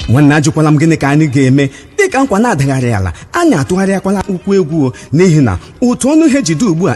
nwanne ajụkwala m gịnị ka anyị ga-eme dịka nkwa na-adagharị ala anyị atụgharịakwala ụkwụ egwu n'ihi na otu ọnụ ihe jide ugbu a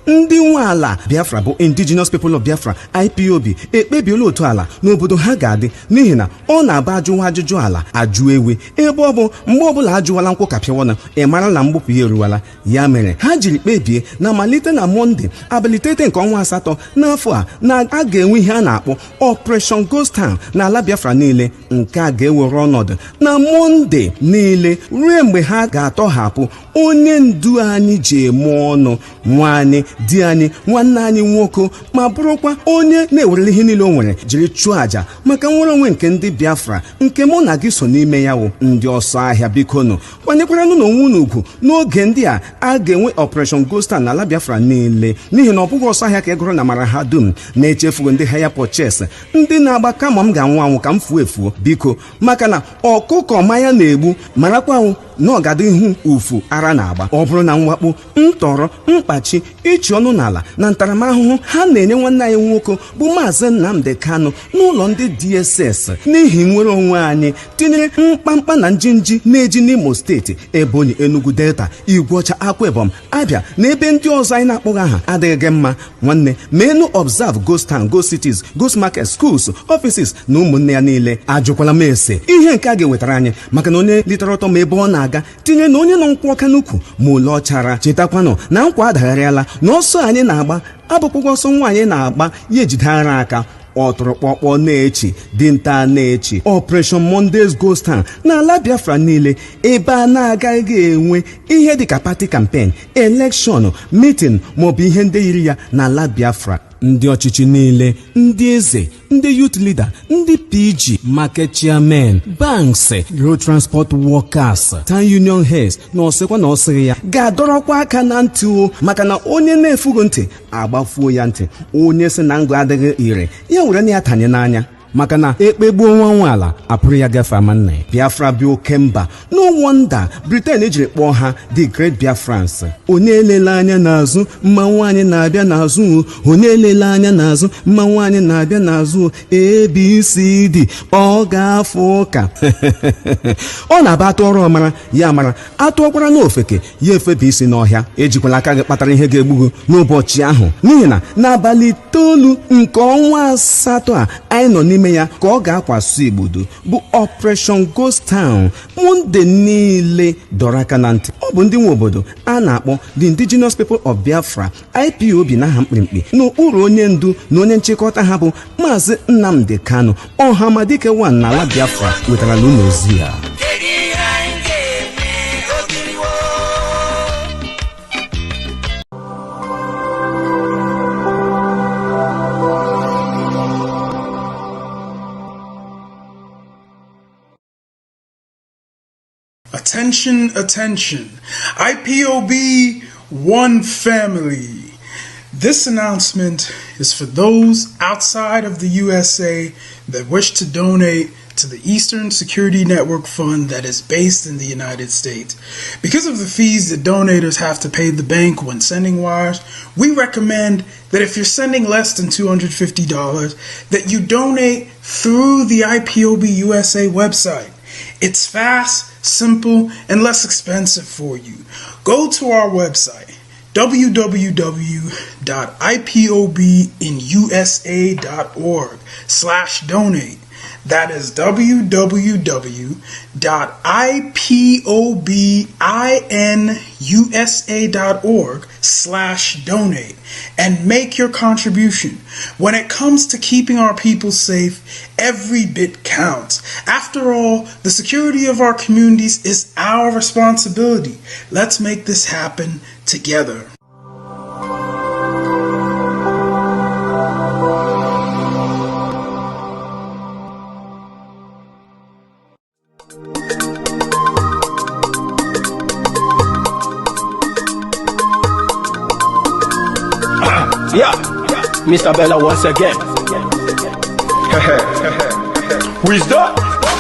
ndị nwe ala Biafra bụ Indigenous People of Biafra IPOB ekpebiela otu ala n'obodo ha ga-adị n'ihi na ọ na-aba ajụwa ajụjụ ala ajụ ewe ebe ọ bụ mgbe ọbụla ajụwala nkwụ kapịawana ị mara na mgbupụ ya eruwala ya mere ha jiri kpebie na malite na Mọnde abalị 8 nke ọnwa asatọ n'afọ a na a ga-enwe ihe a na-akpọ Operation Ghost Town n'ala Biafra niile nke a ga-ewere ọnọdụ na Mọnde niile ruo mgbe ha ga-atọhapụ onye ndu anyị ji eme ọnụ nwaanyị di anyị nwanne anyị nwoke ma bụrụkwa onye na-ewerele ihe niile o nwere jiri chụọ àjà maka nwere onwe nke ndị Biafra nke mụ na gị so n'ime ya wụ ndị ọsọ ahịa bikonu kwanyekwaranụ n'onwe unu ugwu n'oge ndị a ga-enwe Operation Ghost Town n'ala Biafra niile n'ihi na ọ bụghị ọsọ ahịa ka egoro na mara ha dum na-echefugo ndị higher purchase ndị na-agba kama m ga-anwụ anwụ ka m fuo efuo biko maka na ọkụkọ manya na-egbu marakwanwụ na ọ ga-adị ihu ufu ara na-agba ọ bụrụ na mwakpo ntọrọ mkpachi ịchị ọnụ n'ala na ntaramahụhụ ha na-enye nwanne anyị nwoke bụ maazị Nnamdi Kanu n'ụlọ ndị DSS n'ihi nwere onwe anyị tinyere mkpamkpa na njinji na-eji n'Imo steeti Ebonyi Enugu Delta Igbocha Akwa Ibom Abia na ebe ndị ọzọ anyị na-akpọghị aha adịghị mma nwanne menu observe ghost town ghost cities ghost market schools offices na ụmụnne ya niile ajụkwala m ese ihe nke a ga-ewetara anyị maka na onye litere ọtọ ma ebe ọ na-aga tinye na onye nọ nkwụ ọka n'ukwu ma ole ọchara chetakwanụ na nkwa adagharịala na ọsọ anyị na-agba abụkpụkwa ọsọ nwaanyị na-agba ya ejide ara aka ọtụrụkpọkpọ na-echi dinta na-echi Operation Monday's Ghost Town n'ala Biafra niile ebe a na-agaghị enwe ihe dịka party campaign election meeting maọbụ ihe ndị yiri ya n'ala Biafra ndị ọchịchị niile ndị eze ndị youth leader ndị PG market chairman banks road transport workers town union heads na ọsịkwa na ọsịghị ya ga-adọrọkwa aka na ntị o maka na onye na-efugo ntị agbafuo ya ntị onye sị na ngụ adịghị ire ya were na ya tanye n'anya maka na ekpegbuo nwa ala apụrụ ya gafe ama nna ya Biafra bụ oke mba no wonder Britain ejiri kpọọ ha the Great Biafrans onye elele anya n'azụ mma nwaanyị na-abịa n'azụ onye elele anya n'azụ mma nwaanyị na-abịa n'azụ ABCD ọ ga-afụ ụka ọ na-aba atụ ọrụ ọmara ya mara atụọkwara n'ofeke ya efebe isi n'ọhịa ejikwala aka gị kpatara ihe ga-egbugo n'ụbọchị ahụ n'ihi na n'abalị 9 nke ọnwa asatọ a anyị nọ n'ime ya ka ọ ga-akwaso igbodo bụ Operation Ghost Town Monde niile dọrọ aka na ntị ọ bụ ndị nwe obodo a na-akpọ the Indigenous People of Biafra IPOB n'aha mkpirikpi n'okpuru onye ndu na onye nchịkọta ha bụ maazị Nnamdi Kanu ọhamadike 1 n'ala Biafra wetara n'ụlọ ozi ya. Attention, attention. IPOB, one family. This announcement is for those outside of the USA that wish to donate to the Eastern Security Network Fund that is based in the United States. Because of the fees that donators have to pay the bank when sending wires, we recommend that if you're sending less than $250, that you donate through the IPOB USA website. It's fast, simple, and less expensive for you. Go to our website, www.ipobinusa.org/donate. That is www.ipobinusa.org/donate and make your contribution. When it comes to keeping our people safe, every bit counts. After all, the security of our communities is our responsibility. Let's make this happen together. Yeah, Mr. Bella once again. Wisdom,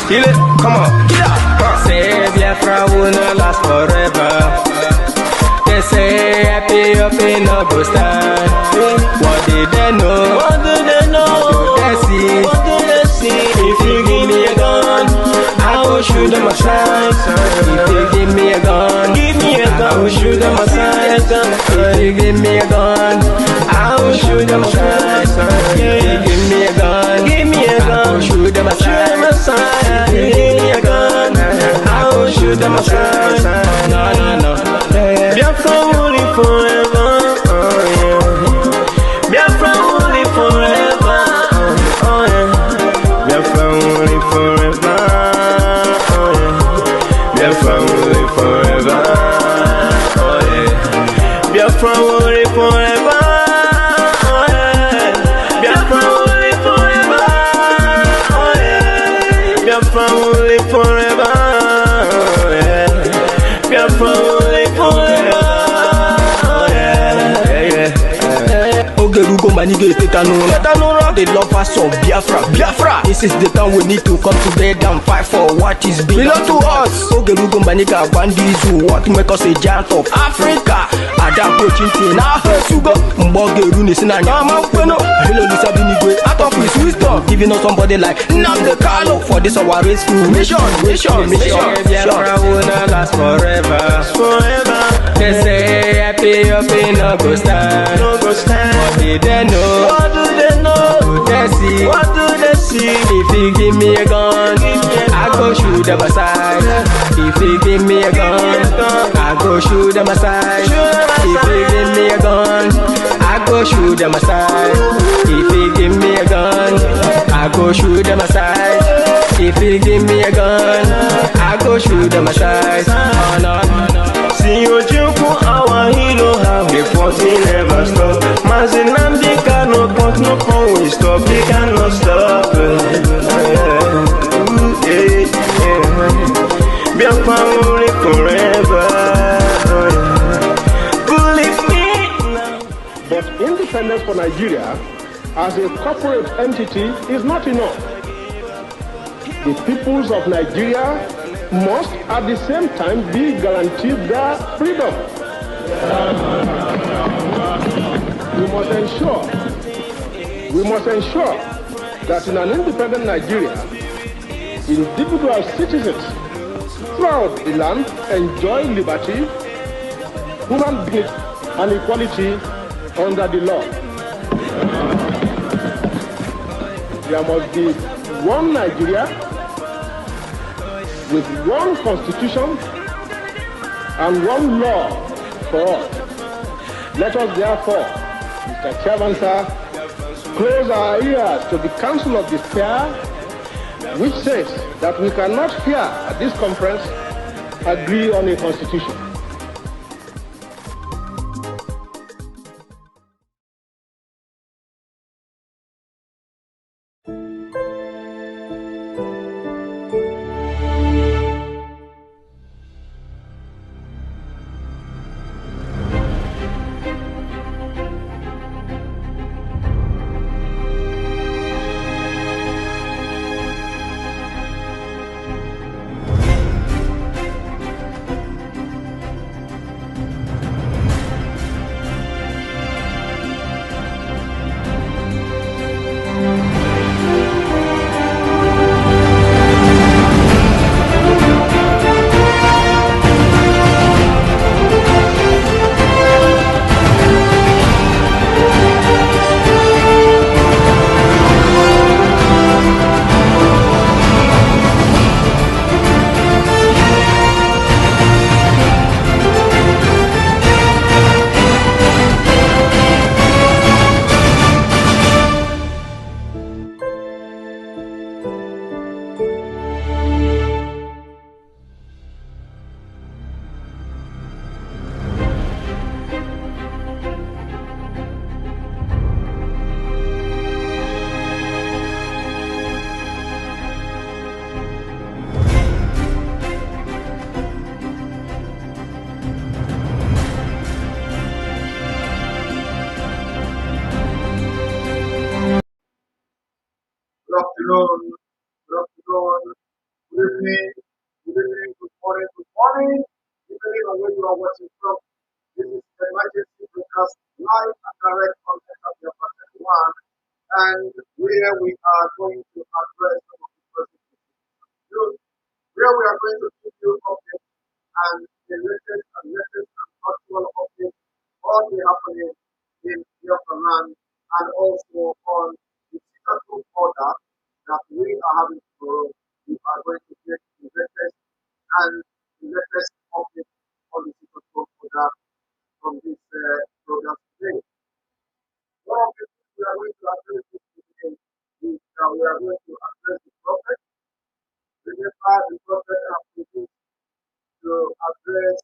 feel it, come on. Yeah. Say Biafra will not last forever. They say happy up in no go stand. What did they know? What do they know? What do they see? What do they see? If you give me a gun, I shoot them aside. If you give me a gun, I will shoot them aside. If you give me a gun, I will shoot them aside. If you give me a gun, I will shoot them aside. If you give me a gun, I will shoot them aside. No. Biafra will live forever. Biafra will live forever. Biafra will live forever. Biafra will live forever. Biafra will live forever. Biafra will live forever. Biafra will live forever. Biafra will live forever. Ogerugo manige kanu. The lovers of Biafra. This is the time we need to come together and fight for what is belong to us. Ogerugo maniga bandizu. What make us a giant of Africa? Adapro chinti na sugo. Mbogeru ni sina nyama kweno. Hello Lisa Binigwe. Out of his wisdom, giving us somebody like nnamdi for this our race mission. Biafra will not last forever. They say IPOB no go stand. What do they know? What do they see? If you give me a gun, I go shoot them aside. If you give me a gun, I go shoot them aside. If you give me a gun, I go shoot them aside. If you give me a gun, I go shoot them aside. If you give me a gun, I go shoot them aside. Oh no. See you jump our hero, how the fighting never stop. Nnamdi kanu, but no one will stop. He cannot stop. Biafra will live forever. Believe me now. But independence for Nigeria as a corporate entity is not enough. The peoples of Nigeria must at the same time be guaranteed their freedom. We must ensure that in an independent Nigeria, individual citizens throughout the land enjoy liberty, human dignity, and equality under the law. There must be one Nigeria with one constitution and one law for all. Let us therefore, Mr. Chairman, sir, close our ears to the Council of Despair, which says that we cannot here at this conference agree on a constitution. morning, depending on where you are watching from. This is the emergency broadcast live and direct on Biafra 1, and where we are going to address some of the questions. Where we are in Biafra land, and also on the physical order that we are having tomorrow. We are going to get the latest and the latest update on the physical order from this program today. One of the things we are going to address today is that we are going to address the prophet. Remember, the prophet has produced to address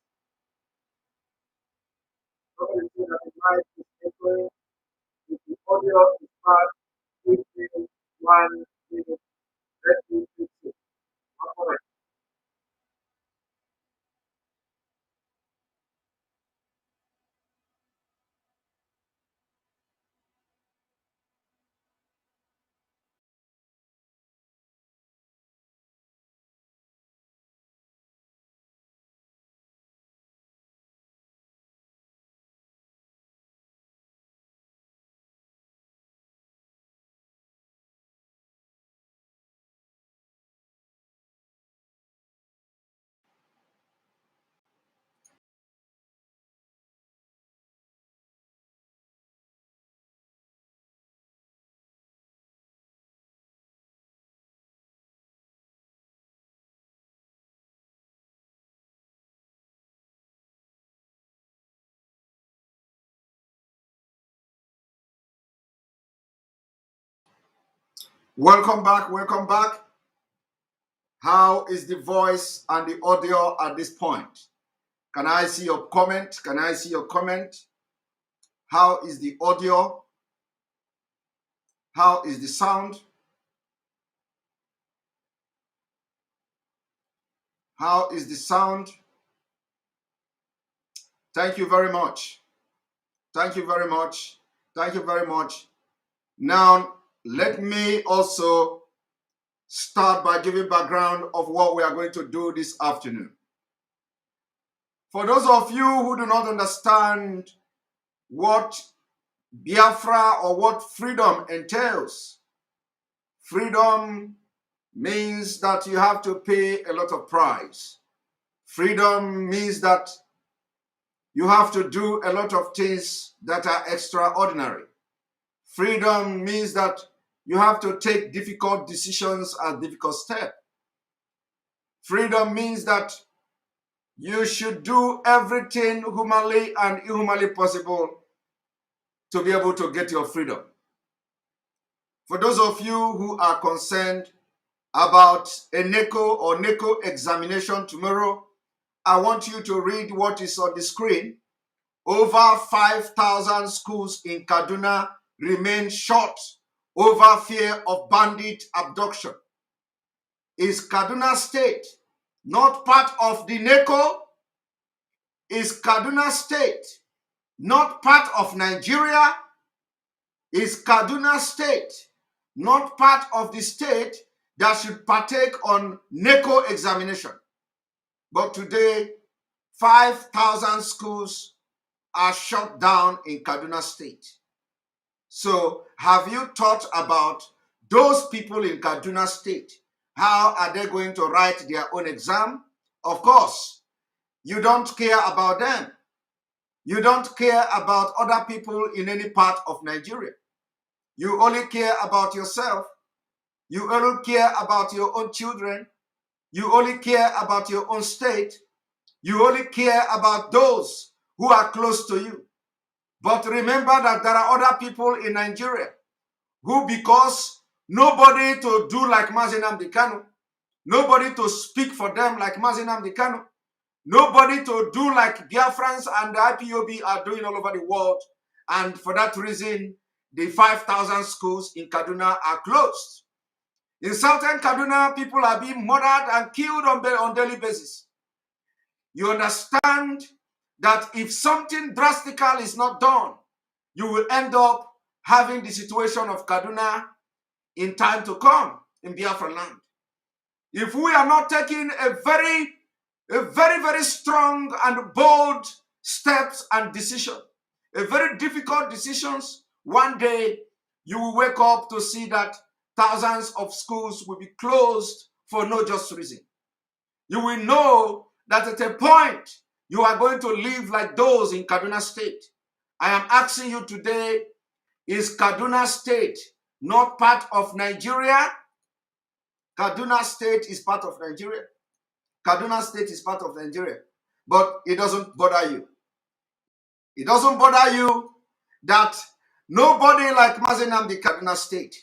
something that the life is echoing. If the audio is past 1 minute, let me fix it. Welcome back. Welcome back. How is the voice and the audio at this point? Can I see your comment? Can I see your comment? How is the audio? How is the sound? How is the sound? Thank you very much. Thank you very much. Thank you very much. Now, let me also start by giving background of what we are going to do this afternoon. For those of you who do not understand what Biafra or what freedom entails, freedom means that you have to pay a lot of price. Freedom means that you have to do a lot of things that are extraordinary. Freedom means that you have to take difficult decisions and difficult steps. Freedom means that you should do everything humanly and inhumanly possible to be able to get your freedom. For those of you who are concerned about a NECO or NECO examination tomorrow, I want you to read what is on the screen. Over 5,000 schools in Kaduna remain shut over fear of bandit abduction. Is Kaduna State not part of the NECO? Is Kaduna State not part of Nigeria? Is Kaduna State not part of the state that should partake on NECO examination? But today, 5,000 schools are shut down in Kaduna State. So have you thought about those people in Kaduna State? How are they going to write their own exam? Of course, you don't care about them. You don't care about other people in any part of Nigeria. You only care about yourself. You only care about your own children. You only care about your own state. You only care about those who are close to you. But remember that there are other people in Nigeria who, because nobody to do like nnamdi Kanu, nobody to speak for them like nnamdi Kanu, nobody to do like Biafrans and the IPOB are doing all over the world. And for that reason, the 5,000 schools in Kaduna are closed. In southern Kaduna, people are being murdered and killed on daily basis. You understand that if something drastical is not done, you will end up having the situation of Kaduna in time to come in Biafra land. If we are not taking a very, very strong and bold steps and decision, a very difficult decisions, one day you will wake up to see that thousands of schools will be closed for no just reason. You will know that at a point you are going to live like those in Kaduna State, I am asking you today, is Kaduna State not part of Nigeria? Kaduna State is part of Nigeria. Kaduna State is part of Nigeria. But it doesn't bother you. It doesn't bother you that nobody like Mazi Nnamdi Kaduna State.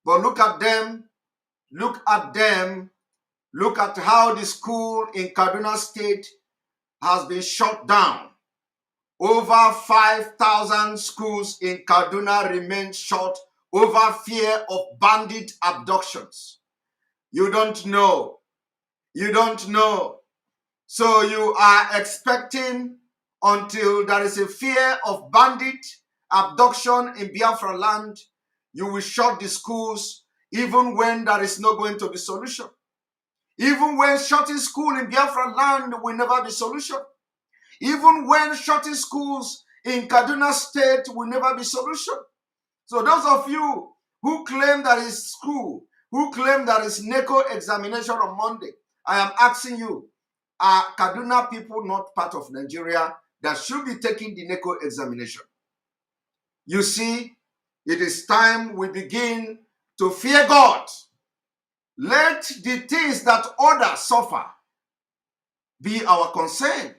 But look at them. Look at them. Look at how the school in Kaduna State has been shut down. Over 5,000 schools in Kaduna remain shut over fear of bandit abductions. You don't know. You don't know. So you are expecting until there is a fear of bandit abduction in Biafra land, you will shut the schools even when there is not going to be solution. Even when shutting school in Biafra land will never be solution. Even when shutting schools in Kaduna State will never be solution. So those of you who claim there is school, who claim there is NECO examination on Monday, I am asking you, are Kaduna people not part of Nigeria that should be taking the NECO examination? You see, it is time we begin to fear God. Let the things that others suffer be our concern.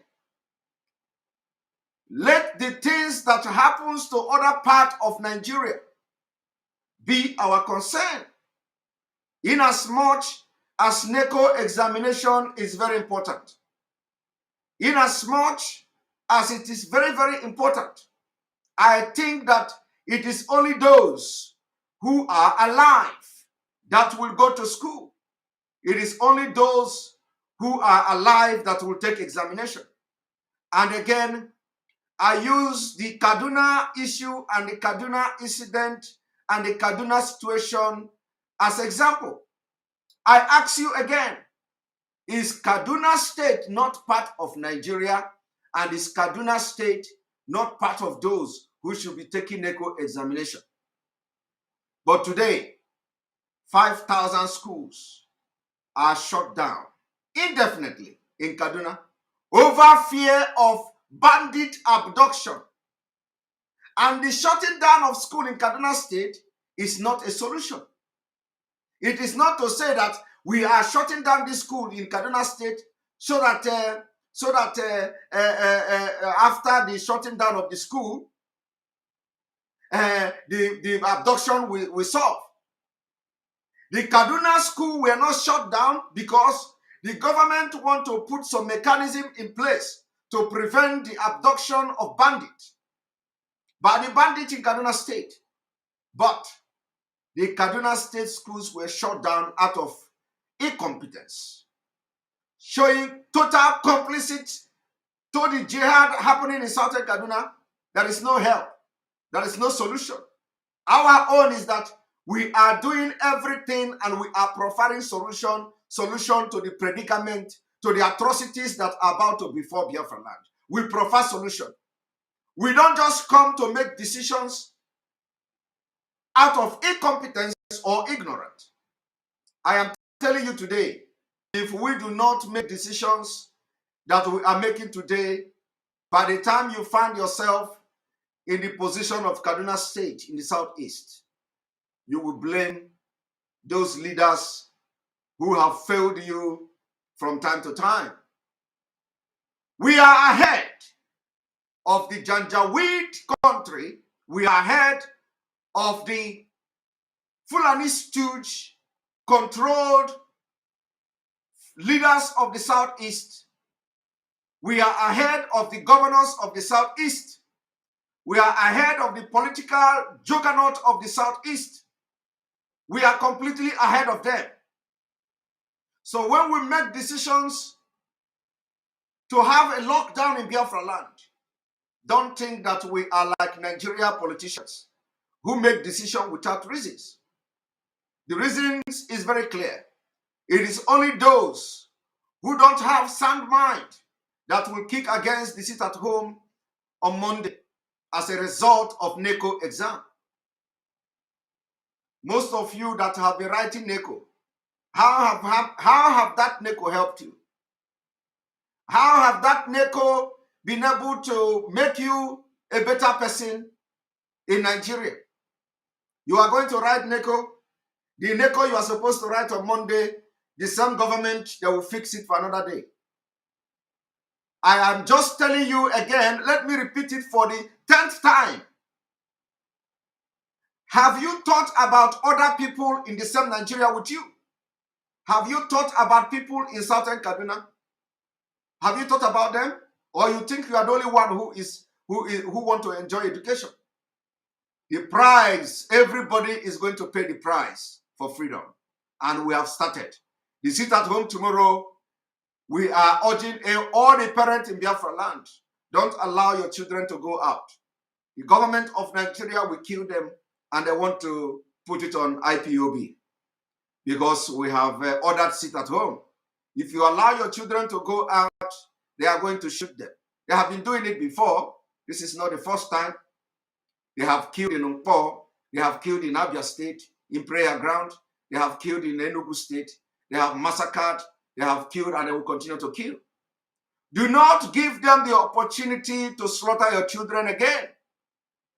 Let the things that happens to other part of Nigeria be our concern. Inasmuch as NECO examination is very important. Inasmuch as it is very, very important, I think that it is only those who are alive that will go to school. It is only those who are alive that will take examination. And again, I use the Kaduna issue and the Kaduna incident and the Kaduna situation as example. I ask you again, is Kaduna State not part of Nigeria? And is Kaduna State not part of those who should be taking NECO examination? But today, 5,000 schools are shut down indefinitely in Kaduna over fear of bandit abduction. And the shutting down of school in Kaduna State is not a solution. It is not to say that we are shutting down this school in Kaduna State so that after the shutting down of the school, the abduction will solve. The Kaduna school were not shut down because the government want to put some mechanism in place to prevent the abduction of bandits by the bandits in Kaduna State. But the Kaduna State schools were shut down out of incompetence, showing total complicity to the jihad happening in southern Kaduna. There is no help. There is no solution. Our own is that we are doing everything and we are providing solution to the predicament, to the atrocities that are about to befall Biafra land. We provide solution. We don't just come to make decisions out of incompetence or ignorance. I am telling you today, if we do not make decisions that we are making today, by the time you find yourself in the position of Kaduna State in the southeast, you will blame those leaders who have failed you from time to time. We are ahead of the Janjaweed country. We are ahead of the Fulani stooge controlled leaders of the southeast. We are ahead of the governors of the southeast. We are ahead of the political juggernaut of the southeast. We are completely ahead of them. So when we make decisions to have a lockdown in Biafra land, don't think that we are like Nigeria politicians who make decisions without reasons. The reasons is very clear. It is only those who don't have sound mind that will kick against the sit at home on Monday as a result of NECO exam. Most of you that have been writing NECO, how have that NECO helped you? How have that NECO been able to make you a better person in Nigeria. You are going to write NECO. The NECO you are supposed to write on Monday, the same government, they will fix it for another day. I am just telling you again, let me repeat it for the 10th time. Have you thought about other people in the same Nigeria with you? Have you thought about people in Southern Kaduna? Have you thought about them? Or you think you are the only one who want to enjoy education? The price, everybody is going to pay the price for freedom. And we have started. The sit at home tomorrow, we are urging all the parents in Biafra land, don't allow your children to go out. The government of Nigeria will kill them, and they want to put it on IPOB because we have ordered sit at home. If you allow your children to go out, they are going to shoot them. They have been doing it before. This is not the first time. They have killed in Umpo. They have killed in Abia State, in Prayer Ground. They have killed in Enugu State. They have massacred. They have killed, and they will continue to kill. Do not give them the opportunity to slaughter your children again.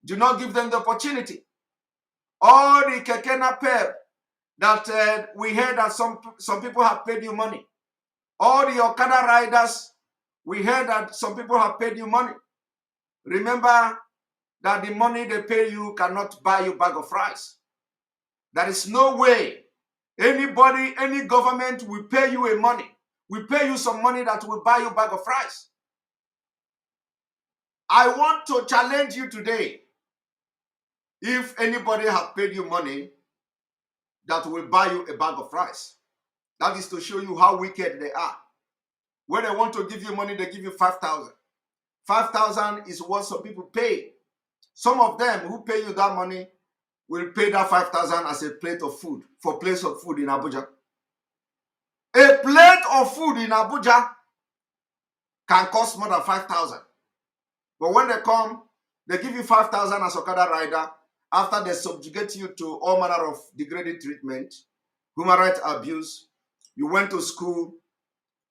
Do not give them the opportunity. All the Kekena Pep that we heard that some people have paid you money. All the Okada riders, we heard that some people have paid you money. Remember that the money they pay you cannot buy you a bag of rice. There is no way anybody, any government will pay you a money. Will pay you some money that will buy you a bag of rice. I want to challenge you today. If anybody has paid you money that will buy you a bag of rice, that is to show you how wicked they are. When they want to give you money, they give you 5,000. 5,000 is what some people pay. Some of them who pay you that money will pay that 5,000 as a plate of food, for place of food in Abuja. A plate of food in Abuja can cost more than 5,000. But when they come, they give you 5,000 as Okada rider after they subjugate you to all manner of degrading treatment, human rights abuse. You went to school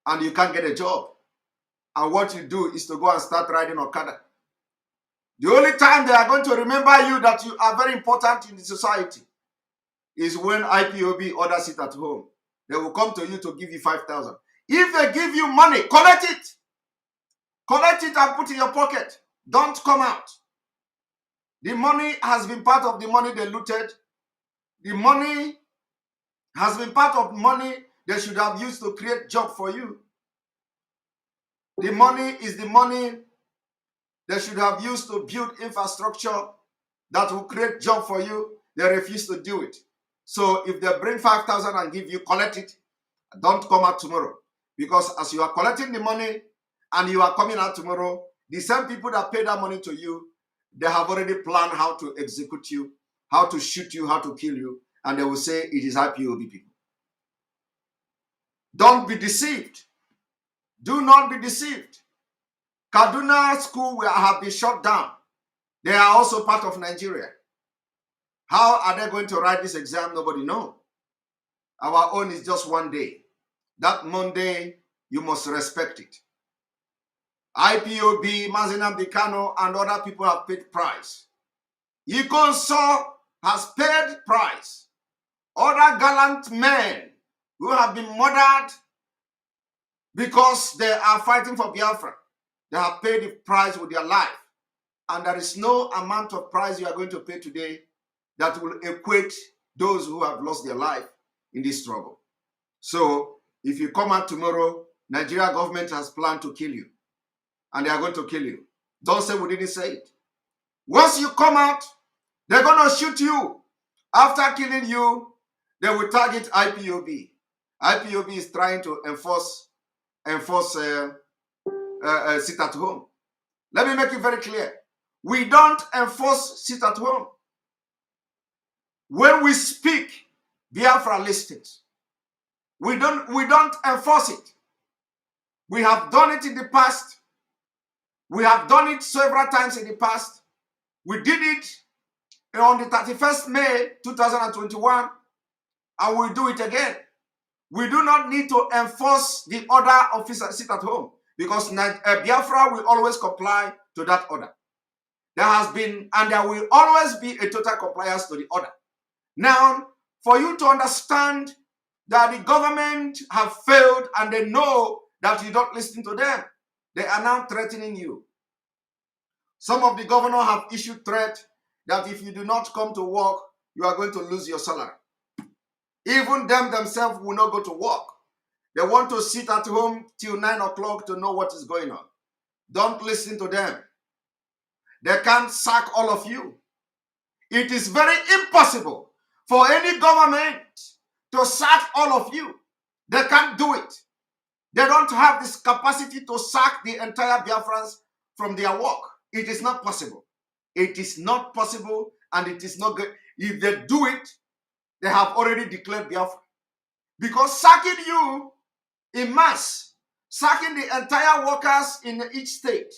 and you can't get a job. And what you do is to go and start riding Okada. The only time they are going to remember you that you are very important in the society is when IPOB orders it at home. They will come to you to give you 5,000. If they give you money, collect it. Collect it and put it in your pocket. Don't come out. The money has been part of the money they looted. The money has been part of money they should have used to create job for you. The money is the money they should have used to build infrastructure that will create job for you. They refuse to do it. So if they bring 5,000 and give you, collect it. Don't come out tomorrow. Because as you are collecting the money and you are coming out tomorrow, the same people that pay that money to you, they have already planned how to execute you, how to shoot you, how to kill you. And they will say it is IPOB people. Don't be deceived. Do not be deceived. Kaduna school will have been shut down. They are also part of Nigeria. How are they going to write this exam? Nobody knows. Our own is just one day. That Monday, you must respect it. IPOB, nnamdi kanu, and other people have paid price. Ikonso has paid price. Other gallant men who have been murdered because they are fighting for Biafra, they have paid the price with their life. And there is no amount of price you are going to pay today that will equate those who have lost their life in this struggle. So if you come out tomorrow, Nigeria government has planned to kill you. And they are going to kill you. Don't say we didn't say it. Once you come out, they're going to shoot you. After killing you, they will target IPOB. IPOB is trying to enforce sit at home. Let me make it very clear. We don't enforce sit at home. When we speak, Biafra listens. We don't enforce it. We have done it in the past. We have done it several times in the past. We did it on the 31st May 2021, and we'll do it again. We do not need to enforce the order of sit at home because Biafra will always comply to that order. There has been and there will always be a total compliance to the order. Now, for you to understand that the government have failed and they know that you don't listen to them, they are now threatening you. Some of the governors have issued threat that if you do not come to work, you are going to lose your salary. Even them themselves will not go to work. They want to sit at home till 9 o'clock to know what is going on. Don't listen to them. They can't sack all of you. It is very impossible for any government to sack all of you. They can't do it. They don't have this capacity to sack the entire Biafrans from their work. It is not possible. It is not possible, and it is not good. If they do it, they have already declared Biafra. Because sacking you in mass, sacking the entire workers in each state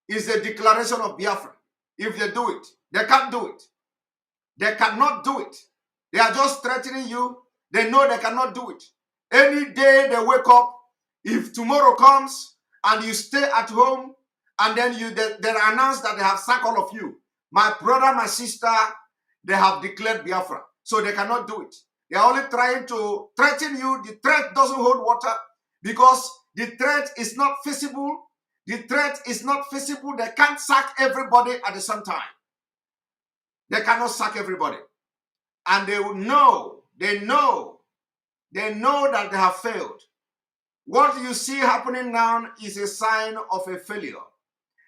is a declaration of Biafra. If they do it, they can't do it. They cannot do it. They are just threatening you. They know they cannot do it. Any day they wake up, if tomorrow comes and you stay at home and then they announce that they have sacked all of you, my brother, my sister, they have declared Biafra. So they cannot do it. They are only trying to threaten you. The threat doesn't hold water because the threat is not feasible. The threat is not feasible. They can't sack everybody at the same time. They cannot sack everybody. And they will know, they know that they have failed. What you see happening now is a sign of a failure.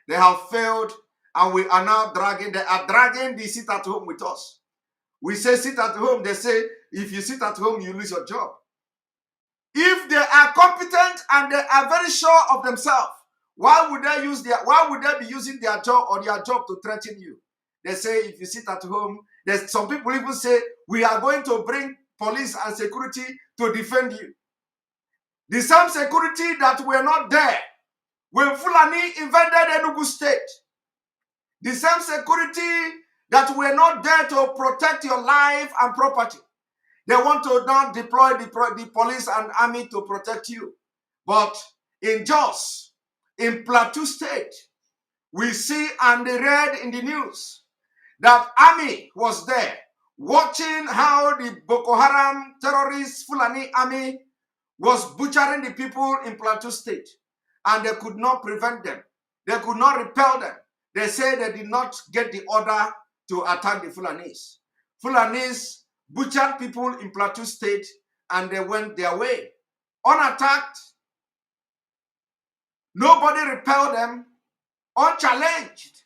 They have failed, and we are now dragging, they are dragging the sit at home with us. We say sit at home, they say if you sit at home, you lose your job. If they are competent and they are very sure of themselves, why would they be using their job or their job to threaten you? They say if you sit at home, there's some people even say we are going to bring police and security to defend you. The same security that were not there when Fulani invaded Enugu State. The same security that were not there to protect your life and property. They want to now deploy the police and army to protect you. But in Jos, in Plateau State, we see and read in the news that army was there watching how the Boko Haram terrorist Fulani army was butchering the people in Plateau State, and they could not prevent them. They could not repel them. They say they did not get the order to attack the Fulanis. Fulanis butchered people in Plateau State, and they went their way unattacked. Nobody repelled them, unchallenged.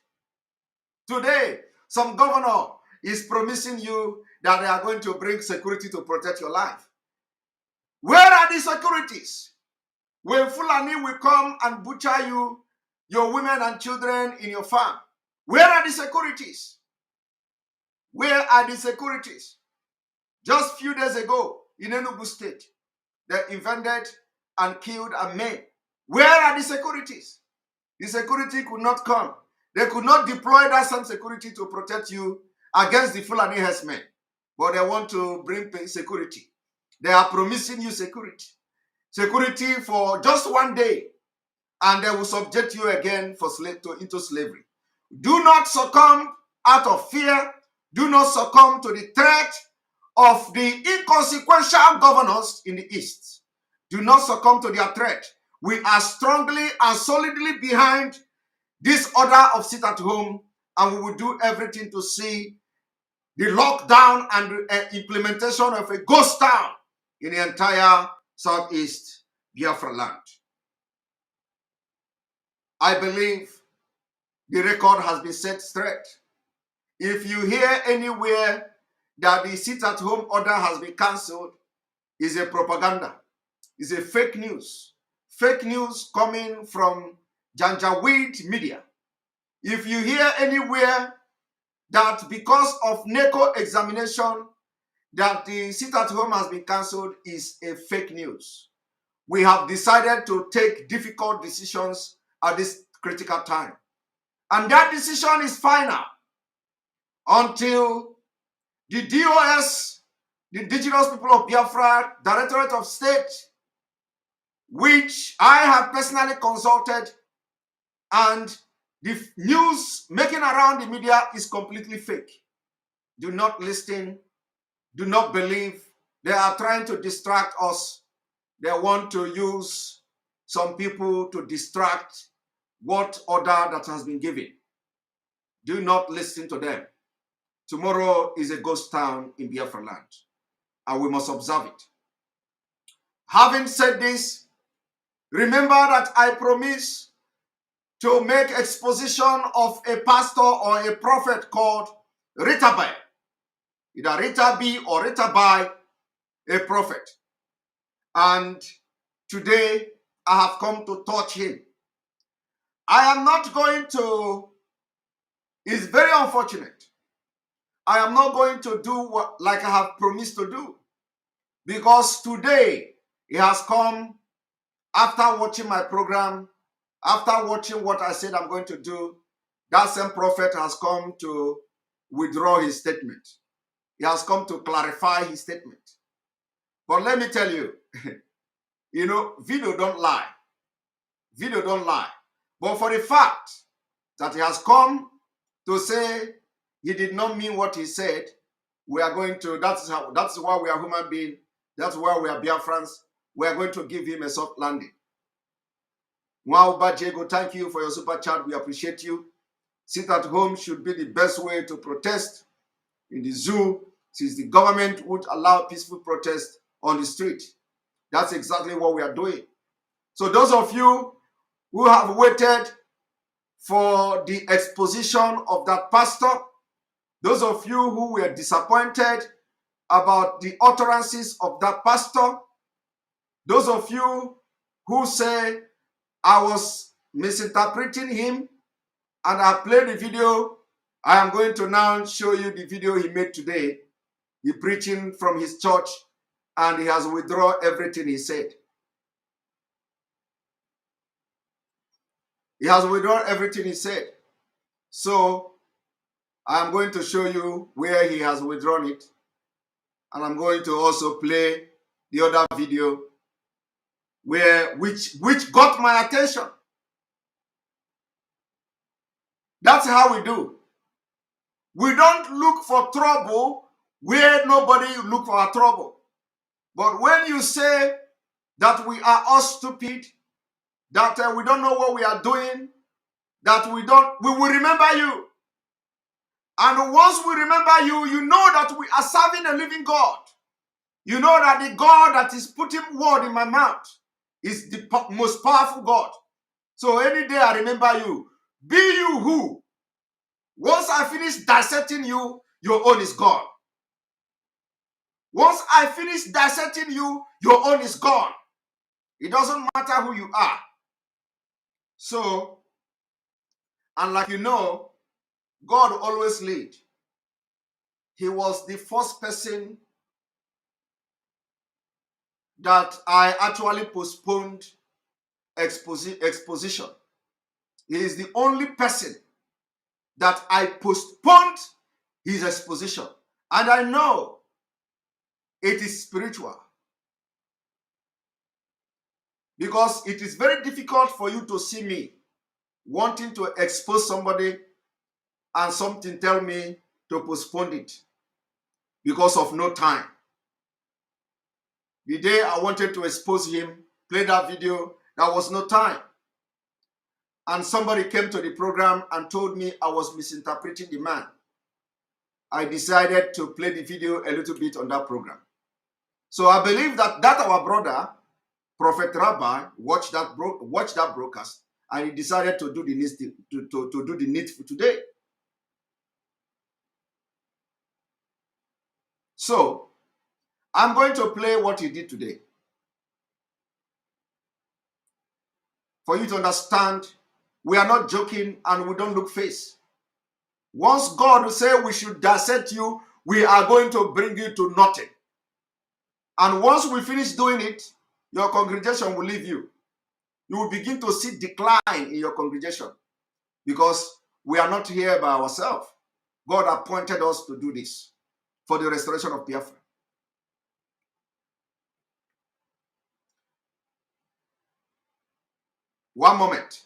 Today, some governor is promising you that they are going to bring security to protect your life. Where are the securities? When Fulani will come and butcher you, your women and children in your farm, where are the securities? Where are the securities? Just a few days ago in Enugu State, they invaded and killed a man. Where are the securities? The security could not come. They could not deploy that same security to protect you against the Fulani herdsmen. But they want to bring security. They are promising you security. Security for just one day. And they will subject you again into slavery. Do not succumb out of fear. Do not succumb to the threat of the inconsequential governors in the East. Do not succumb to their threat. We are strongly and solidly behind this order of sit at home, and we will do everything to see the lockdown and implementation of a ghost town in the entire Southeast Biafra land. I believe the record has been set straight. If you hear anywhere that the sit-at-home order has been cancelled, it's a propaganda. It's a fake news. Fake news coming from Janjaweed media. If you hear anywhere that because of NECO examination that the sit-at-home has been cancelled, is a fake news. We have decided to take difficult decisions at this critical time. And that decision is final until the DOS, the Indigenous People of Biafra, Directorate of State, which I have personally consulted, and The news making around the media is completely fake. Do not listen. Do not believe. They are trying to distract us. They want to use some people to distract what order that has been given. Do not listen to them. Tomorrow is a ghost town in Biafra land, and we must observe it. Having said this, remember that I promise to make exposition of a pastor or a prophet called Ritabbi. Either Ritabbi or Ritabbi, a prophet. And today I have come to touch him. I am not going to, it's very unfortunate. I am not going to do what like I have promised to do. Because today he has come after watching my program, after watching what I said I'm going to do. That same prophet has come to withdraw his statement. He has come to clarify his statement. But let me tell you, you know, video don't lie. Video don't lie. But for the fact that he has come to say he did not mean what he said, we are going to, that's why we are human beings. That's why we are Biafrans. We are going to give him a soft landing. Wow, Bajego, thank you for your super chat. We appreciate you. Sit at home should be the best way to protest in the zoo, since the government would allow peaceful protest on the street. That's exactly what we are doing. So those of you who have waited for the exposition of that pastor, those of you who were disappointed about the utterances of that pastor, those of you who say I was misinterpreting him and I played the video, I am going to now show you the video he made today. He preaching from his church and he has withdrawn everything he said. He has withdrawn everything he said. So I'm going to show you where he has withdrawn it. And I'm going to also play the other video which got my attention. That's how we do. We don't look for trouble where nobody look for our trouble. But when you say that we are all stupid, that we don't know what we are doing, that we will remember you. And once we remember you, you know that we are serving a living God. You know that the God that is putting word in my mouth is the most powerful God. So any day I remember you. Be you who. Once I finish dissecting you, your own is gone. Once I finish dissecting you, your own is gone. It doesn't matter who you are. So, and like you know, God always lead. He was the first person that I actually postponed exposition. He is the only person that I postponed his exposition. And I know it is spiritual. Because it is very difficult for you to see me wanting to expose somebody and something tell me to postpone it because of no time. The day I wanted to expose him, play that video, there was no time. And somebody came to the program and told me I was misinterpreting the man. I decided to play the video a little bit on that program. So I believe that our brother, Prophet Ritabbi, watched that broadcast and he decided to do the needful today. So I'm going to play what he did today for you to understand we are not joking and we don't look face. Once God will say we should dissect you, we are going to bring you to nothing. And once we finish doing it, your congregation will leave you. You will begin to see decline in your congregation because we are not here by ourselves. God appointed us to do this for the restoration of Biafra. One moment.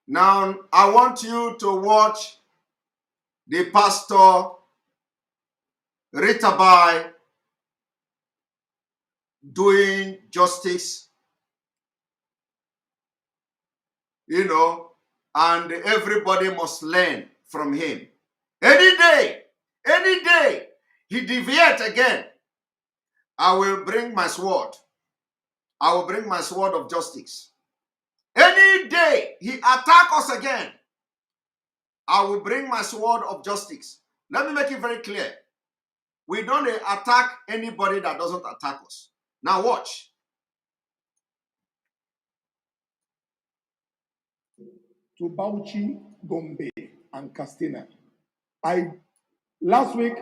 Now, I want you to watch the Pastor Ritabbi doing justice, and everybody must learn from him. Any day, he deviates again, I will bring my sword. I will bring my sword of justice. Any day he attacks us again, I will bring my sword of justice. Let me make it very clear. We don't attack anybody that doesn't attack us. Now watch. To Bauchi, Gombe, and Castina. Last week,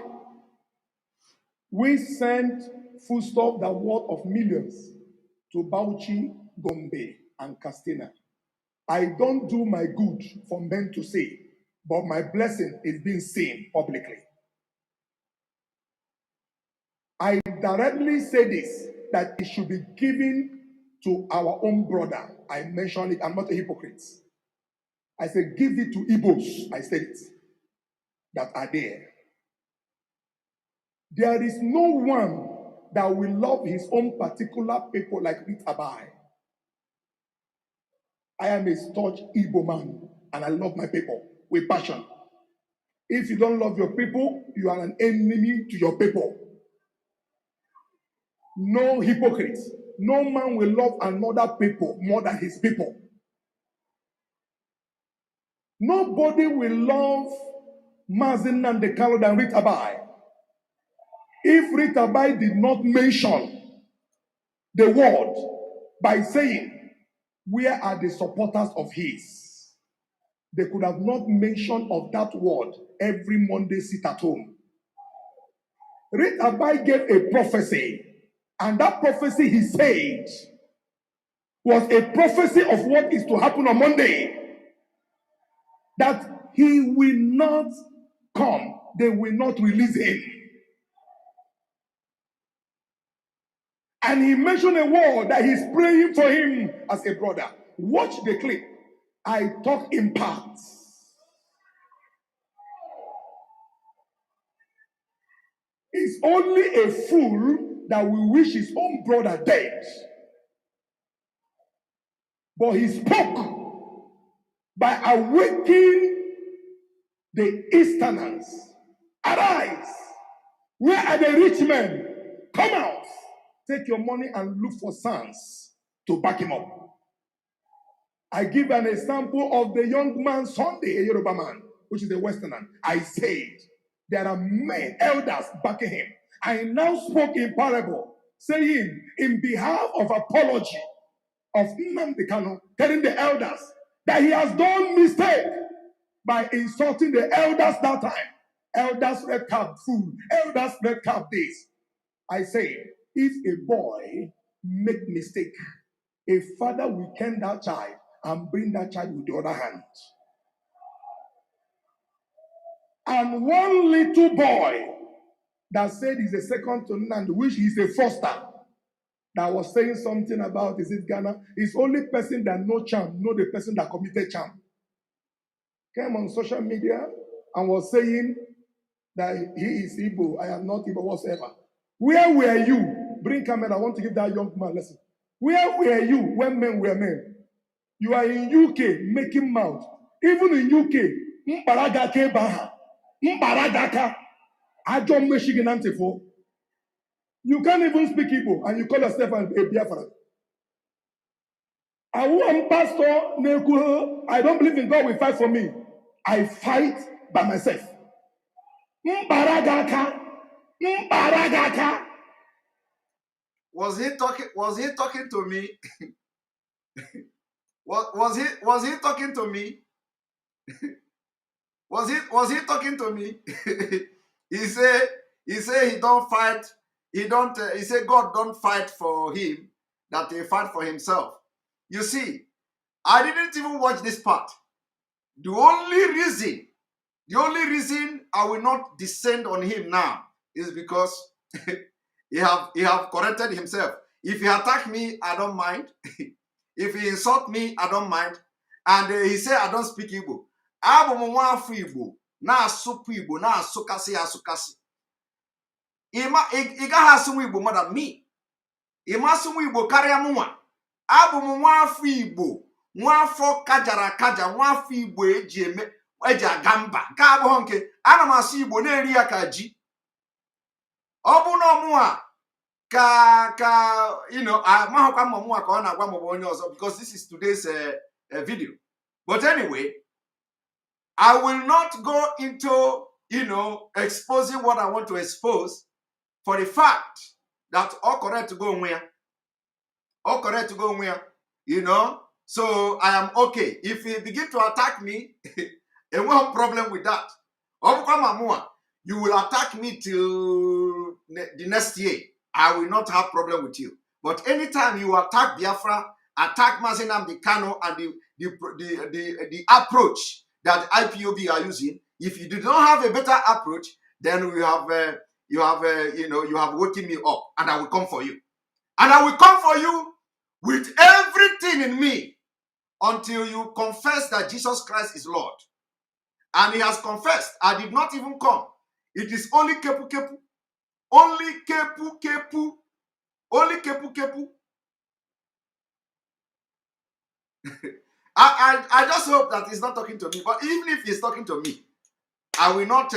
we sent foodstuff that worth of millions to Bauchi, Gombe, and Castina. I don't do my good for men to say, but my blessing is being seen publicly. I directly say this, that it should be given to our own brother. I mentioned it, I'm not a hypocrite. I said, give it to Igbos, I said it, that are there. There is no one that will love his own particular people like Ritabbi. I am a staunch Igbo man, and I love my people with passion. If you don't love your people, you are an enemy to your people. No hypocrite. No man will love another people more than his people. Nobody will love nnamdi than Ritabbi. If Ritabbi did not mention the word by saying, where are the supporters of his? They could have not mentioned of that word every Monday sit at home. Ritabbi gave a prophecy, and that prophecy he said was a prophecy of what is to happen on Monday. That he will not come, they will not release him. And he mentioned a word that he's praying for him as a brother. Watch the clip. I talk in parts. It's only a fool that will wish his own brother dead. But he spoke by awakening the Easterners. Arise. Where are the rich men? Come out. Take your money and look for sons to back him up. I give an example of the young man Sunday, a Yoruba man, which is a Westerner. I said, there are men, elders backing him. I now spoke in parable, saying, in behalf of apology of nnamdi kanu, telling the elders that he has done mistake by insulting the elders that time. Elders red cap fool, elders red cap this. I say, if a boy make mistake, a father will tend that child and bring that child with the other hand. And one little boy that said he's a second to Nnamdi, which is a foster, that was saying something about, is it Ghana? It's only person that know charm, know the person that committed charm. Came on social media and was saying that he is Igbo, I am not Igbo, whatsoever. Where were you? Bring camera, I want to give that young man a lesson. Where were you when men were men? You are in UK making mouth. Even in UK, Mparagake Baha, Mparagaka, Ajom Michiganantefo. You can't even speak Igbo and you call yourself a Biafra. I want pastor Nekuho. I don't believe in God will fight for me. I fight by myself. Mparagaka, Mparagaka. Was he talking to me? Was he talking to me? Was he talking to me? he said he don't fight. He said God don't fight for him, that he fight for himself. You see, I didn't even watch this part. The only reason I will not descend on him now is because he have corrected himself. If he attack me, I don't mind. If he insult me, I don't mind. And he said, I don't speak Igbo. Abu Mwafu Igbo. Na supu Igbo. Na sukasi asukasi. Iga hasumu Igbo more than me. Ima sumu Igbo karịa mụnwa. Abụ m nwaafọ Igbo. Nwaafọ kajara kaja. Nwaafọ Igbo eji aga mba. Nke abụghị nke. Ana m asụ Igbo na-eri ya ka ji. Ọ bụ na ọmụwa ka you know, mahụkwa m ọmụwa ka ọ na-agwa m onye ọzọ, because this is today's video. But anyway, I will not go into, you know, exposing what I want to expose for the fact that all correct to go where. All correct to go where, you know. So I am okay. If he begin to attack me, and we have problem with that. You will attack me till the next year. I will not have problem with you. But anytime you attack Biafra, attack nnamdi Kanu and the approach that IPOB are using, if you do not have a better approach, then you have woken me up, and I will come for you. And I will come for you with everything in me until you confess that Jesus Christ is Lord. And he has confessed. I did not even come. It is only kepu kepu. Only kepu kepu. Only kepu kepu. I just hope that he's not talking to me. But even if he's talking to me, I will not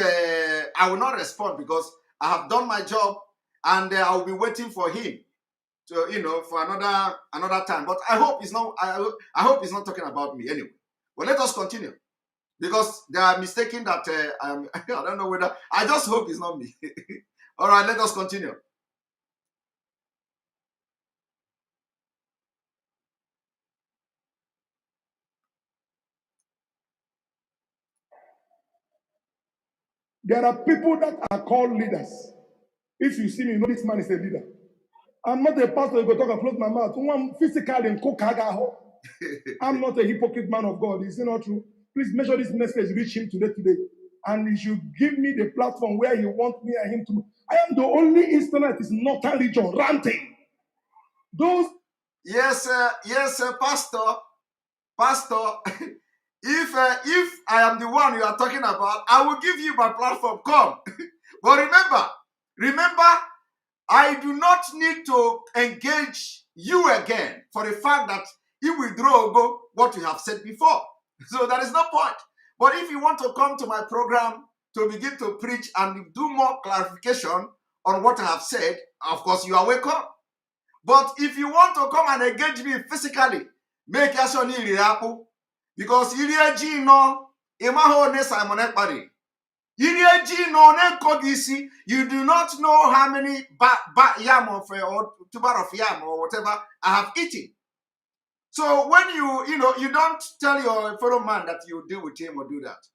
respond, because I have done my job, and I will be waiting for him to, you know, for another time. But I hope he's not. I hope he's not talking about me anyway. But let us continue, because they are mistaken that I don't know whether. I just hope it's not me. All right, let us continue. There are people that are called leaders. If you see me, you know this man is a leader. I'm not a pastor who go talk and close my mouth. I'm not a hypocrite man of God. Is it not true? Please make sure this message reach him today. And he should give me the platform where he wants me and him to. I am the only instrument is northern region ranting. Those. Yes, Pastor. If I am the one you are talking about, I will give you my platform. Come. But remember, I do not need to engage you again for the fact that you withdraw what you have said before. So that is no point. But if you want to come to my program to begin to preach and do more clarification on what I have said, of course you are welcome. But if you want to come and engage me physically, make your son apple, because you do not know how many yam of or tuber of yam or whatever I have eaten. So when you don't tell your fellow man that you deal with him or do that.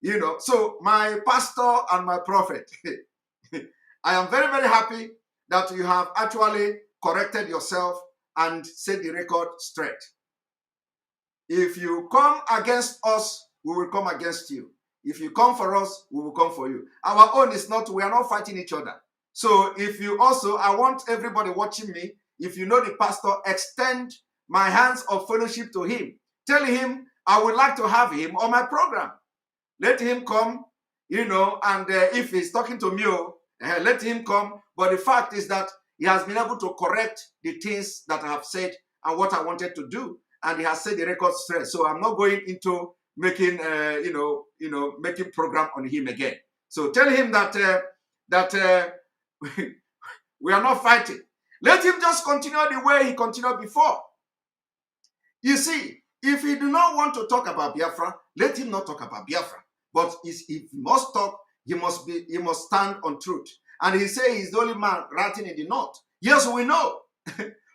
You know, so my pastor and my prophet, I am very, very happy that you have actually corrected yourself and set the record straight. If you come against us, we will come against you. If you come for us, we will come for you. Our own is not, we are not fighting each other. So if you also, I want everybody watching me, if you know the pastor, extend my hands of fellowship to him. Tell him I would like to have him on my program. Let him come, you know, and if he's talking to me, let him come. But the fact is that he has been able to correct the things that I have said and what I wanted to do. And he has set the record straight. So I'm not going into making, making program on him again. So tell him that we are not fighting. Let him just continue the way he continued before. You see, if he do not want to talk about Biafra, let him not talk about Biafra. But if he must talk, he must stand on truth. And he say he's the only man writing in the north. Yes, we know.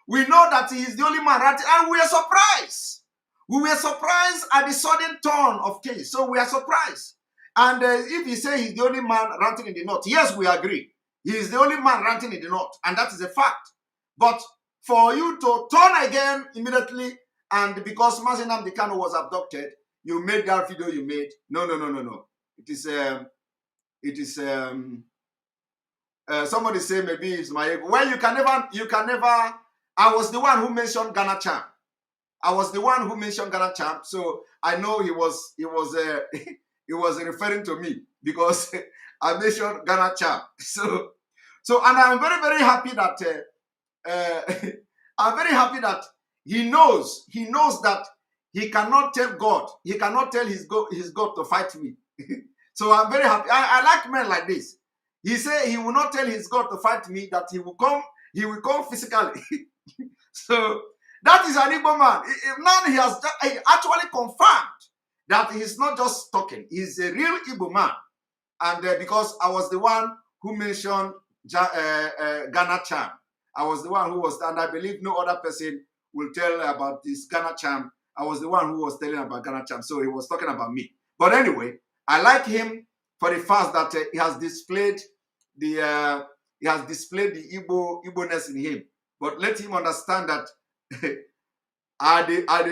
We know that he is the only man writing, and we are surprised. We were surprised at the sudden turn of things. So we are surprised. And if he say he's the only man ranting in the north, yes, we agree. He is the only man ranting in the north, and that is a fact. But for you to turn again immediately, and because nnamdi Kanu was abducted, you made that video you made. No. It is somebody say maybe it's my ego. Well, you can never. I was the one who mentioned Ghana Chan. I was the one who mentioned Ghana champ, so I know he was he was referring to me because I mentioned Ghana champ. So and I'm very, very happy that I'm very happy that he knows that he cannot tell God, he cannot tell his God to fight me. So I'm very happy. I like men like this. He said he will not tell his God to fight me, that he will come physically. So that is an Igbo man. Now he actually confirmed that he's not just talking, he's a real Igbo man. And because I was the one who mentioned Ghana charm. I was the one who was, and I believe no other person will tell about this Ghana charm. I was the one who was telling about Ghana charm, so he was talking about me. But anyway, I like him for the fact that he has displayed the Igbo-ness in him. But let him understand that I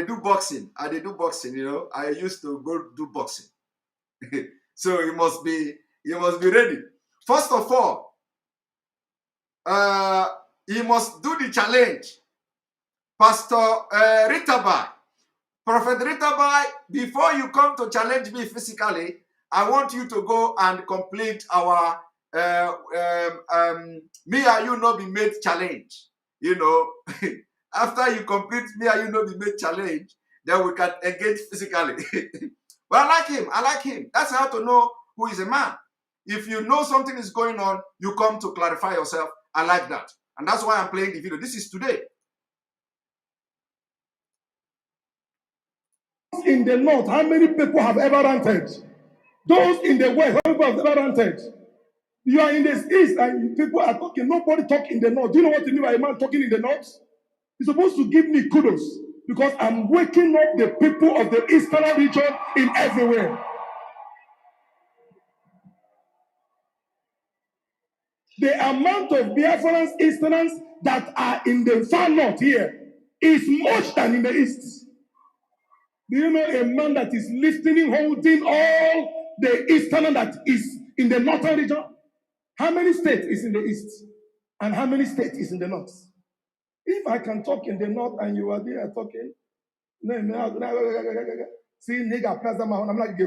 do boxing. I do boxing, you know. I used to go do boxing. So he must be ready. First of all, he must do the challenge. Pastor Ritabbi, Prophet Ritabbi, before you come to challenge me physically, I want you to go and complete our me and you not be made challenge. You know, after you complete me and you not be made challenge, then we can engage physically. But I like him. That's how to know who is a man. If you know something is going on, you come to clarify yourself. I like that. And that's why I'm playing the video. This is today. In the north, how many people have ever ranted? Those in the west, how many people have ever ranted? You are in the east and people are talking. Nobody talk in the north. Do you know what you mean by a man talking in the north? He's supposed to give me kudos because I'm waking up the people of the eastern region in everywhere. The amount of Biafrans, Easterners that are in the far north here is much than in the east. Do you know a man that is listening, holding all the Eastern that is in the northern region? How many states is in the east? And how many states is in the north? If I can talk in the north and you are there talking, see nigga plaza I'm like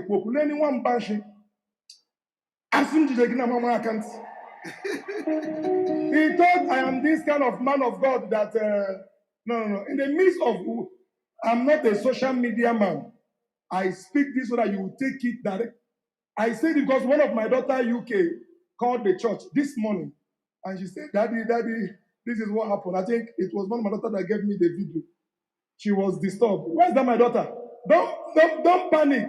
anyone bashing. Assume to the I can't. He thought I am this kind of man of God that no. In the midst of I'm not a social media man. I speak this so that you will take it direct. I said it because one of my daughter UK called the church this morning and she said, Daddy, this is what happened. I think it was one of my daughter that gave me the video. She was disturbed. Where's that my daughter? Don't panic.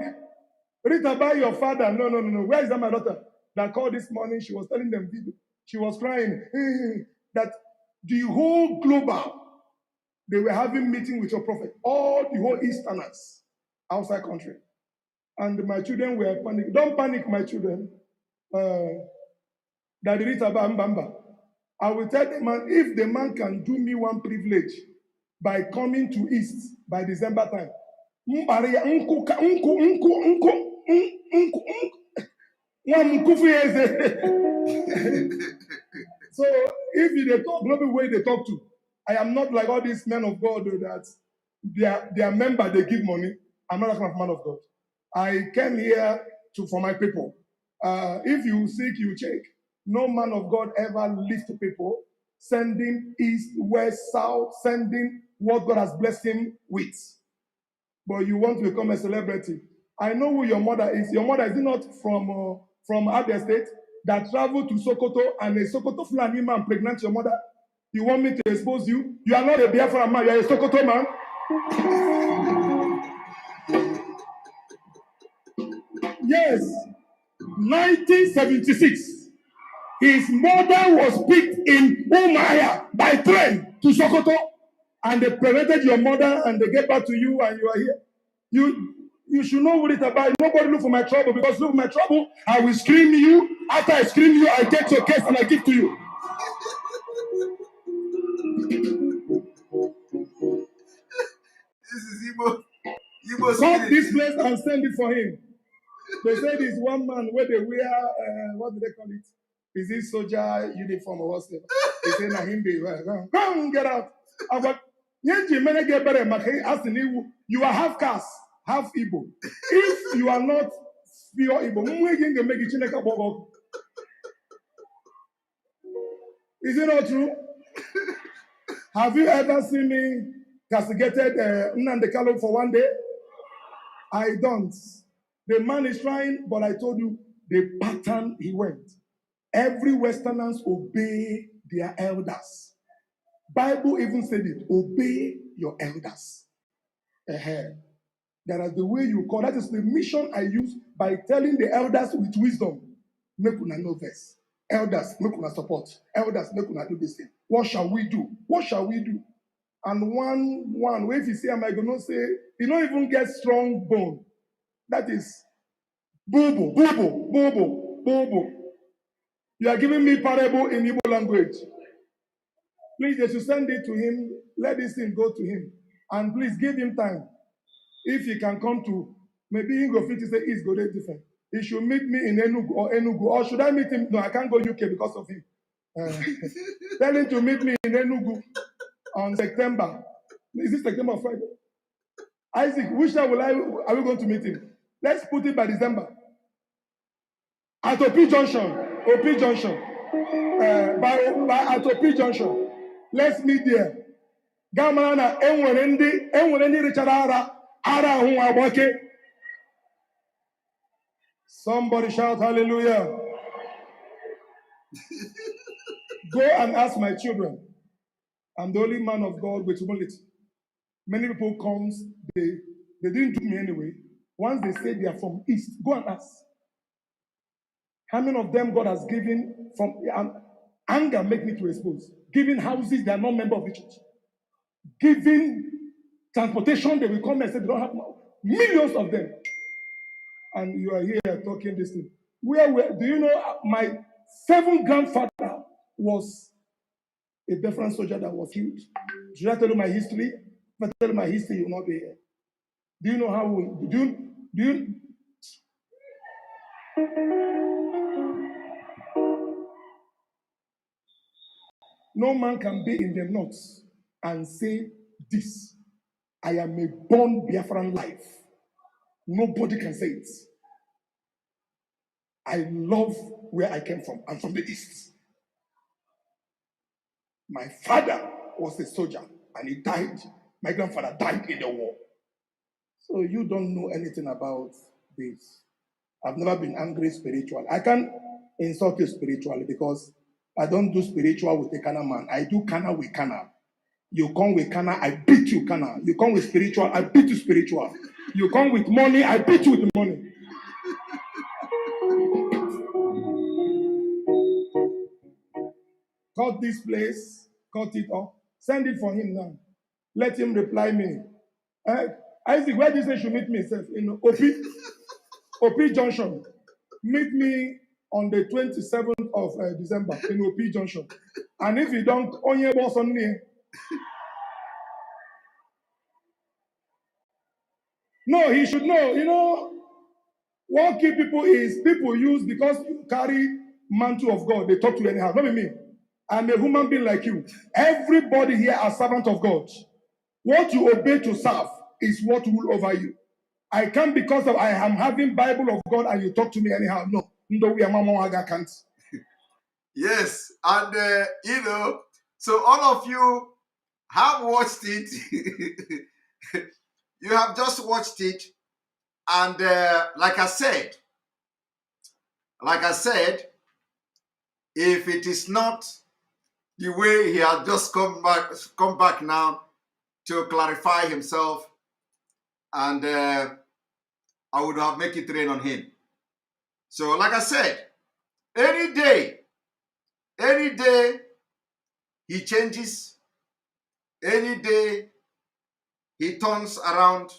Ritabbi, your father. No. Where is that my daughter that called this morning? She was telling them video. She was crying that the whole global, they were having meeting with your prophet, all the whole Easterners outside country. And my children were panicking. Don't panic, my children. Daddy Ritabbi Mbamba. I will tell the man, if the man can do me one privilege by coming to East by December time, so if they talk global way they talk to, I am not like all these men of God that their member they give money. I'm not that kind of man of God. I came here for my people. If you seek, you check. No man of God ever lift people, sending east, west, south, sending what God has blessed him with. But you want to become a celebrity. I know who your mother is. Your mother is not from Abia State that traveled to Sokoto and a Sokoto Fulani man pregnant your mother. You want me to expose you? You are not a Biafra man. You are a Sokoto man. Yes, 1976. His mother was picked in Umaya by train to Sokoto, and they prevented your mother, and they get back to you, and you are here. You should know what it's about. Nobody look for my trouble, because look for my trouble, I will scream you. After I scream you, I take your case and I give to you. This is Igbo. Cut this place and send it for him. They say this one man where they wear, what do they call it? Is it soldier uniform or whatever? They say, nah, him they wear. Come, get out. You are half caste, half Igbo. If you are not pure Igbo, is it not true? Have you ever seen me castigated nnamdi for one day? I don't. The man is trying, but I told you the pattern he went. Every Westerners obey their elders. Bible even said it, obey your elders. That is the way you call. That is the mission I use by telling the elders with wisdom. Make una know verse. Elders, make una support. Elders, make una do this thing. What shall we do? What shall we do? And one, if you say, am I going to say, you don't even get strong bone. That is boo boo. You are giving me parable in Igbo language. Please, they should send it to him. Let this thing go to him. And please give him time. If he can come to, maybe he go fit to say he's go there different. He should meet me in Enugu. Or should I meet him? No, I can't go UK because of him. Tell him to meet me in Enugu on September. Is it September or Friday? Isaac, which time are we going to meet him? Let's put it by December. At OP Junction. At OP Junction. Let's meet there. Gamana enwerendi Richard ara hu aboke. Somebody shout hallelujah. Go and ask my children. I'm the only man of God with humility. Many people comes, they didn't do me anyway. Once they say they are from East, go and ask. How many of them God has given from anger make me to expose? Giving houses, they are not member of the church. Giving transportation, they will come and say they don't have millions of them. And you are here talking this thing. Do you know my 7th grandfather was a Biafran soldier that was killed? Should I tell you my history? If I tell you my history, you will not be here. Do you know how no man can be in the north and say this. I am a born Biafran life. Nobody can say it. I love where I came from. I'm from the East. My father was a soldier and he died. My grandfather died in the war. So you don't know anything about this. I've never been angry spiritually. I can't insult you spiritually because I don't do spiritual with a Kana man. I do Kana with Kana. You come with Kana, I beat you Kana. You come with spiritual, I beat you spiritual. You come with money, I beat you with money. Cut this place, cut it off. Send it for him now. Let him reply me. Isaac, where do you say should meet me? In OP Junction. Meet me on the 27th of December in OP Junction. And if you don't, onye boss on me. No, he should know. You know, what key people is people use because you carry mantle of God. They talk to you anyhow. Not me. I'm a human being like you. Everybody here are servant of God. What you obey to serve is what rule over you. I can't because of I am having Bible of God and you talk to me anyhow. No. Can't. Yes, and so all of you have watched it. You have just watched it, and like I said, if it is not the way he has just come back now to clarify himself, and I would have make it rain on him. So, like I said, any day he changes, any day he turns around,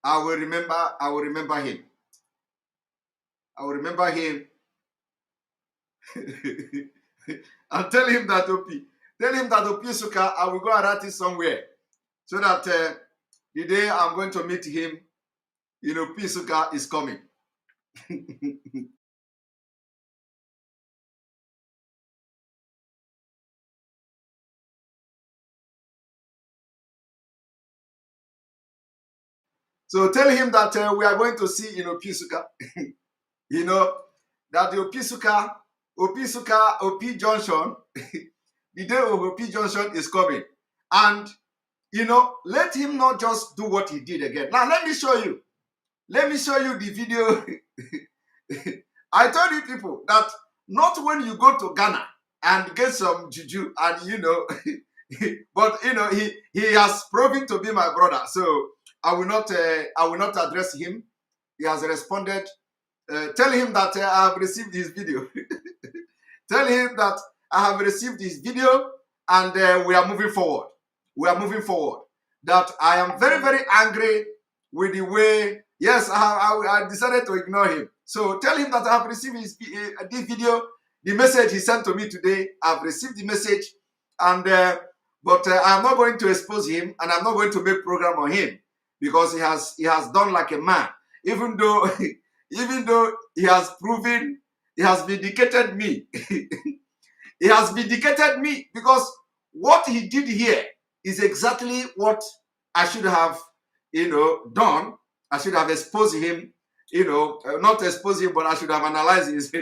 I will remember him. I will remember him. And tell him that OP Suka, I will go and write it somewhere. So that the day I'm going to meet him, OP Suka is coming. So tell him that we are going to see in Opisuka. You know, that the Opisuka, OP Junction, the day of OP Junction is coming. And, you know, let him not just do what he did again. Now, let me show you. Let me show you the video. I told you people that not when you go to Ghana and get some juju and, you know, but, you know, he has proven to be my brother. So I will not address him. He has responded. Tell him that I have received his video. Tell him that I have received his video and we are moving forward. We are moving forward. That I am very, very angry with the way, yes, I decided to ignore him. So tell him that I have received this video, the message he sent to me today. I've received the message, and but I'm not going to expose him, and I'm not going to make program on him because he has done like a man. Even though he has proven, he has vindicated me. He has vindicated me because what he did here is exactly what I should have, you know, done. I should have exposed him, you know, not exposed him, but I should have analyzed his.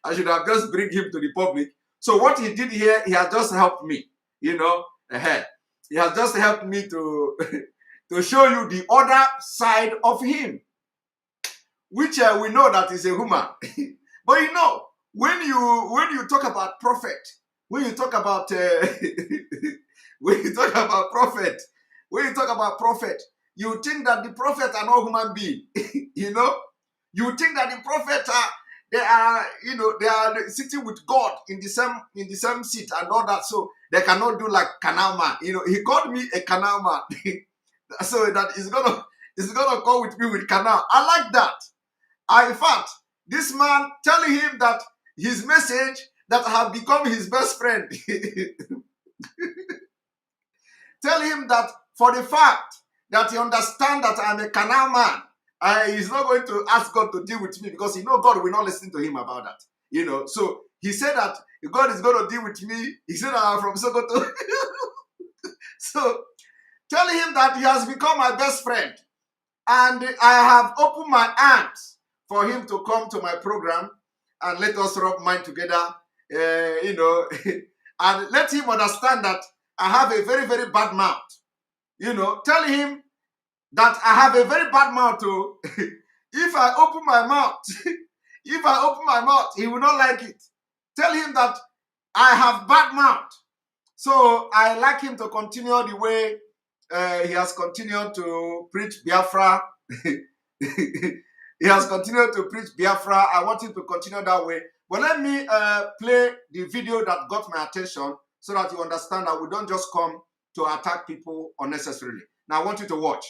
I should have just bring him to the public. So what he did here, he has just helped me, you know, ahead. He has just helped me to to show you the other side of him, which we know that is a human. But you know, when you talk about prophet, when you talk about when you talk about prophet, you think that the prophet are not human being. You know, you think that the prophet are they are sitting with God in the same seat and all that, so they cannot do like canal man. You know, he called me a canal man, so that he's gonna come with me with canal. I like that. In fact, this man telling him that his message that have become his best friend. Tell him that for the fact that he understands that I'm a canal man, he's not going to ask God to deal with me because he knows God will not listen to him about that. You know, so he said that God is going to deal with me. He said that I'm from Sokoto. So tell him that he has become my best friend. And I have opened my arms for him to come to my program and let us rub mind together, you know, and let him understand that I have a very, very bad mouth. You know, tell him that I have a very bad mouth too. If I open my mouth, he will not like it. Tell him that I have bad mouth. So I like him to continue the way he has continued to preach Biafra. He has continued to preach Biafra. I want him to continue that way. But let me play the video that got my attention so that you understand that we don't just come to attack people unnecessarily. Now I want you to watch.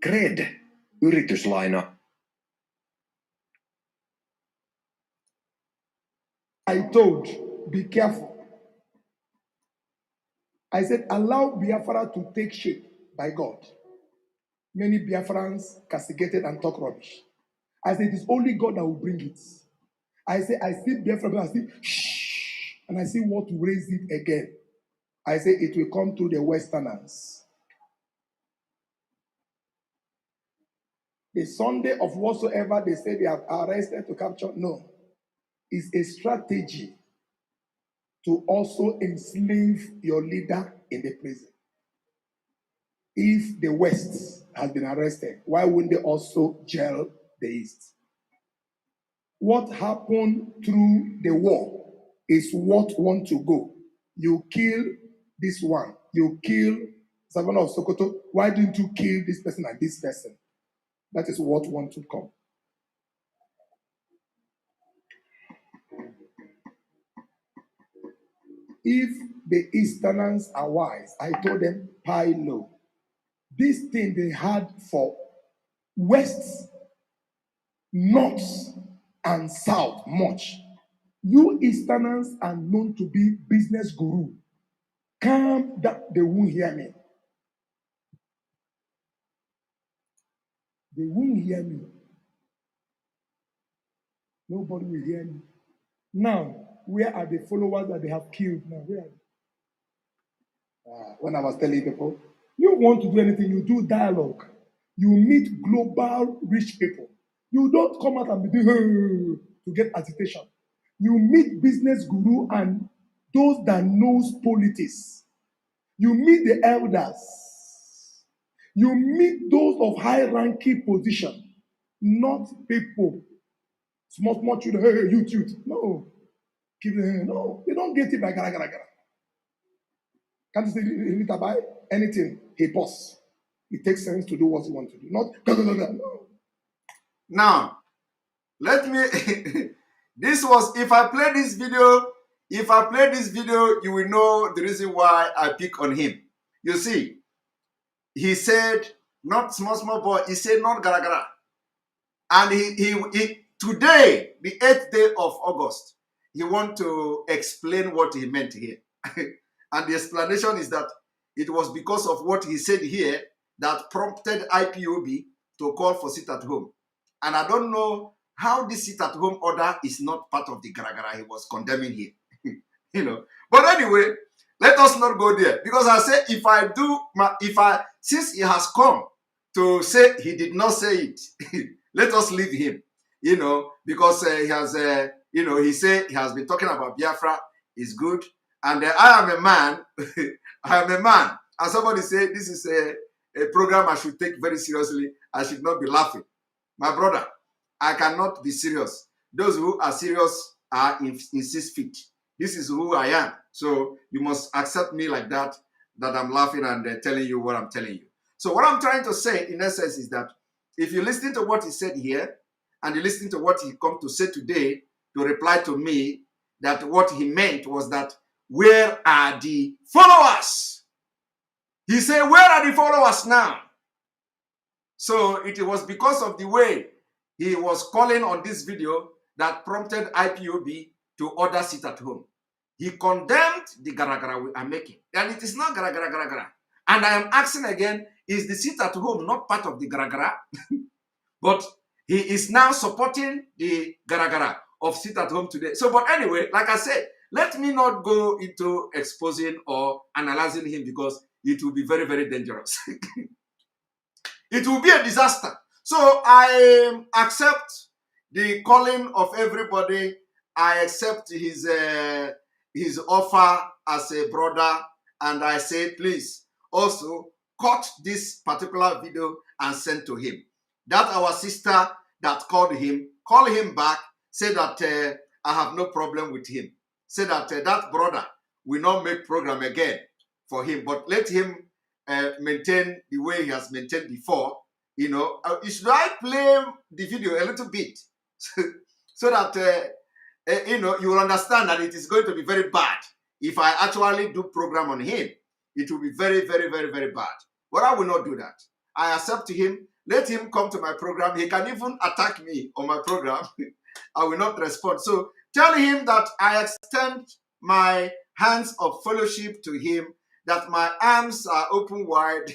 Cred, yrityslaina. I told, be careful. I said, allow Biafra to take shape by God. Many Biafrans castigated and talk rubbish. I said, it is only God that will bring it. I said, I see Biafra, but I see, shh, and I see what to raise it again. I say, it will come to the Westerners. The Sunday of whatsoever they say they have arrested to capture, no. It's a strategy to also enslave your leader in the prison. If the West has been arrested, why wouldn't they also jail the East? What happened through the war is what want to go. You kill this one. You kill Savannah of Sokoto. Why didn't you kill this person and this person? That is what want to come. If the Easterners are wise, I told them, pie low. This thing they had for west, north, and south much. You Easterners are known to be business guru. Calm down. They won't hear me. They won't hear me. Nobody will hear me. Now, where are the followers that they have killed? Now, where are they? When I was telling people, you want to do anything, you do dialogue. You meet global rich people. You don't come out and be doing to get agitation. You meet business guru and those that knows politics. You meet the elders. You meet those of high-ranking position, not people. Small children, hey, youth. No. No, they don't get it by gara. Can't you say Ritabbi? Anything, he boss. It takes sense to do what he wants to do. Not no. Now, let me if I play this video, you will know the reason why I pick on him. You see, he said, not small boy, he said not gara. And he today, the 8th day of August, he want to explain what he meant here. And the explanation is that it was because of what he said here that prompted IPOB to call for sit at home. And I don't know how this sit at home order is not part of the gara he was condemning here. You know. But anyway, let us not go there. Because I say, since he has come to say he did not say it, let us leave him. You know, because he has, he said he has been talking about Biafra is good. And I am a man. I am a man. And somebody said this is a program I should take very seriously. I should not be laughing. My brother, I cannot be serious. Those who are serious are in 6 feet. This is who I am. So you must accept me like that I'm laughing and telling you what I'm telling you. So what I'm trying to say in essence is that if you listen to what he said here and you listen to what he come to say today to reply to me, that what he meant was that where are the followers? He said, where are the followers now? So it was because of the way he was calling on this video that prompted IPOB to order sit at home. He condemned the gara we are making. And it is not gara. And I am asking again, is the sit at home not part of the gara? But he is now supporting the gara of sit at home today. So, but anyway, like I said, let me not go into exposing or analyzing him because it will be very, very dangerous. It will be a disaster. So I accept the calling of everybody. I accept his offer as a brother. And I say, please, also cut this particular video and send to him. That our sister that called him, call him back, say that I have no problem with him. Say that that brother will not make program again for him, but let him maintain the way he has maintained before. You know, should I play the video a little bit so that you know, you will understand that it is going to be very bad if I actually do program on him. It will be very, very, very, very bad. But I will not do that. I accept him. Let him come to my program. He can even attack me on my program. I will not respond. So tell him that I extend my hands of fellowship to him, that my arms are open wide.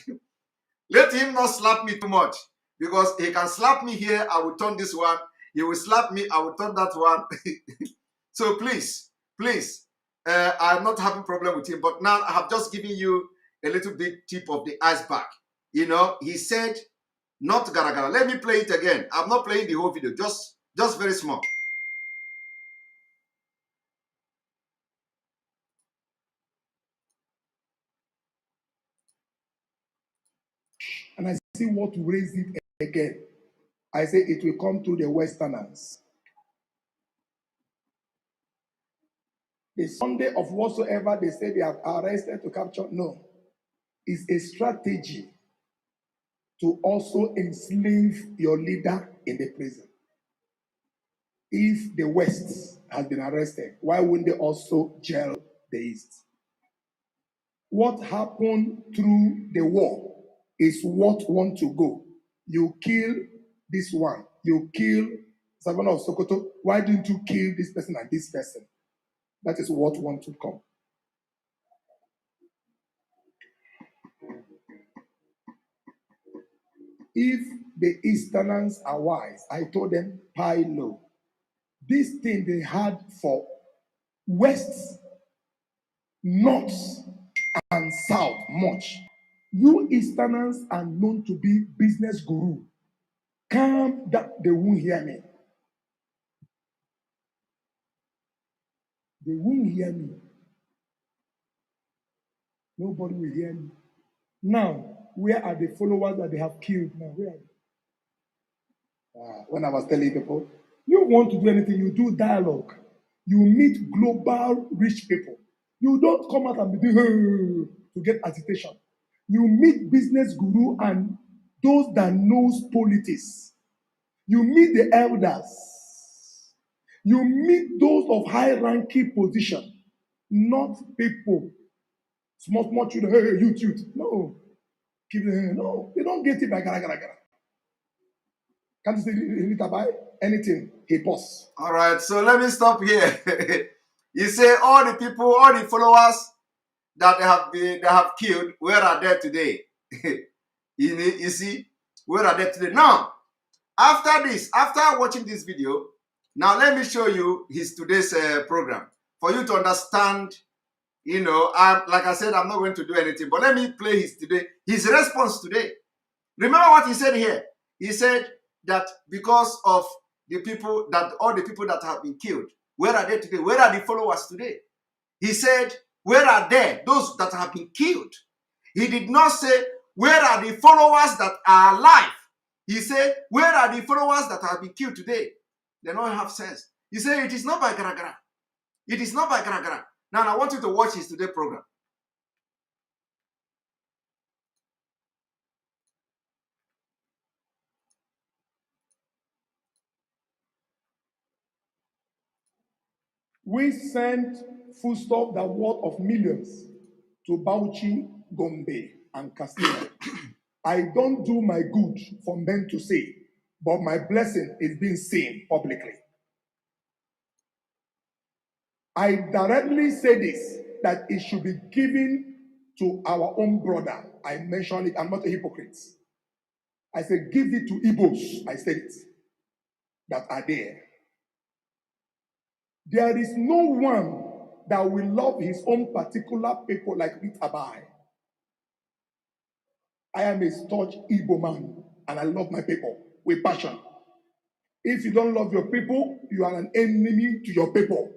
Let him not slap me too much, because he can slap me here, I will turn this one. He will slap me, I will turn that one. So please, I'm not having problem with him, but now I have just given you a little bit tip of the iceberg. You know, he said, not gara. Let me play it again. I'm not playing the whole video, just very small. And I see what to raise it again. I say it will come through the Westerners. The Sunday of whatsoever they say they have arrested to capture, no. It's a strategy to also enslave your leader in the prison. If the West has been arrested, why wouldn't they also jail the East? What happened through the war is what want to go. You kill this one. You kill Savannah of Sokoto. Why didn't you kill this person and this person? That is what wants to come. If the Easterners are wise, I told them, pie low. This thing they had for West, North, and South much. You Easterners are known to be business guru. Calm down, they won't hear me. They won't hear me. Nobody will hear me. Now, where are the followers that they have killed now? Where are they? When I was telling people, you want to do anything, you do dialogue. You meet global rich people. You don't come out and be doing to get agitation. You meet business guru and those that knows politics. You meet the elders. You meet those of high-ranking position, not people. Small children, hey, youth. No. No, they don't get it by gara. Can't you say Ritabbi? Anything, he pause. All right, so let me stop here. You say all the people, all the followers that they have killed, where are they today? You see, where are they today? Now, after watching this video, now let me show you today's program for you to understand. You know, like I said, I'm not going to do anything, but let me play his response today. Remember what he said here? He said that because of all the people that have been killed, where are they today? Where are the followers today? He said, where are they? Those that have been killed. He did not say, where are the followers that are alive? He said, where are the followers that have been killed today? They don't have sense. He said, it is not by gara. It is not by gara. Now, I want you to watch his today program. We sent foodstuff that worth of millions to Bauchi, Gombe, and Castilla. I don't do my good for men to say, but my blessing is being seen publicly. I directly say this, that it should be given to our own brother. I mentioned it, I'm not a hypocrite. I said, give it to Igbos, I said it, that are there. There is no one that will love his own particular people like Ritabbi. I am a staunch Igbo man, and I love my people with passion. If you don't love your people, you are an enemy to your people.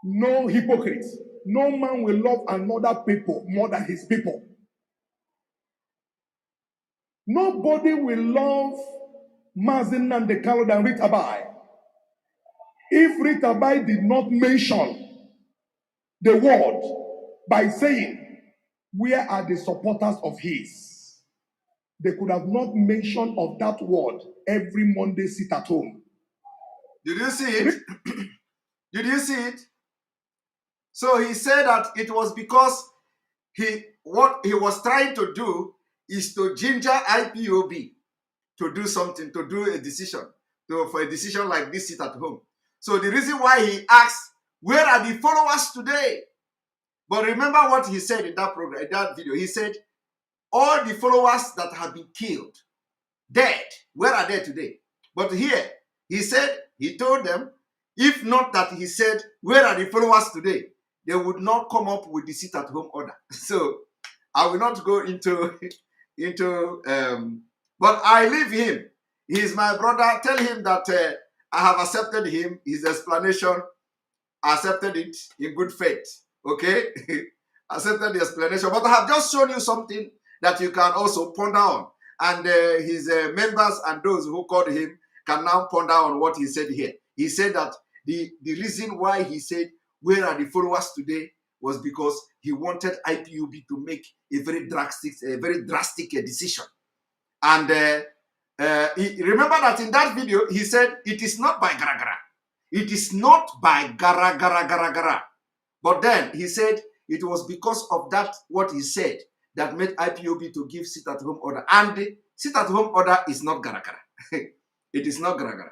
No hypocrite. No man will love another people more than his people. Nobody will love nnamdi than Ritabbi. If Ritabbi did not mention the word by saying, where are the supporters of his? They could have not mentioned of that word every Monday sit at home. Did you see it? Did you see it? So he said that it was because what he was trying to do is to ginger IPOB to do something, to do a decision, for a decision like this sit at home. So the reason why he asked, where are the followers today? But remember what he said in that program, in that video. He said, all the followers that have been killed, dead, where are they today? But here, he said, he told them, if not that he said, where are the followers today? They would not come up with the sit-at-home order. So I will not go into but I leave him. He's my brother. Tell him that I have accepted him, his explanation. I accepted it in good faith. Okay? Accepted the explanation. But I have just shown you something that you can also ponder on. And his members and those who called him can now ponder on what he said here. He said that the reason why he said, where are the followers today, was because he wanted IPOB to make a very drastic decision. And remember that in that video, he said, it is not by gara. It is not by gara. But then he said, it was because of that, what he said, that made IPOB to give sit-at-home order. And the sit-at-home order is not garagara. It is not garagara.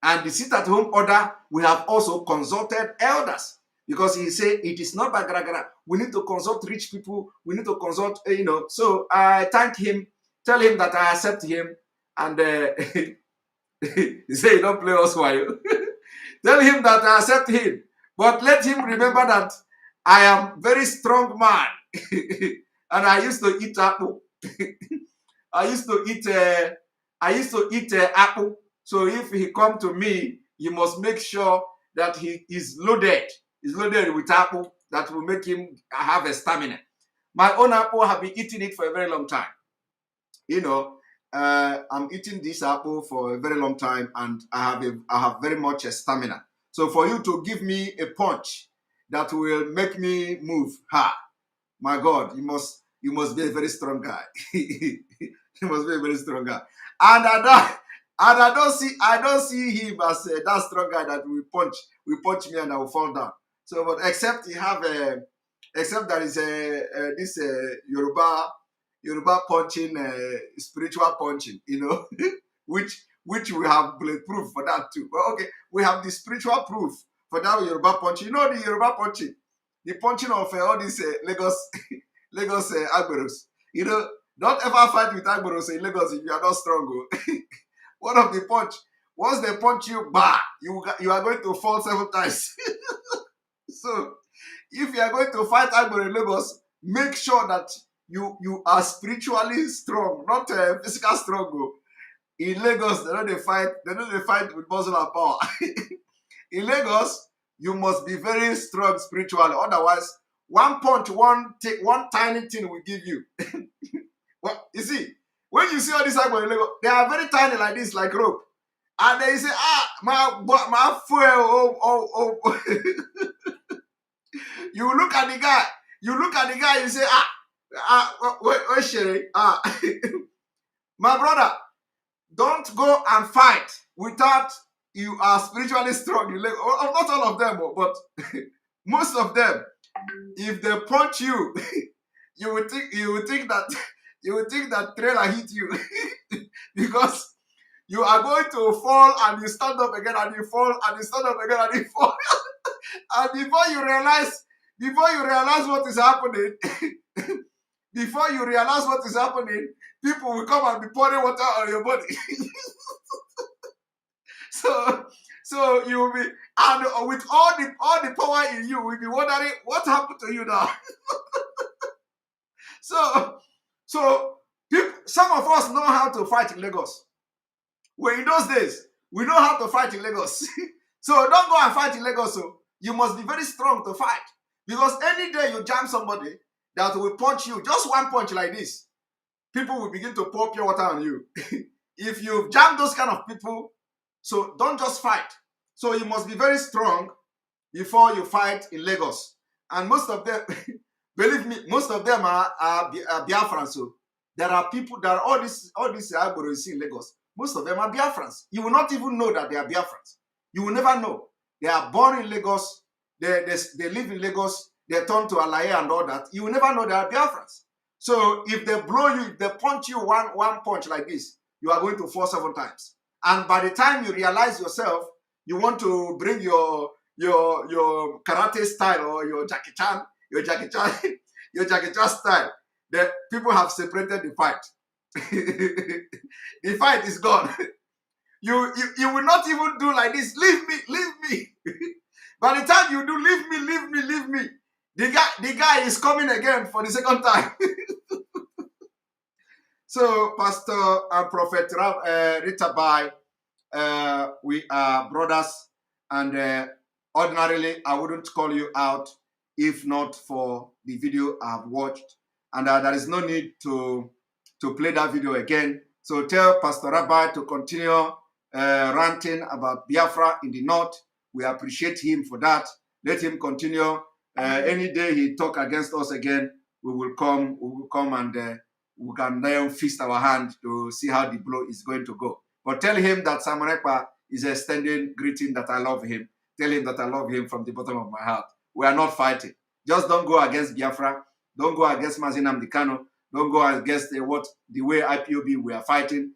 And the sit-at-home order, we have also consulted elders, because he said it is not by garagara. We need to consult rich people. We need to consult, So I thank him, tell him that I accept him, and he said, you don't play us while. Tell him that I accept him, but let him remember that I am very strong man, and I used to eat apple. I used to eat apple. So if he come to me, you must make sure that he is loaded. He's loaded with apple that will make him have a stamina. My own apple, have been eating it for a very long time. I'm eating this apple for a very long time, and I have very much a stamina. So for you to give me a punch that will make me move, my God, you must be a very strong guy. You must be a very strong guy. And I don't see him as that strong guy that will punch me and I will fall down. So, but except there is this Yoruba punching, spiritual punching, which we have bulletproof for that too. But okay, we have the spiritual proof for that Yoruba punching. The Yoruba punching, the punching of all these Lagos Agberos. Don't ever fight with Agberos in Lagos if you are not strong. One of the punch, once they punch you, you are going to fall 7 times. So, if you are going to fight Agbero in Lagos, make sure that you are spiritually strong, not physical strong. In Lagos, they don't fight with muscle and power. In Lagos, you must be very strong spiritually. Otherwise, one punch, one tiny thing will give you. Well, you see, when you see all these Agbero in Lagos, they are very tiny like this, like rope. And they say, my fuel, You look at the guy, you say, wait, Sherry, my brother, don't go and fight without you are spiritually strong. Not all of them, but most of them, if they punch you, you would think that trailer hit you because you are going to fall and you stand up again and you fall and you stand up again and you fall. And before you realize what is happening, people will come and be pouring water on your body. So you will be, and with all the power in you, will be wondering what happened to you now. So people, some of us know how to fight in Lagos. Well, in those days, we know how to fight in Lagos. So don't go and fight in Lagos. So you must be very strong to fight. Because any day you jam somebody that will punch you, just one punch like this, people will begin to pour pure water on you. If you jam those kind of people, so don't just fight. So you must be very strong before you fight in Lagos. And most of them, believe me, most of them are Biafran. So there are people, there are all these Agbero you see in Lagos. Most of them are Biafrans. You will not even know that they are Biafrans. You will never know. They are born in Lagos. They live in Lagos. They turn to Alaye and all that. You will never know they are Biafrans. So if they blow you, if they punch you one punch like this, you are going to fall 7 times. And by the time you realize yourself, you want to bring your karate style or your Jackie Chan style. The people have separated the fight. The fight is gone. You will not even do like this. Leave me. By the time you do, leave me. The guy is coming again for the 2nd time. So, Pastor and Prophet Ritabbi, we are brothers, and ordinarily I wouldn't call you out if not for the video I've watched, and there is no need to play that video again. So tell Pastor Rabbi to continue ranting about Biafra in the north. We appreciate him for that. Let him continue. Any day he talk against us again, we will come and we can then feast our hand to see how the blow is going to go. But tell him that Samarekpa is extending greeting, that I love him. Tell him that I love him from the bottom of my heart. We are not fighting. Just don't go against Biafra. Don't go against nnamdi kanu. Don't go against the way IPOB we are fighting.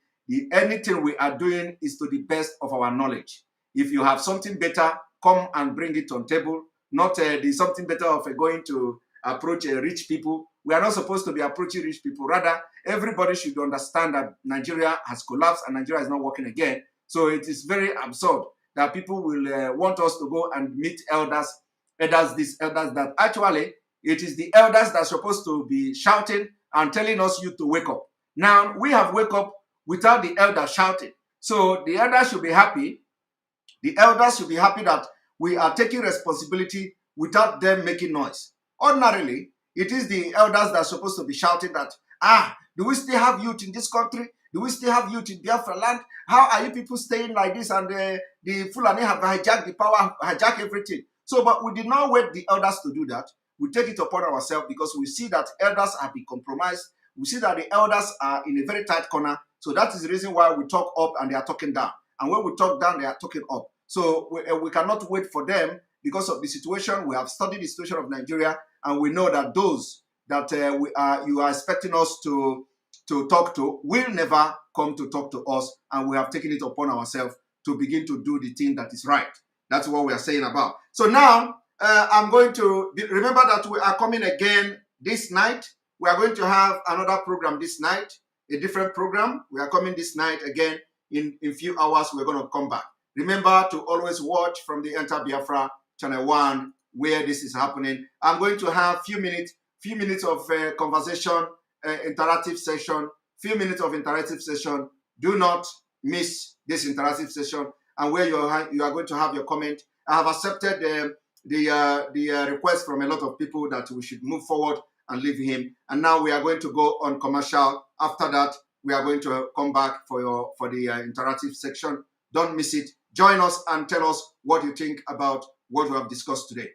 Anything we are doing is to the best of our knowledge. If you have something better, come and bring it on table. Not something better of going to approach rich people. We are not supposed to be approaching rich people. Rather, everybody should understand that Nigeria has collapsed and Nigeria is not working again. So it is very absurd that people will want us to go and meet elders this, elders that. Actually, it is the elders that are supposed to be shouting and telling us you to wake up. Now, we have wake up without the elders shouting. So the elders should be happy. The elders should be happy that we are taking responsibility without them making noise. Ordinarily, it is the elders that are supposed to be shouting that, do we still have youth in this country? Do we still have youth in Biafra land? How are you people staying like this? And the Fulani have hijacked the power, hijacked everything. So, but we did not wait the elders to do that. We take it upon ourselves because we see that elders have been compromised. We see that the elders are in a very tight corner. So that is the reason why we talk up and they are talking down. And when we talk down, they are talking up. So we cannot wait for them because of the situation. We have studied the situation of Nigeria, and we know that those that you are expecting us to talk to will never come to talk to us, and we have taken it upon ourselves to begin to do the thing that is right. That's what we are saying about. So now I'm going to remember that we are coming again this night. We are going to have another program this night, a different program. We are coming this night again. In a few hours, we're going to come back. Remember to always watch from the Enter Biafra channel 1 where this is happening. I'm going to have few minutes of conversation, interactive session, few minutes of interactive session. Do not miss this interactive session, and where you are going to have your comment. I have accepted the request from a lot of people that we should move forward and leave him. And now we are going to go on commercial. After that, we are going to come back for the interactive section. Don't miss it. Join us and tell us what you think about what we have discussed today.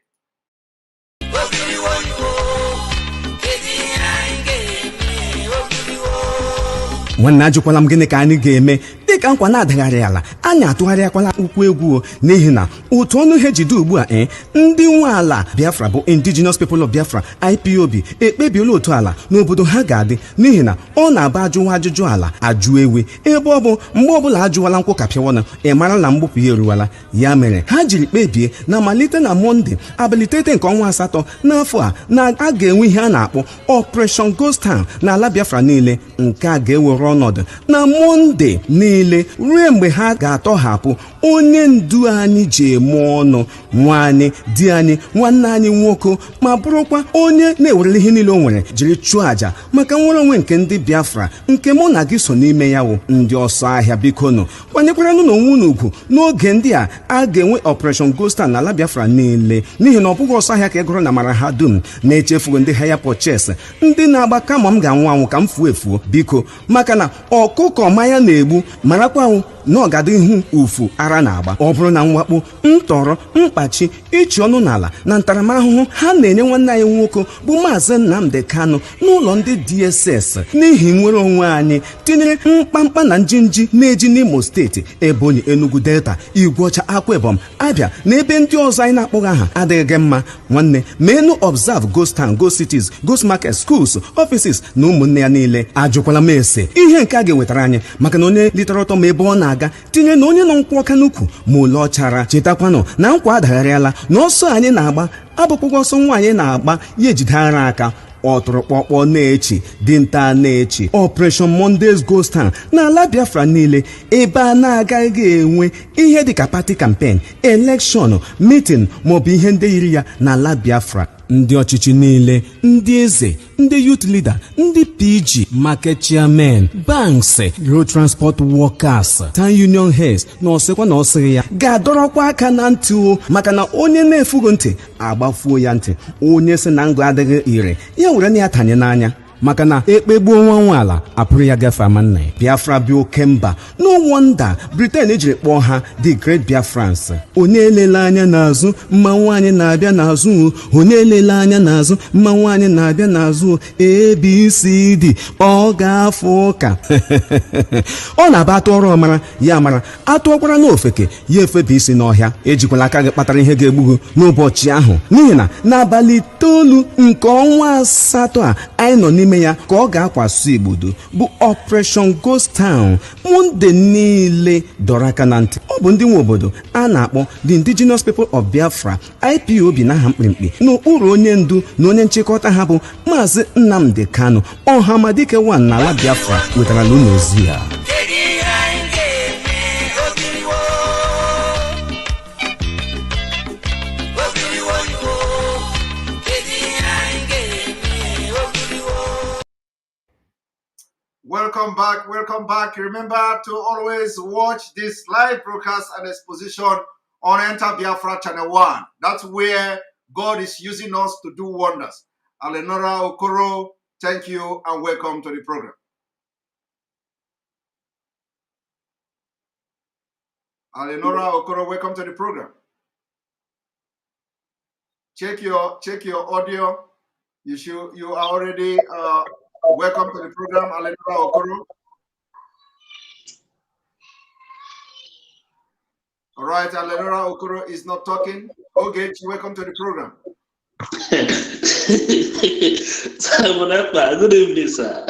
nwanne ajụkwala m gịnị ka anyị ga-eme dịka nkwa na-adagharị ala anyị atụgharịakwala ụkwụ egwu n'ihi na otu ọnụ ihe jide ugbu a ndị nwe ala Biafra bụ Indigenous People of Biafra IPOB ekpebiela otu ala n'obodo ha ga-adị n'ihi na ọ na-aba ajụwa ajụjụ ala ajụ ewi ebe ọ bụ mgbe ọbụla ajụwala nkwụ kapịawana mara na mgbupụ ya eruwala ya mere ha jiri kpebie na malite na Mọnde abalị 30 nke ọnwa asatọ n'afọ a na a ga-enwe ihe a na-akpọ Operation Ghost Town n'ala Biafra niile nke a ga-ewere ọnọdụ na Mọnde niile ruo mgbe ha ga-atọhapụ onye ndu anyị ji eme ọnụ nwaanyị di anyị nwanne anyị nwoke ma bụrụkwa onye na-ewerele ihe niile o nwere jiri chụọ àjà maka nwere onwe nke ndị Biafra nke mụ na gị so n'ime ya wụ ndị ọsọ ahịa bikono kwanyekwaranụ n'onwe unu ugwu n'oge ndị a ga-enwe Operation Ghost Town n'ala Biafra niile n'ihi na ọ bụghị ọsọ ahịa ka egoro na mara ha dum na-echefugo ndị haya purchase ndị na-agba kama m ga-anwụ anwụ ka m fuo efuo biko maka na ọkụkọ manya na-egbu marakwanwụ na ọgada ihu ufu ara na-agba ọ bụrụ na mwakpo ntọrọ mkpachi ịchị ọnụ n'ala na ntaramahụhụ ha na-enye nwanne anyị nwoke bụ Maazị Nnamdi Kanu n'ụlọ ndị DSS n'ihi nwere onwe anyị tinyere mkpamkpa na njinji na-eji n'Imo steeti Ebonyi Enugu Delta Igwọcha Akwa Ibom Abia na ebe ndị ọzọ anyị na-akpọghị aha adịghị mma nwanne menu observe ghost town ghost cities ghost market schools offices na ụmụnne ya niile ajụkwala m ese ihe nke a ga-ewetara anyị maka na onye litere ọtọ ma ebe ọ na-aga tinye na onye nọ nkwụ ọka n'ukwu ma ole ọchara chetakwanụ na nkwa adagharịala na ọsọ anyị na-agba abụkpụkwa ọsọ nwaanyị na-agba ya ejidere aka ọtụrụkpọkpọ na-echi dinta na-echi Operation Monday's Ghost Town n'ala Biafra niile ebe a na-agaghị enwe ihe dịka party campaign election meeting maọbụ ihe ndị yiri ya n'ala Biafra ndị ọchịchị niile ndị eze ndị youth leader ndị PG market chairman banks road transport workers town union heads na ọsịkwa na ọsịghị ya ga-adọrọkwa aka na ntị o maka na onye na-efugo ntị agbafuo ya ntị onye si na ngụ adịghị ire ya were na ya tanye n'anya maka na ekpegbuo nwa nwaala apụrụ ya gafe ama nna ya. Biafra bi oke mba. No wonder Britain ejiri kpọọ ha the Great Biafrans. Onye elele anya n'azụ mma nwaanyị na-abịa n'azụ. Onye elele anya n'azụ mma nwaanyị na-abịa n'azụ. ABCD ọ ga-afụ ụka. Ọ na-aba atụ ọrụ ọmara ya mara atụọkwara n'ofeke ya efebe isi n'ọhịa. Ejikwala aka gị kpatara ihe ga-egbugo n'ụbọchị ahụ, n'ihi na n'abalị 9 nke ọnwa asatọ a anyị nọ n'ime ya ka ọ ga-akwaso igbodo bụ Operation Ghost Town. Monde niile dọrọ aka na ntị. Ọ bụ ndị nwe obodo a na-akpọ the Indigenous People of Biafra IPOB n'aha mkpirikpi n'okpuru onye ndu na onye nchịkọta ha bụ Maazị Nnamdi Kanu Ọhamadike 1 n'ala Biafra wetara n'ụlọ ozi ya. Welcome back. Welcome back. Remember to always watch this live broadcast and exposition on Enter Biafra Channel 1. That's where God is using us to do wonders. Alenora Okoro, thank you and welcome to the program. Alenora Okoro, welcome to the program. Check your audio. You are already welcome to the program, Alenora Okoro. All right, Alenora Okoro is not talking. Okay, welcome to the program. Good evening, sir.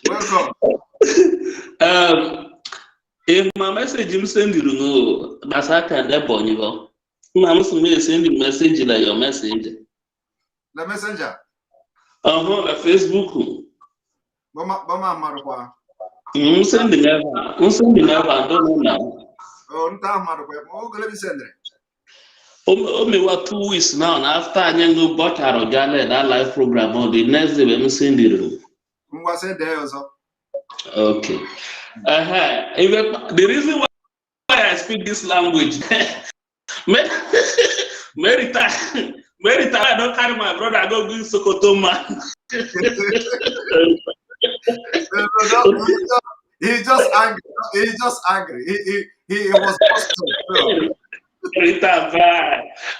Welcome. If my message I'm sending you, that's how can that point you go. I'm sending message like your message. The messenger. The Facebook. Bama marwa. I'm sending ever. I don't know now. Oh, nta marwa. Oh, go let me send it. Only what 2 weeks now. After I know bought our that live program on the next day I'm sending you. Mwa send there also. Okay. The reason why I speak this language, Many times I don't carry my brother, I go do Sokoto man. He's just angry. He's just angry. He was frustrated.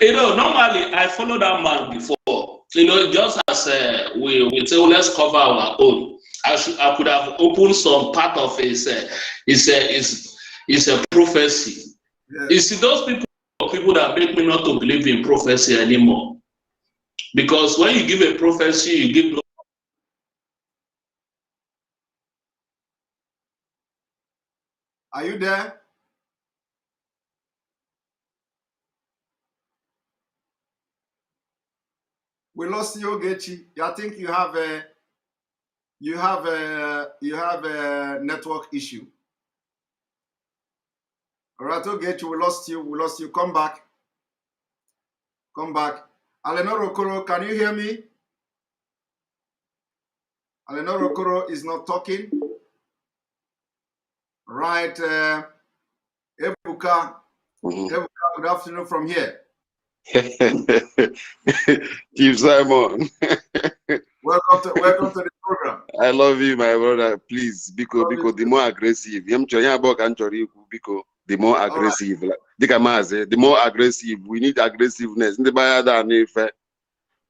Normally I follow that man before. Just as we say, well, let's cover our own. I could have opened some part of his a prophecy. Yeah. You see, those people that make me not to believe in prophecy anymore. Because when you give a prophecy, you give. Are you there? We lost you, Ogechi. I think you have a network issue. All right, Ogechi, we lost you. Come back. Alenora Okoro, can you hear me? Alenora Okoro is not talking. Right, Ebuka, good afternoon from here. Chief Simon. Welcome to the program. I love you, my brother. Please, because the more aggressive, the more aggressive. Right. The more aggressive. We need aggressiveness. The more aggressive.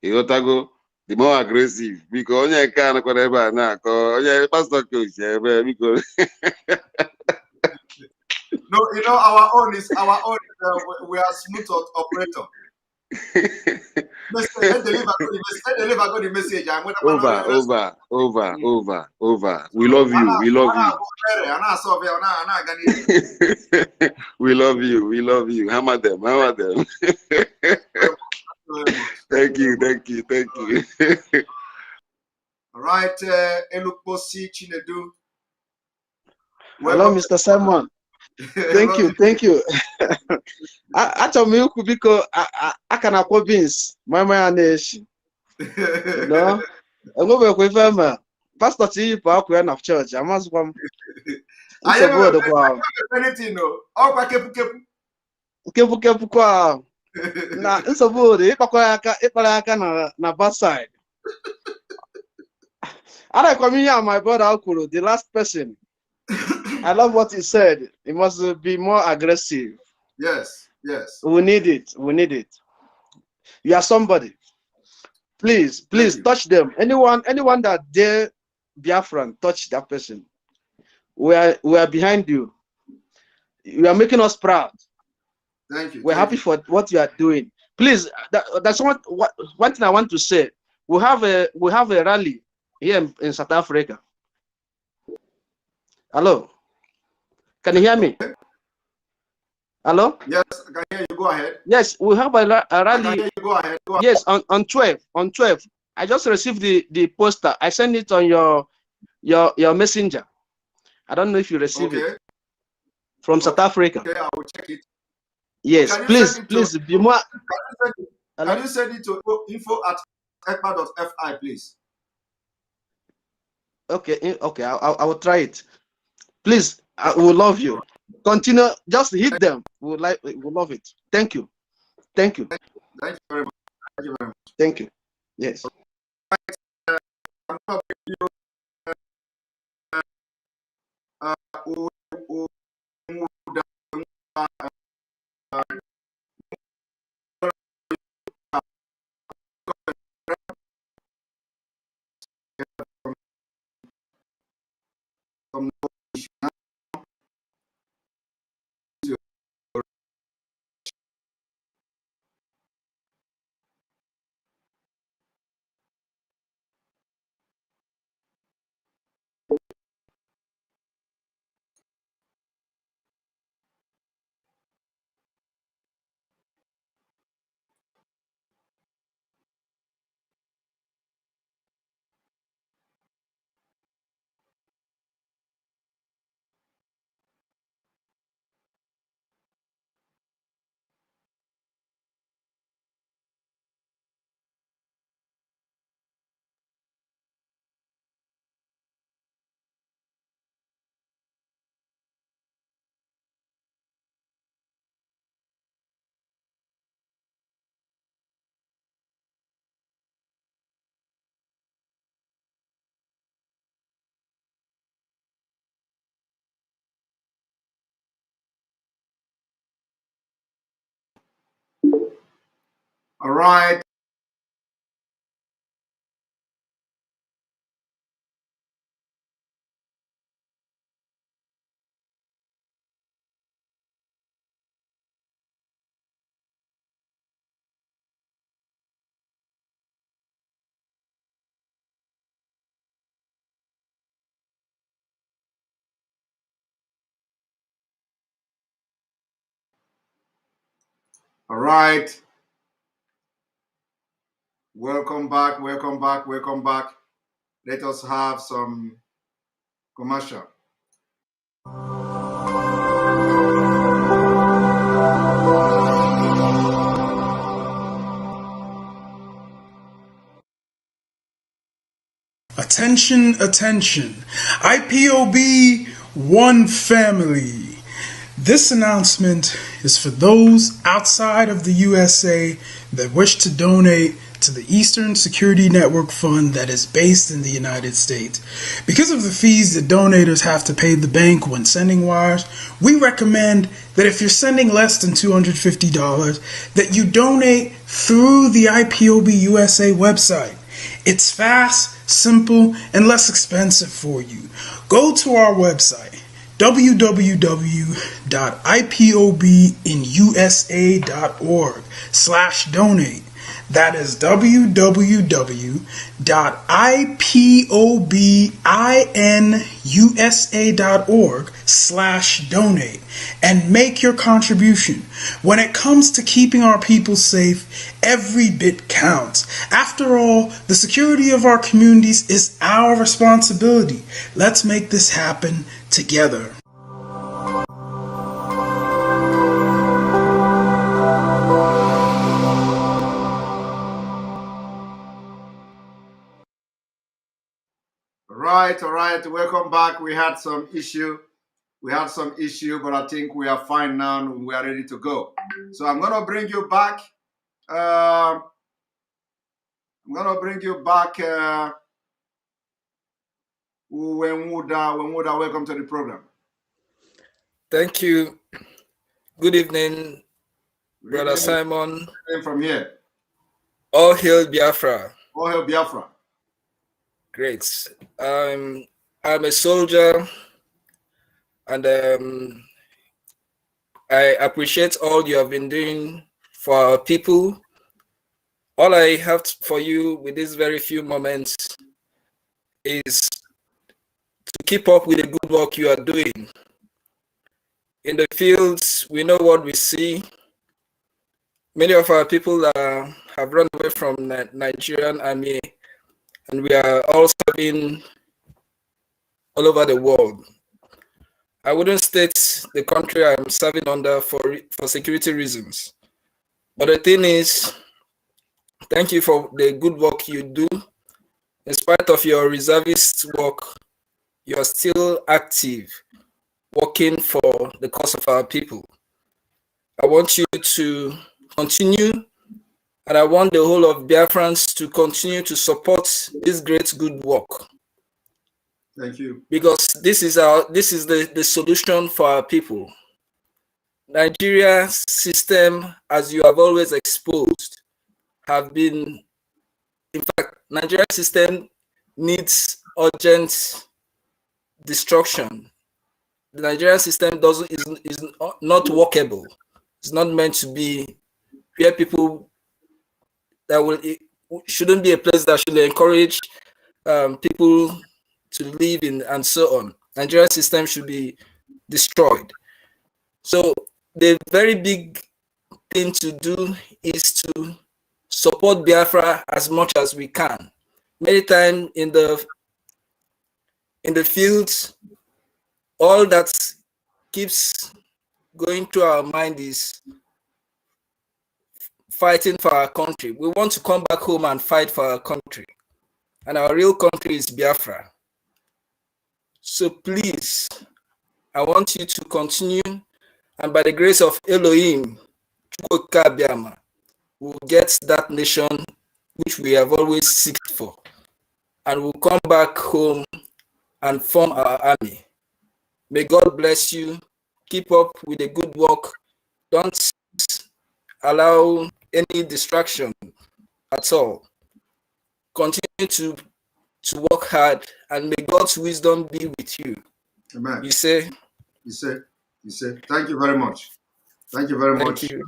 Because no, our own is we are smooth operator. Let's deliver the message. Over. We love you. We love you. Hammer them. Thank you. All right, Elukposi Chinedu. Hello, Mr. Simon. Thank you. Achọrọ m ikwu biko aka na akpọ beans ma na-eshi. No, enwebekwa ife ma pastor Chiyipụ akwa ya na church amazụkwa m. Kepu kwa Na nsogbu dị ịkpara aka na bad side. I come here, my brother Okuro, the last person. I love what he said. It must be more aggressive. Yes, yes. We need it. We need it. You are somebody. Please touch them. Anyone that dare Biafran, touch that person. We are behind you. You are making us proud. Thank you. We're happy for what you are doing. Please, that's one thing I want to say. We have a rally here in South Africa. Hello, can you hear me? Hello? Yes, I can hear you. Go ahead. Yes, we have a rally. I can hear you. Go ahead. Go ahead. Yes, on 12. I just received the poster. I sent it on your messenger. I don't know if you received it from South Africa. Okay, I will check it. Yes, please be more. Can you send it to info@ekpa.fi, please? Okay, I will try it. Please, I will love you. Continue, just hit them. We love it. Thank you. Thank you very much. Thank you very much. Thank you. Yes. All right. All right. Welcome back. Welcome back. Welcome back. Let us have some commercial. Attention, attention. IPOB, one family. This announcement is for those outside of the USA that wish to donate to the Eastern Security Network Fund that is based in the United States. Because of the fees that donators have to pay the bank when sending wires, we recommend that if you're sending less than $250, that you donate through the IPOB USA website. It's fast, simple, and less expensive for you. Go to our website, www.ipobinusa.org/donate. That is www.ipobinusa.org/donate and make your contribution. When it comes to keeping our people safe, every bit counts. After all, the security of our communities is our responsibility. Let's make this happen together. All right. Welcome back. We had some issue We had some issue, but I think we are fine now and we are ready to go. So I'm going to bring you back. Wenwuda, welcome to the program. Thank you. Good evening, Brother Simon. From here. All hail Biafra. All hail Biafra. Great. I'm a soldier, and I appreciate all you have been doing for our people. All I have for you with these very few moments is to keep up with the good work you are doing. In the fields, we know what we see. Many of our people have run away from the Nigerian army, and we are all serving all over the world. I wouldn't state the country I'm serving under for security reasons. But the thing is, thank you for the good work you do. In spite of your reservist work, you are still active, working for the cause of our people. I want you to continue, and I want the whole of Biafrans to continue to support this great good work. Thank you. Because this is the solution for our people. Nigeria system, as you have always exposed, have been, in fact, Nigeria system needs urgent destruction. The Nigerian system is not workable. It's not meant to be where people it shouldn't be a place that should encourage people to live in and so on. Nigerian system should be destroyed. So the very big thing to do is to support Biafra as much as we can. Many times in the fields, all that keeps going through our mind is fighting for our country. We want to come back home and fight for our country. And our real country is Biafra. So please, I want you to continue, and by the grace of Elohim, we'll get that nation which we have always seeked for. And we'll come back home and form our army. May God bless you. Keep up with the good work. Don't allow any distraction at all. Continue to work hard, and may God's wisdom be with you. Amen. You say. Thank you very much. Thank you very much. You.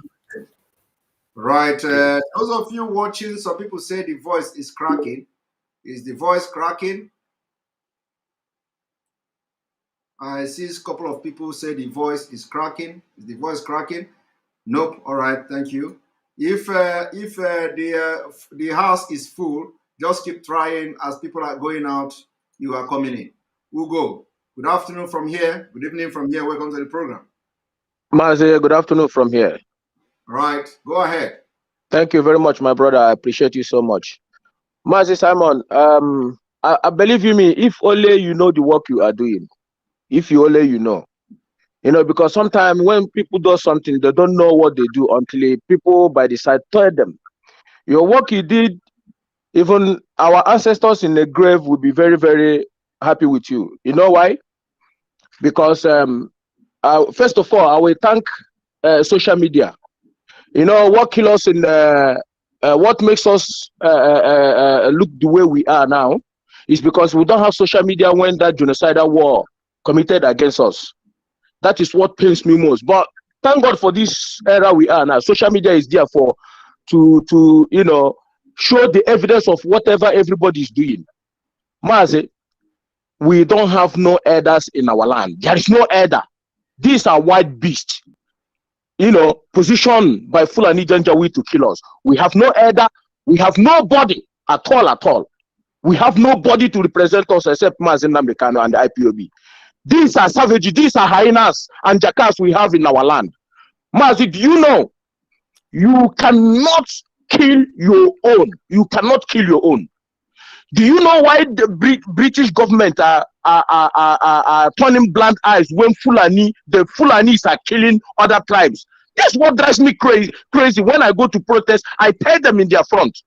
Right. Those of you watching, some people say the voice is cracking. Is the voice cracking? I see a couple of people say the voice is cracking. Is the voice cracking? Nope. All right. Thank you. If the house is full, just keep trying. As people are going out, you are coming in. We'll go. Good afternoon from here. Good evening from here. Welcome to the program. Mazi, good afternoon from here. All right. Go ahead. Thank you very much, my brother. I appreciate you so much. Mazi Simon, I believe you me, if only you know the work you are doing, if you only you know, because sometimes when people do something, they don't know what they do until people by the side tell them. Your work you did, even our ancestors in the grave will be very, very happy with you. You know why? Because first of all, I will thank social media. What kills us in what makes us look the way we are now is because we don't have social media when that genocidal war committed against us. That is what pains me most. But thank God for this era we are now. Social media is there for to show the evidence of whatever everybody is doing. Mazi, we don't have no elders in our land. There is no elder. These are white beasts, positioned by Fulani Janjaweed to kill us. We have no elder. We have nobody at all. We have nobody to represent us except nnamdi Kanu and the IPOB. These are savages. These are hyenas and jackals we have in our land. Mazi, do you know you cannot kill your own? You cannot kill your own. Do you know why the British government are turning blind eyes when the Fulanis are killing other tribes? That's what drives me crazy. When I go to protest, I tell them in their front.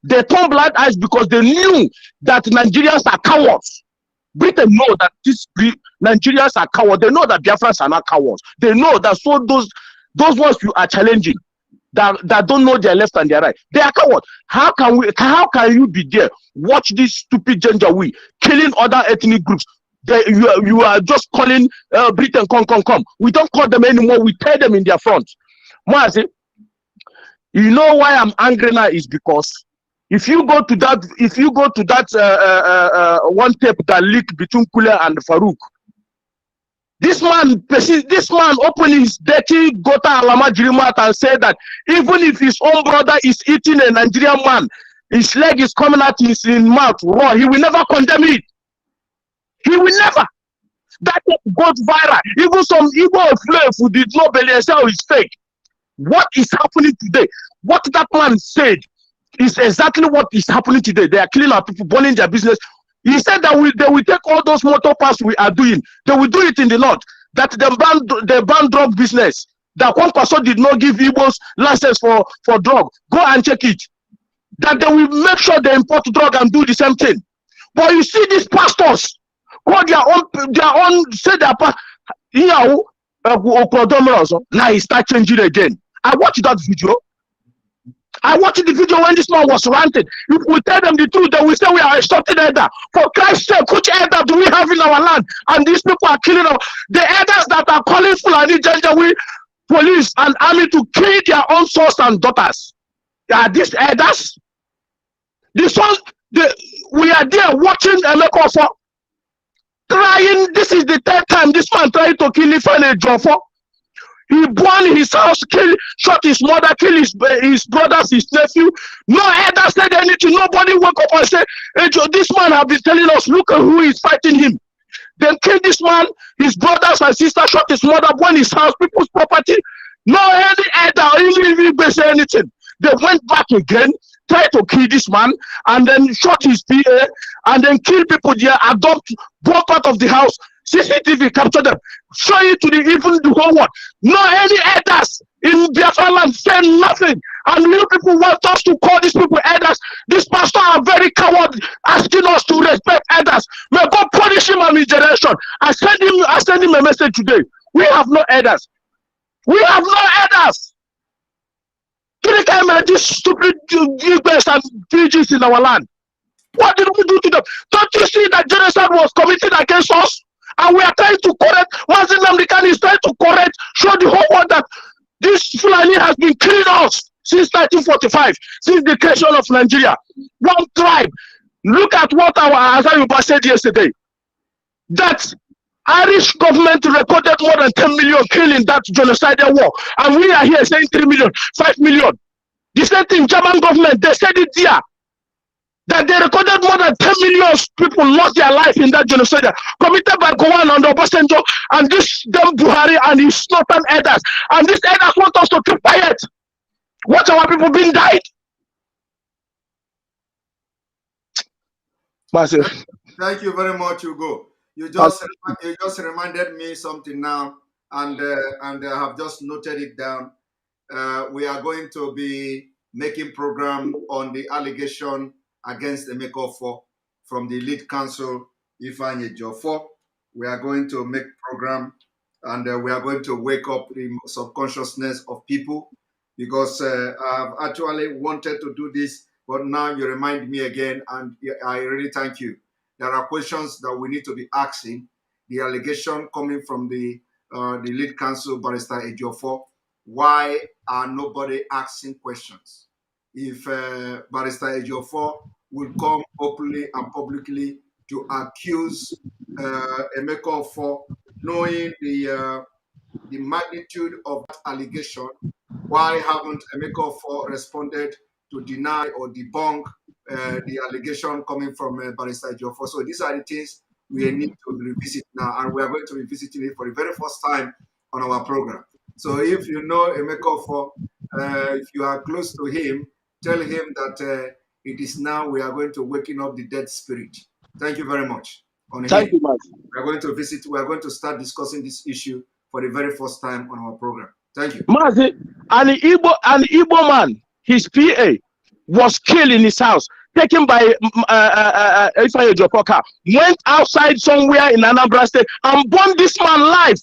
They turn blind eyes because they knew that Nigerians are cowards. Britain know that Nigerians are cowards. They know that Biafrans are not cowards. They know that those ones you are challenging, that don't know their left and their right, they are cowards. How can you be there, watch this stupid Janjaweed killing other ethnic groups? You are just calling Britain, come. We don't call them anymore. We tell them in their front. Mazi, you know why I'm angry now is because if you go to that one tape that leaked between Kule and Farouk, this man opened his dirty Gota Alama Jirimat and said that even if his own brother is eating a Nigerian man, his leg is coming out his mouth raw, he will never condemn it. He will never. That goes viral. Even some Igbo slave who did not believe is fake. What is happening today? What that man said is exactly what is happening today. They are killing our people, burning their business. He said that they will take all those motor parts we are doing. They will do it in the north. That they ban drug business. That one person did not give Igbos license for drug. Go and check it. That they will make sure they import drug and do the same thing. But you see these pastors call their own say their now he start changing again. I watched that video. I watched the video when this man was ranting. If we tell them the truth, they will say we are extorting elder. For Christ's sake, which elder do we have in our land? And these people are killing us. The elders that are calling Fulani Janjaweed police and army to kill their own sons and daughters. Are these elders? We are there watching Emekofo trying. This is the third time this man trying to kill Ifeanyi Ejiofor. He burned his house, shot his mother, killed his brothers, his nephew. No elder said anything. Nobody woke up and said, hey, this man have been telling us, look at who is fighting him. Then killed this man, his brothers and sisters, shot his mother, burned his house, people's property. No any elder or even say anything. They went back again, tried to kill this man, and then shot his PA, and then kill people there, adopt both part of the house. CCTV captured them, show it to even the whole world. No any elders in Biafra land say nothing. And you people want us to call these people elders. These pastors are very coward, asking us to respect elders. May God punish him and his generation. I send him a message today. We have no elders. We have no elders. These stupid US and PGs in our land. What did we do to them? Don't you see that genocide was committed against us? And we are trying to correct. Nnamdi is trying to correct, show the whole world that this Fulani has been killing us since 1945, since the creation of Nigeria. One tribe. Look at what our Azayuba said yesterday. That Irish government recorded more than 10 million killing that genocidal war. And we are here saying 3 million, 5 million. The same thing, German government, they said it here. That they recorded more than 10 million people lost their life in that genocide committed by Gowan and Obasanjo and this damn Buhari and his northern elders. And these elders want us to keep quiet. Watch our people being died. Massive. Thank you very much, Hugo. You just reminded me something now, and I have just noted it down. We are going to be making program on the allegation against Emekofo from the lead counsel, Ifeanyi Ejiofor. We are going to make program, and we are going to wake up the subconsciousness of people, because I've actually wanted to do this, but now you remind me again, and I really thank you. There are questions that we need to be asking. The allegation coming from the lead counsel, Barrister Ejiofor. Why are nobody asking questions? If Barrister Ejiofor will come openly and publicly to accuse Emekofo, knowing the magnitude of that allegation, why haven't Emekofo responded to deny or debunk the allegation coming from Barrister Ejiofor? So these are the things we need to revisit now, and we are going to be visiting it for the very first time on our program. So if you know Emekofo, if you are close to him, tell him that It is now we are going to waken up the dead spirit. Thank you very much. On Thank here, you, Mazi. we are going to visit. We are going to start discussing this issue for the very first time on our program. Thank you. Mazi, an Igbo man, his PA, was killed in his house, taken by Ifeanyi Jopoka, went outside somewhere in Anambra State and burned this man alive.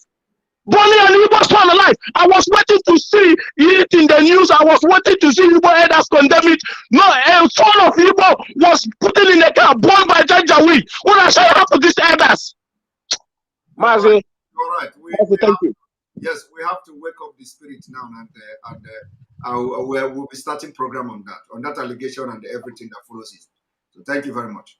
Burning an Igbo man alive. I was waiting to see it in the news. I was waiting to see Igbo elders condemn it. No, a son of Igbo was put in a car, burned by Janjaweed. What I say to these elders? Mazi, all right. Thank you. Yes, we have to wake up the spirit now, and we'll be starting program on that allegation and everything that follows it. So thank you very much.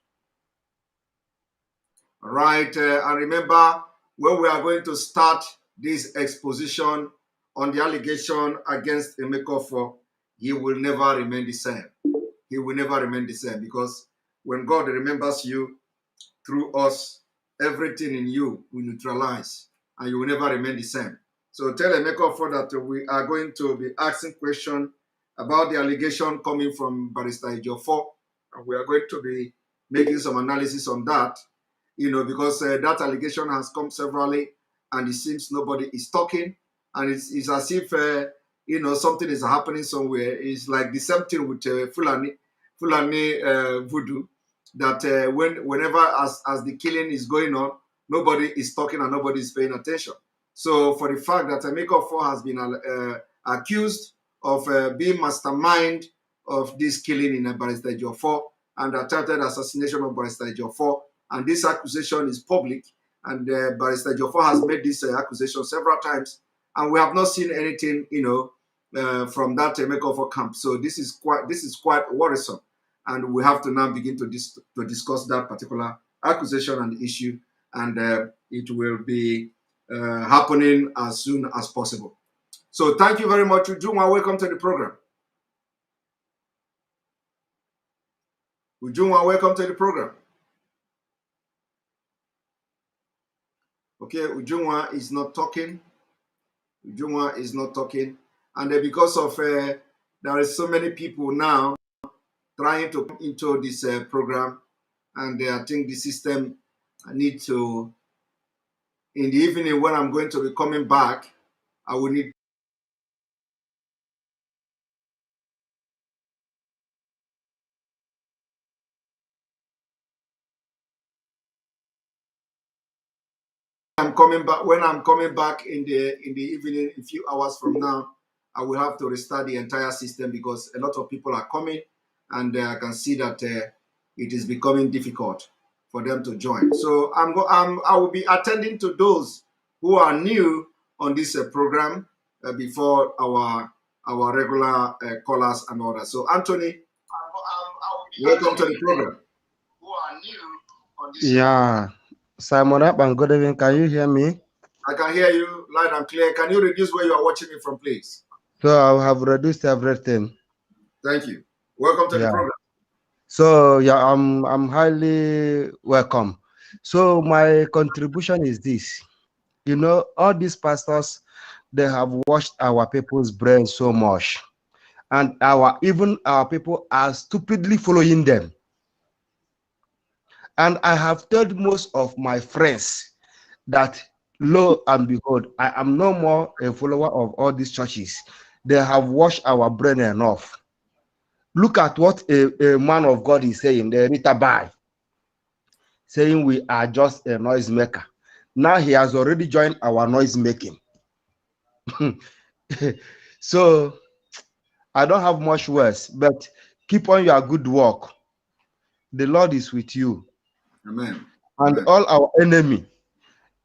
All right, and remember, when we are going to start this exposition on the allegation against Emeka, he will never remain the same. He will never remain the same, because when God remembers you through us, everything in you will neutralize and you will never remain the same. So tell Emeka that we are going to be asking questions about the allegation coming from Barrister Ejiofor, and we are going to be making some analysis on that, because that allegation has come severally, and it seems nobody is talking, and it's as if something is happening somewhere. It's like the same thing with Fulani voodoo, that whenever as the killing is going on, nobody is talking and nobody is paying attention. So for the fact that Emeka has been accused of being mastermind of this killing in Barrister Ejiofor and attempted assassination of Barrister Ejiofor, and this accusation is public, and Barrister Ejiofor has made this accusation several times, and we have not seen anything, from that Emeka camp. So this is quite worrisome, and we have to now begin to discuss that particular accusation and issue, and it will be happening as soon as possible. So thank you very much, Ujunwa. Welcome to the program. Ujunwa, welcome to the program. Okay, Ujunwa is not talking. Ujunwa is not talking. And because of there are so many people now trying to come into this program, and I think the system need to, in the evening when I'm going to be coming back, I will need when I'm coming back in the evening, a few hours from now, I will have to restart the entire system, because a lot of people are coming, and I can see that it is becoming difficult for them to join. So I will be attending to those who are new on this program before our regular callers and all that. So Anthony, welcome to the program. Who are new on this Yeah, Simon Akpan, good evening. Can you hear me? I can hear you loud and clear. Can you reduce where you are watching me from, please? So I have reduced everything. Thank you. Welcome to the program. So yeah, I'm highly welcome. So my contribution is this. All these pastors, they have washed our people's brains so much, and even our people are stupidly following them. And I have told most of my friends that, lo and behold, I am no more a follower of all these churches. They have washed our brain enough. Look at what a man of God is saying, the Ritabbi, saying we are just a noisemaker. Now he has already joined our noise making. So I don't have much words, but keep on your good work. The Lord is with you. Amen. And Amen. all our enemy,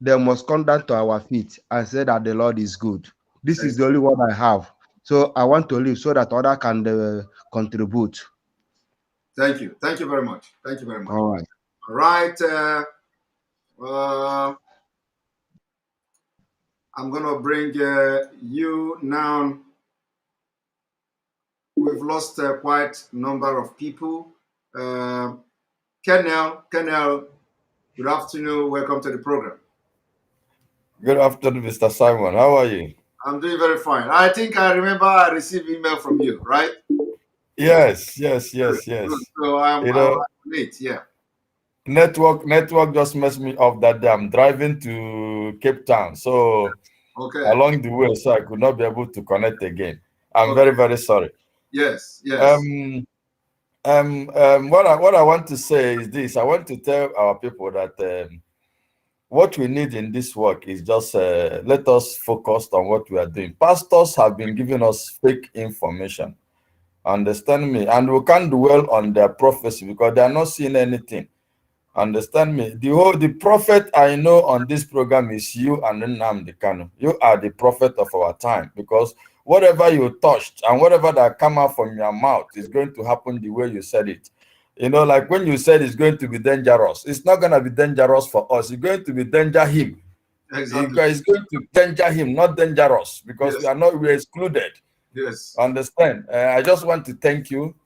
they must come down to our feet and say that the Lord is good. This is the only one I have. So I want to live so that others can contribute. Thank you. Thank you very much. Thank you very much. All right. All right. I'm going to bring you now. We've lost quite a number of people. Kenel, good afternoon. Welcome to the program. Good afternoon, Mr. Simon. How are you? I'm doing very fine. I think I remember I received email from you, right? Yes. So I'm You know, late. Yeah. network just messed me up that day. I'm driving to Cape Town, so Okay. along the way, so I could not be able to connect again. I'm Okay. very sorry. Yes. What I want to say is this. I want to tell our people that what we need in this work is just let us focus on what we are doing. Pastors have been giving us fake information. Understand me? And we can't dwell on their prophecy because they are not seeing anything. Understand me? The prophet I know on this program is you and nnamdi Kanu. You are the prophet of our time, because whatever you touched and whatever that come out from your mouth is going to happen the way you said it. You know, like when you said it's going to be dangerous, it's not going to be dangerous for us. It's going to be danger him. Exactly. It's going to danger him, not dangerous, because Yes. we're excluded. Yes. Understand? I just want to thank you.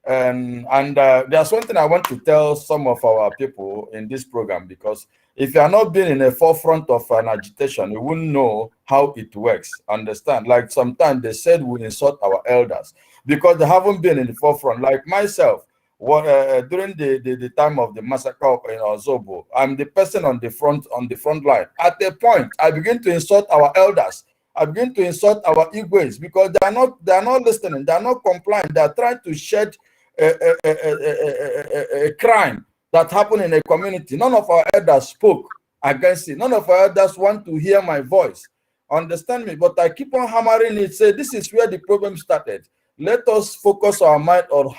And there's one thing I want to tell some of our people in this program, because if you are not being in the forefront of an agitation, you wouldn't know how it works. Understand? Like sometimes they said we insult our elders because they haven't been in the forefront. Like myself, during the time of the massacre in Ozobo, I'm the person on the front line. At a point, I begin to insult our elders. I begin to insult our Igwes because they are not listening. They are not complying. They are trying to shed a crime that happened in a community. None of our elders spoke against it. None of our elders want to hear my voice. Understand me? But I keep on hammering it. Say this is where the problem started. Let us focus our mind on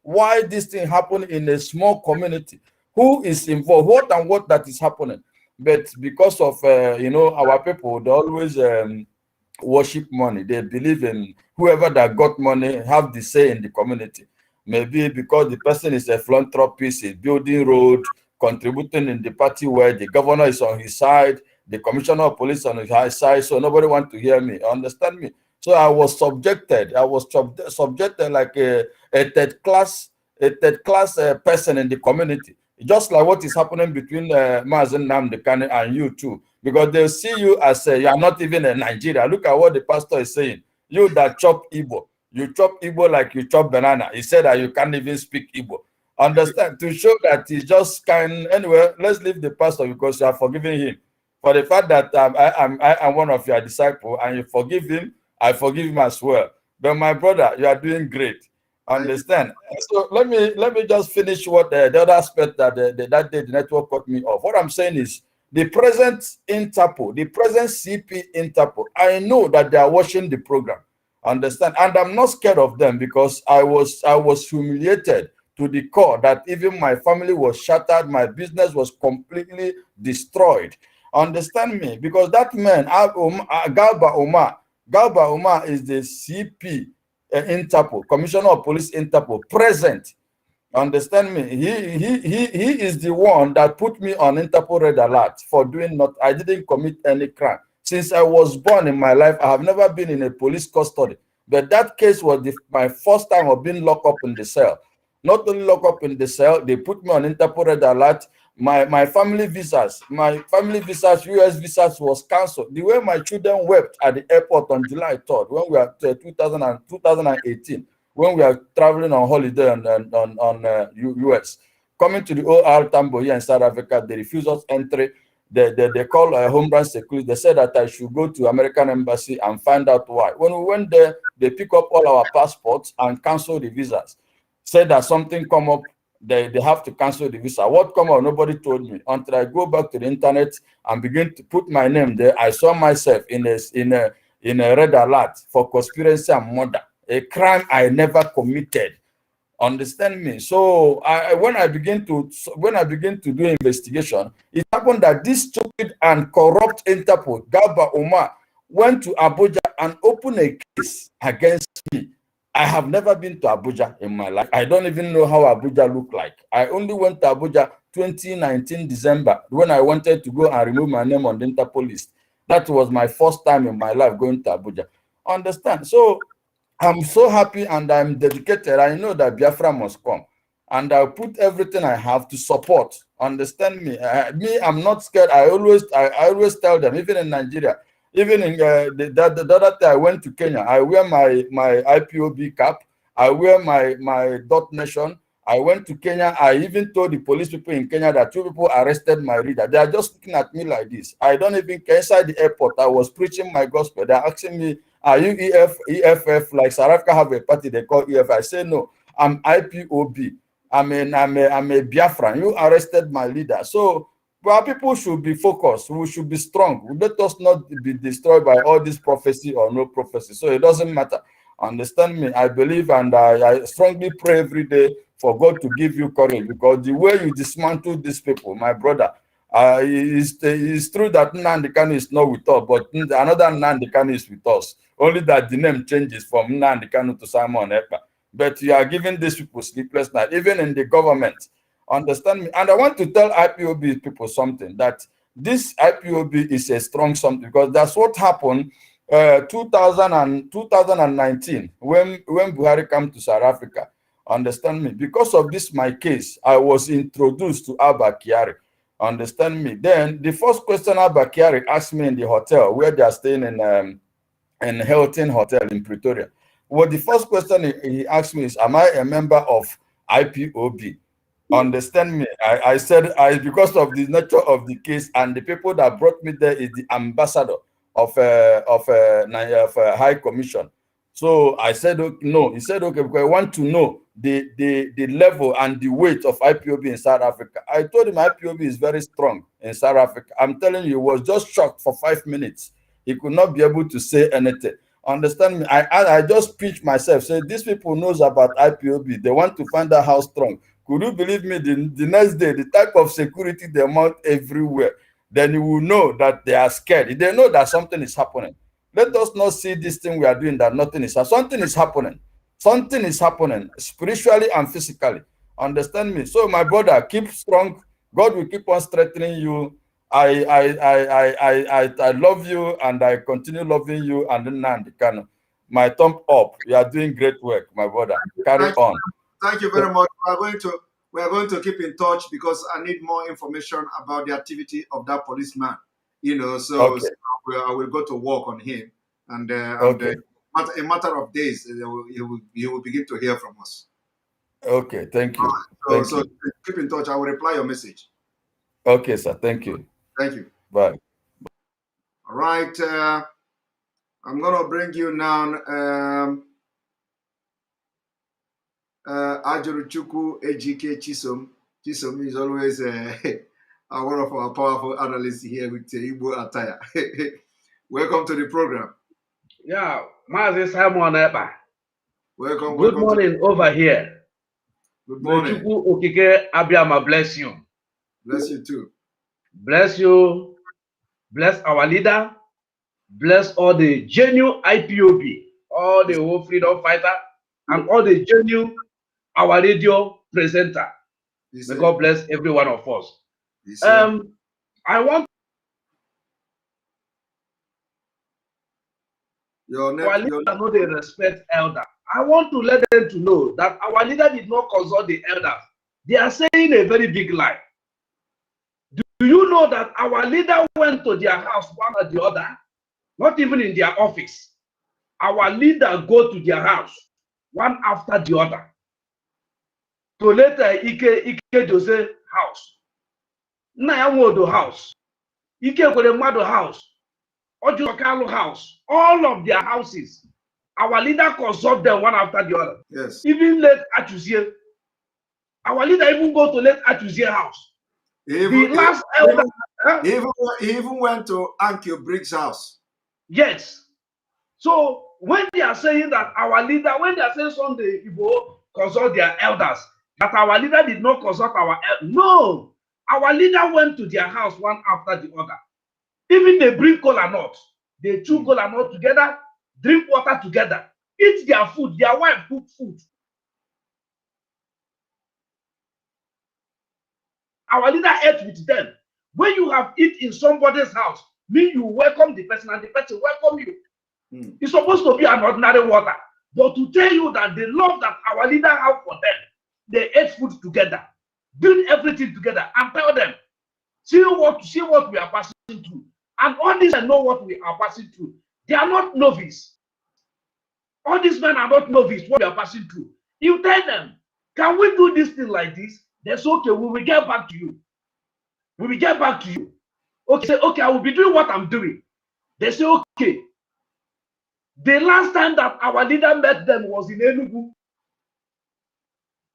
why this thing happened in a small community. Who is involved? What that is happening? But because of our people, they always worship money. They believe in whoever that got money have the say in the community. Maybe because the person is a philanthropist, is building road, contributing in the party where the governor is on his side, the commissioner of police on his side, so nobody wants to hear me. Understand me? So I was subjected. I was subjected like a third class person in the community. Just like what is happening between Mazen Nnamdi Kanu and you too, because they see you as you are not even a Nigeria. Look at what the pastor is saying. You that chop Igbo, you chop Igbo like you chop banana. He said that you can't even speak Igbo. Understand? To show that he just can. Anyway, let's leave the pastor because you are forgiving him for the fact that I am one of your disciples, and you forgive him. I forgive him as well. But my brother, you are doing great. Understand? So let me just finish what the other aspect that that day the network cut me off. What I'm saying is the present Interpol, the present CP Interpol, I know that they are watching the program. Understand? And I'm not scared of them because I was humiliated to the core that even my family was shattered, my business was completely destroyed. Understand me? Because that man, Galba Omar is the CP Interpol, Commissioner of Police Interpol, present. Understand me? He is the one that put me on Interpol red alert for doing not. I didn't commit any crime. Since I was born in my life, I have never been in a police custody. But that case was my first time of being locked up in the cell. Not only locked up in the cell, they put me on Interpol red alert. My family visas, US visas was cancelled. The way my children wept at the airport on July 3rd, when we are 2018, when we are traveling on holiday on US, coming to the OR Tambo here in South Africa, they refuse us entry. They call Homeland Security. They said that I should go to American Embassy and find out why. When we went there, they pick up all our passports and cancel the visas. Said that something come up, they have to cancel the visa. What come up, nobody told me. Until I go back to the internet and begin to put my name there, I saw myself in a red alert for conspiracy and murder, a crime I never committed. Understand me? So when I begin to do investigation, it happened that this stupid and corrupt Interpol, Galba Omar, went to Abuja and opened a case against me. I have never been to Abuja in my life. I don't even know how Abuja look like. I only went to Abuja 2019 December when I wanted to go and remove my name on the Interpol list. That was my first time in my life going to Abuja. Understand? So I'm so happy and I'm dedicated. I know that Biafra must come. And I'll put everything I have to support. Understand me? I'm not scared. I always tell them, even in Nigeria, even in the other day I went to Kenya, I wear my IPOB cap I wear my dot nation. I went to Kenya. I even told the police people in Kenya that 2 people arrested my leader. They are just looking at me like this. I don't even care. Inside the airport, I was preaching my gospel. They're asking me, are you EFF? Like South Africa have a party they call EFF. I say no. I'm IPOB. I'm a Biafran. You arrested my leader. So our people should be focused. We should be strong. Let us not be destroyed by all this prophecy or no prophecy. So it doesn't matter. Understand me? I believe and I strongly pray every day for God to give you courage, because the way you dismantle these people, my brother, it's true that Nnamdi Kanu is not with us, but another Nnamdi Kanu is with us. Only that the name changes from Nnamdi Kanu to Simon Ekpa. But you are giving these people sleepless night, even in the government. Understand me? And I want to tell IPOB people something, that this IPOB is a strong something, because that's what happened 2019 when Buhari came to South Africa. Understand me? Because of this, my case, I was introduced to Abba Kyari. Understand me? Then the first question Abba Kyari asked me in the hotel where they are staying in Hilton Hotel in Pretoria. Well, the first question he asked me is, am I a member of IPOB? Understand me? I said, because of the nature of the case and the people that brought me there is the ambassador of High Commission. So I said, no. He said, okay, because I want to know the level and the weight of IPOB in South Africa. I told him IPOB is very strong in South Africa. I'm telling you, he was just shocked for 5 minutes. He could not be able to say anything. Understand me? I just pitched myself, say these people knows about IPOB. They want to find out how strong. Could you believe me? The next day, the type of security they mount everywhere, then you will know that they are scared. They know that something is happening. Let us not see this thing we are doing that nothing is happening. Something is happening. Something is happening spiritually and physically. Understand me? So my brother, keep strong. God will keep on strengthening you. I love you and I continue loving you, and Nnamdi Kanu. My thumb up. You are doing great work, my brother. Carry on. Thank you very much. We are going to keep in touch, because I need more information about the activity of that policeman. So, okay. I will go to work on him, and okay. a matter of days, you will begin to hear from us. Okay, thank you. So keep in touch. I will reply your message. Okay, sir. Thank you. Thank you. Bye. All right. I'm going to bring you now Ajuruchukwu Ejike Chisom. Chisom is always one of our powerful analysts here with Igbo attire. Welcome to the program. Yeah, Mazi Simon Ekpa. Welcome. Good morning over here. Good morning. Chukwu Okike Abiyama bless you. Bless you too. Bless you. Bless our leader. Bless all the genuine IPOB, all the whole freedom fighter, and all the genuine our radio presenter. May God bless every one of us. I want our leader know they respect elder. I want to let them to know that our leader did not consult the elders. They are saying a very big lie. Do you know that our leader went to their house one or the other? Not even in their office. Our leader go to their house one after the other. To later Ike Jose house, Nnayamodo house, Ike Kweremadu house, Ojukalo house, all of their houses. Our leader consult them one after the other. Yes. Even late Atuzie. Our leader even go to late Atuzie house. He even went to Ankyo Briggs' house. Yes. So when they are saying that our leader, when they are saying Sunday Igbo consult their elders, that our leader did not consult our elders. No, our leader went to their house one after the other. Even they bring kola nut, they chew kola nut together, drink water together, eat their food. Their wife cook food. Our leader ate with them. When you have eat in somebody's house, mean you welcome the person and the person welcome you. It's supposed to be an ordinary water. But to tell you that the love that our leader have for them, they ate food together, build everything together, and tell them, see what we are passing through. And all these know what we are passing through. They are not novice. All these men are not novice what we are passing through. You tell them, can we do this thing like this? They say, okay, we will get back to you. We will get back to you. Okay, say, okay, I will be doing what I'm doing. They say, okay. The last time that our leader met them was in Enugu.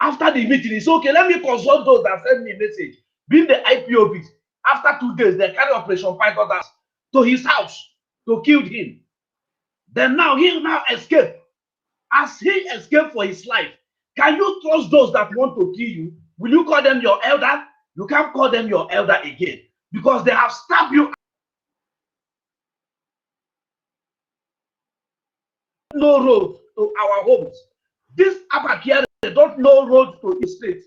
After the meeting, he said, okay, let me consult those that sent me a message. Being the IPOBs. After 2 days, they carry Operation Fight Others to his house to kill him. Then now he now escaped. As he escaped for his life, can you trust those that want to kill you? Will you call them your elder? You can't call them your elder again because they have stabbed you. No road to our homes. This Abakia, they don't know road to his state.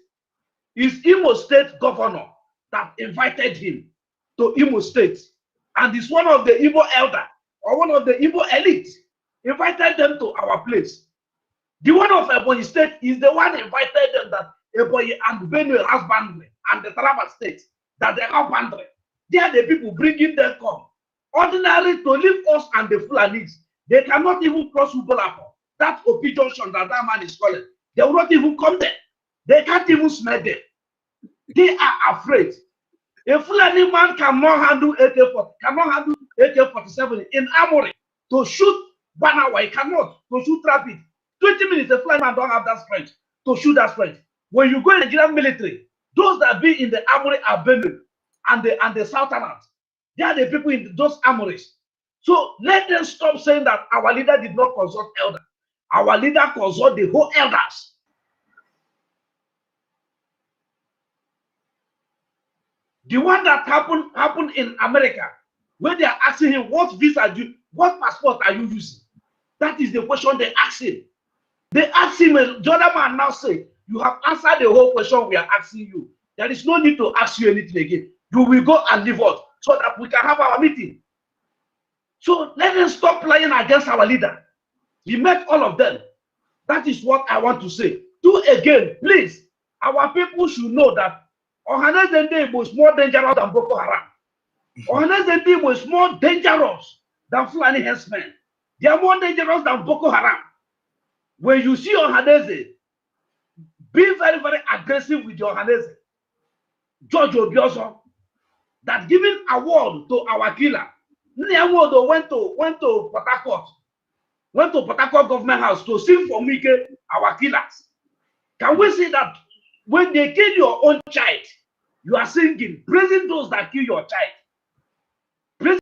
It's Imo State governor that invited him to Imo State. And it's one of the Igbo elder or one of the Igbo elite invited them to our place. The one of Ebonyi State is the one invited them that Ebonyi and Benue has boundary and the Taraba State that they have boundary. They are the people bringing them come. Ordinary to leave us and the Fulanis, they cannot even cross Ubolapo. That OP junction that man is calling. They will not even come there. They can't even smell them. They are afraid. A Fulani man cannot handle AK-47 in armory to shoot Banawa. He cannot to shoot rapid. 20 minutes, a Fulani man don't have that strength to shoot that strength. When you go in the Nigerian military, those that be in the armory are Benue and the Southerners. They are the people in those armories. So let them stop saying that our leader did not consult elders. Our leader consult the whole elders. The one that happened in America, when they are asking him what visa do you, what passport are you using? That is the question they ask him. They ask him, the other man now say, you have answered the whole question we are asking you. There is no need to ask you anything again. You will go and leave us so that we can have our meeting. So let them stop playing against our leader. He met all of them. That is what I want to say. Do again, please. Our people should know that Ohanes Zende was more dangerous than Boko Haram. Ohanes Zende was more dangerous than Fulani herdsmen. They are more dangerous than Boko Haram. When you see Ohanese, be very, very aggressive with your Ohanese. George Obioso, that giving award to our killer. Nyawodo went to Port Harcourt, went to Port Harcourt government house to sing for Mike, our killers. Can we see that when they kill your own child, you are singing, praising those that kill your child? Praising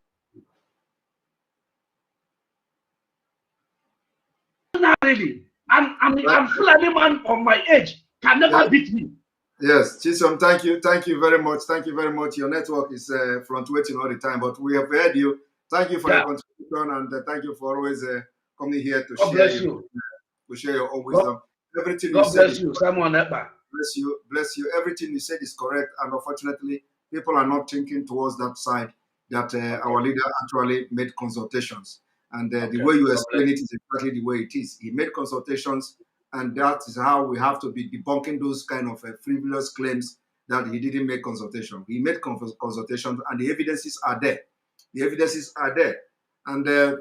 really. I'm Fulani man of my age can never beat me. Yes, Chisom, thank you very much. Thank you very much. Your network is fluctuating all the time, but we have heard you. Thank you for your contribution, and thank you for always coming here to share your own wisdom. Everything God you said bless you, Simon Ekpa. Bless you. Everything you said is correct, and unfortunately, people are not thinking towards that side that our leader actually made consultations, and the way you explain it is exactly the way it is. He made consultations, and that is how we have to be debunking those kind of frivolous claims that he didn't make consultation. He made consultations, and the evidences are there. The evidences are there, and to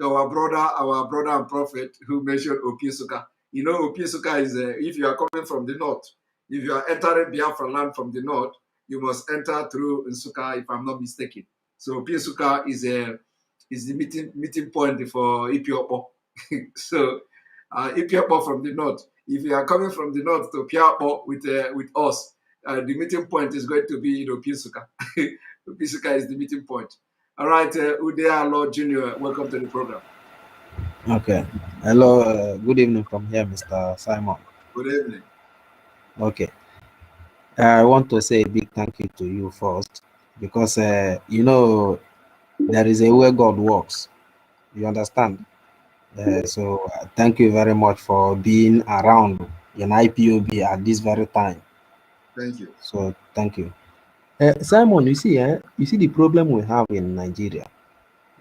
our brother and prophet who mentioned Opisuka. You know, Opisuka is, if you are coming from the north, if you are entering Biafra land from the north, you must enter through Nsuka, if I'm not mistaken. So Opisuka is the meeting point for IPOB. So IPOB from the north. If you are coming from the north to Piapo with us, the meeting point is going to be in Opisuka. Opisuka is the meeting point. All right, Udea Lord Junior, welcome to the program. Okay. Hello. Good evening from here, Mr. Simon. Good evening. Okay. I want to say a big thank you to you first because, you know, there is a way God works. You understand? So thank you very much for being around in IPOB at this very time. Thank you. So thank you. Simon, you see the problem we have in Nigeria.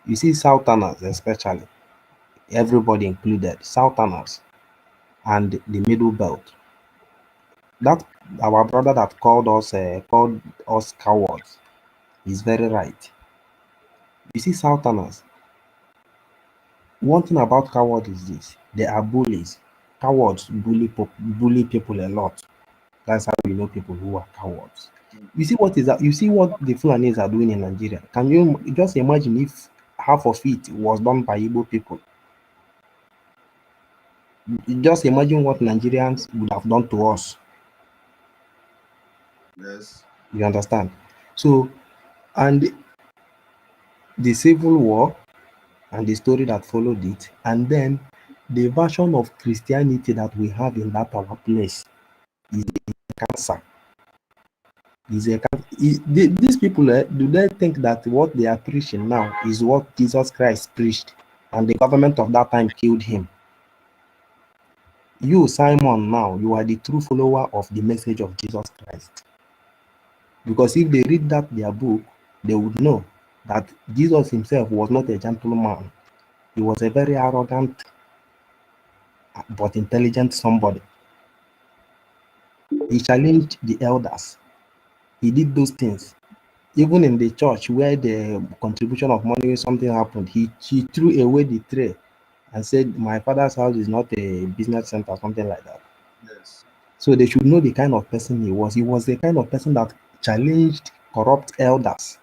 You see Southerners especially, everybody included, Southerners and the middle belt. That our brother that called us cowards is very right. You see Southerners, one thing about cowards is this: they are bullies. Cowards bully people a lot. That's how you know people who are cowards. You see what is that? You see what the Fulanis are doing in Nigeria. Can you just imagine if half of it was done by Igbo people? Just imagine what Nigerians would have done to us. Yes. You understand? So, and the civil war and the story that followed it, and then the version of Christianity that we have in that our place is a cancer. These people, do they think that what they are preaching now is what Jesus Christ preached, and the government of that time killed him? You, Simon, now you are the true follower of the message of Jesus Christ. Because if they read that their book, they would know that Jesus himself was not a gentleman. He was a very arrogant but intelligent somebody. He challenged the elders. He did those things. Even in the church where the contribution of money, something happened, he threw away the tray and said, "My father's house is not a business center," something like that. Yes. So they should know the kind of person he was. He was the kind of person that challenged corrupt elders.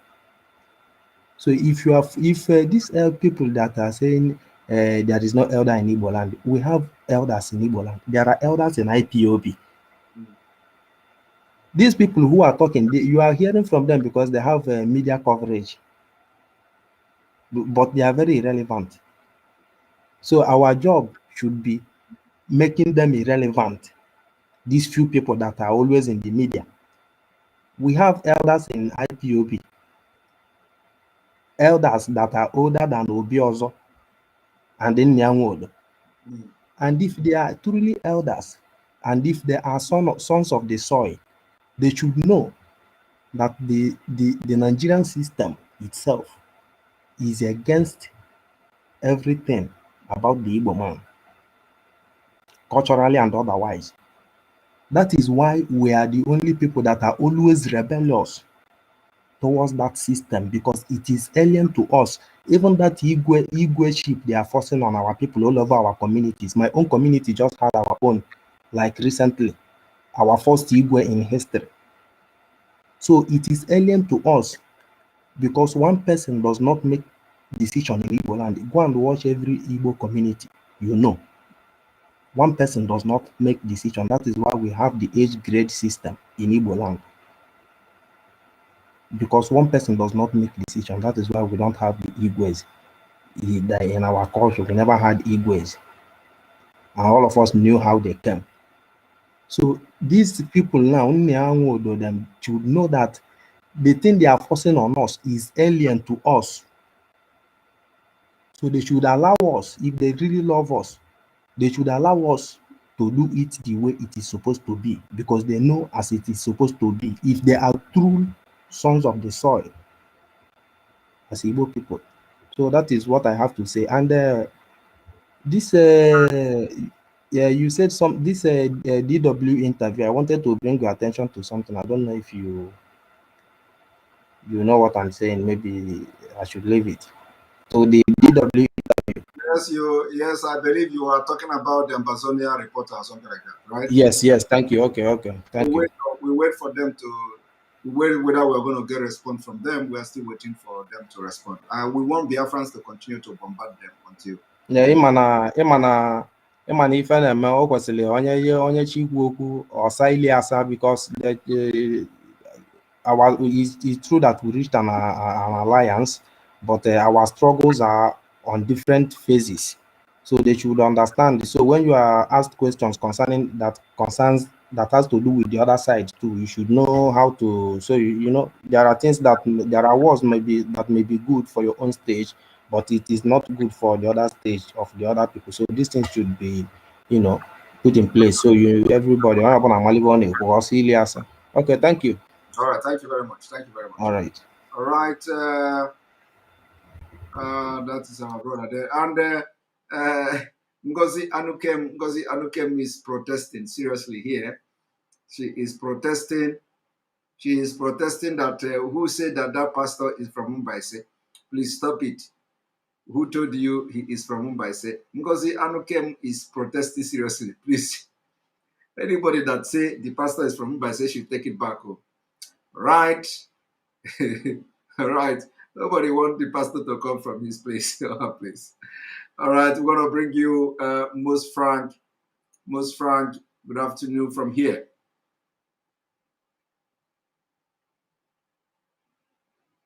So if you have, if these people that are saying there is no elder in Igbo land, we have elders in Igbo land. There are elders in IPOB. These people who are talking, you are hearing from them because they have media coverage, but they are very irrelevant. So our job should be making them irrelevant. These few people that are always in the media. We have elders in IPOB, elders that are older than Obiozo and in Nyanwodo. And if they are truly elders, and if they are sons of the soil, they should know that the Nigerian system itself is against everything about the Igbo man, culturally and otherwise. That is why we are the only people that are always rebellious towards that system, because it is alien to us. Even that Igwe ship they are forcing on our people all over our communities. My own community just had our own, like recently, our first Igwe in history. So it is alien to us because one person does not make decision in Igbo land. Go and watch every Igbo community, you know. One person does not make decision. That is why we have the age grade system in Igbo land. Because one person does not make decision. That is why we don't have the Igwes. In our culture, we never had Igwes. And all of us knew how they came. So these people now, them should know that the thing they are forcing on us is alien to us. So they should allow us, if they really love us, they should allow us to do it the way it is supposed to be, because they know as it is supposed to be. If they are true sons of the soil, as Igbo people. So that is what I have to say. And this, yeah, you said this DW interview. I wanted to bring your attention to something. I don't know if you know what I'm saying. Maybe I should leave it. So the DW interview. Yes, I believe you are talking about the Ambazonia reporter or something like that, right? Yes. Thank you. Okay. Thank you. We wait for them to whether we're going to get a response from them. We are still waiting for them to respond. We want Biafrans to continue to bombard them until. Yeah, ịma na ife na-eme o kwesịrị onye chi ikwu okwu ọsa ili asa, because it's true that we reached an alliance, but our struggles are on different phases, so they should understand. So when you are asked questions that has to do with the other side too, you should know how to. So you know there are things that there are words may be good for your own stage, but it is not good for the other stage of the other people. So these things should be, put in place. So everybody. Okay, thank you. All right, thank you very much. All right. All right. That is our brother there. And Ngozi Anukem is protesting seriously here. She is protesting. She is protesting that who said that pastor is from Mumbai. Say, please stop it. who told you he is from Mumbai, say Ngozi Anukem is protesting seriously. Please, anybody that say the pastor is from Mumbai, say should take it back home. Right? Right. Nobody want the pastor to come from his place or her place. All right, we're gonna bring you Most Frank. Most Frank, good afternoon from here.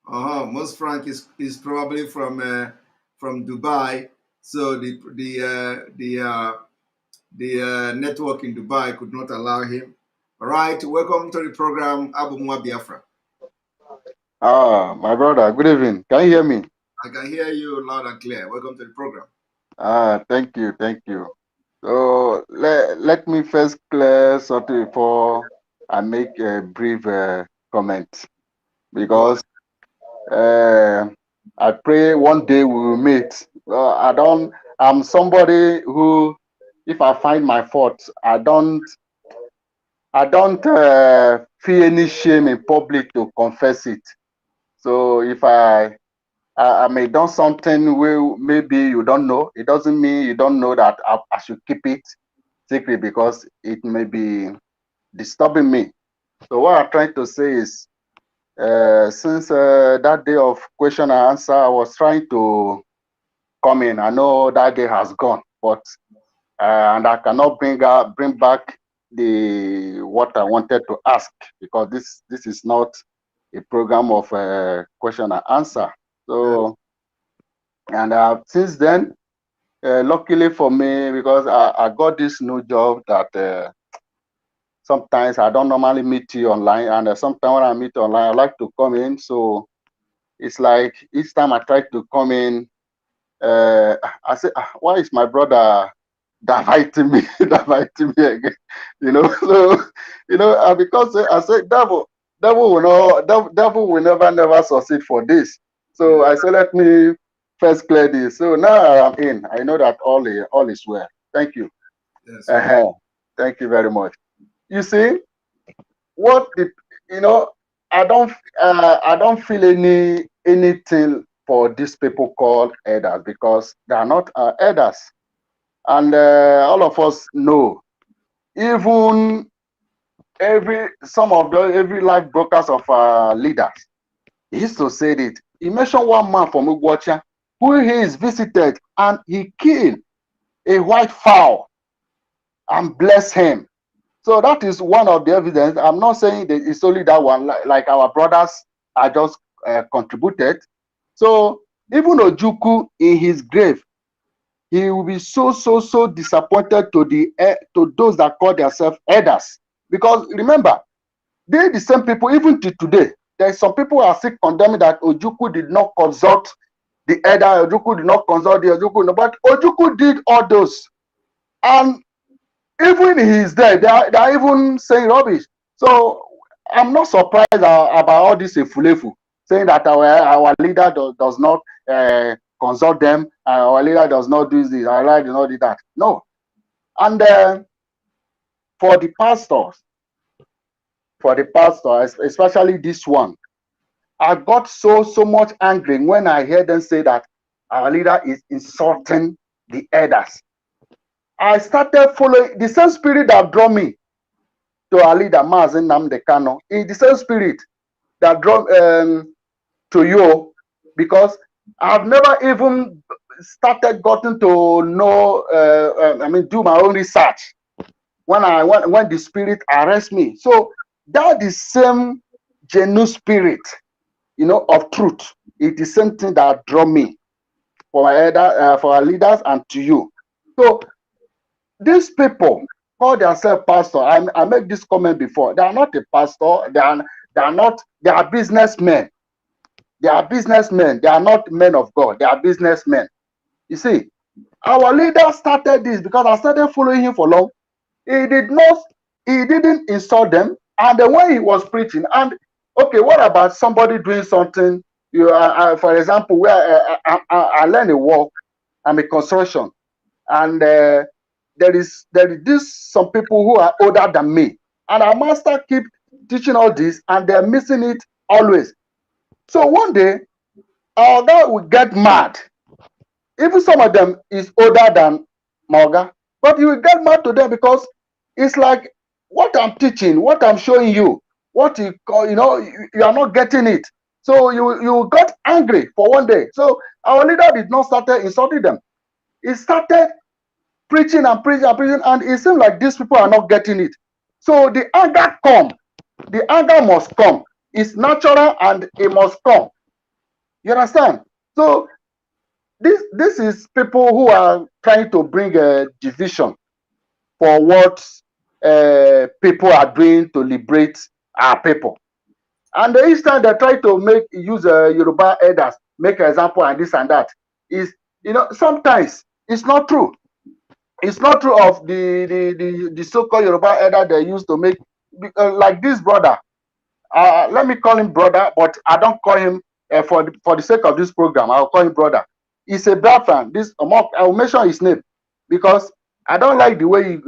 Most Frank is probably from Dubai, so the network in Dubai could not allow him. All right, welcome to the program, Abu Mwa Biafra. My brother, good evening. Can you hear me? I can hear you loud and clear. Welcome to the program. Thank you, thank you. So let me first clear something before I make a brief comment, because I pray one day we will meet. I'm somebody who, if I find my fault, I don't feel any shame in public to confess it. So if I may done something where maybe you don't know, it doesn't mean you don't know that I should keep it secret, because it may be disturbing me. So what I'm trying to say is, since that day of question and answer, I was trying to come in. I know that day has gone, but and I cannot bring back the what I wanted to ask, because this is not a program of question and answer. So, and since then, luckily for me, because I got this new job that sometimes I don't normally meet you online, and sometimes when I meet online, I like to come in. So it's like each time I try to come in, I say, why is my brother dividing me, dividing me again? So because I say, devil will never succeed for this. So I say, let me first clear this. So now I'm in. I know that all is well. Thank you. Yes. Thank you very much. You see, I don't feel anything for these people called elders, because they are not elders, and all of us know. Even every life brokers of leaders, he used to say it. He mentioned one man from Ugwacha who he is visited, and he killed a white fowl and blessed him. So that is one of the evidence. I'm not saying that it's only that one, like our brothers are just contributed. So even Ojuku in his grave, he will be so disappointed to those that call themselves elders. Because remember, they're the same people, even to today. There's some people who are still condemning that Ojuku did not consult the elder, Ojuku did not consult the Ojuku, but Ojuku did all those. And even he's there, they are even saying rubbish. So I'm not surprised about all this efulefu, saying that our leader does not consult them, our leader does not do this, our leader does not do that. No. And for the pastors, especially this one, I got so much angry when I heard them say that our leader is insulting the elders. I started following the same spirit that drew me to our leader, nnamdi Kanu. It's the same spirit that drew to you, because I've never even started gotten to know, do my own research when the spirit arrests me. So that is same genuine spirit, of truth. It's the same thing that drew me for our leaders and to you. So these people call themselves pastor. I make this comment before. They are not a pastor. They are businessmen. They are businessmen. They are not men of God. They are businessmen. You see, our leader started this because I started following him for long. He didn't insult them. And then when he was preaching, and okay, what about somebody doing something? For example, where I learned a work, I'm a construction, and there is some people who are older than me, and our master keep teaching all this, and they're missing it always. So one day, our guy will get mad. Even some of them is older than Moga, but you will get mad to them because it's like what I'm teaching, what I'm showing you, what you call, you are not getting it. So you got angry for one day. So our leader did not start insulting them. He started preaching and preaching and preaching, and it seems like these people are not getting it. So the anger come. The anger must come. It's natural and it must come. You understand? So this is people who are trying to bring a division for what people are doing to liberate our people. And each time they try to use Yoruba elders, make an example and this and that, is sometimes it's not true. It's not true of the so-called Yoruba elder they used to make, like this brother. Let me call him brother, but I don't call him for the sake of this program. I'll call him brother. He's a Biafran. I'll mention his name because I don't like the way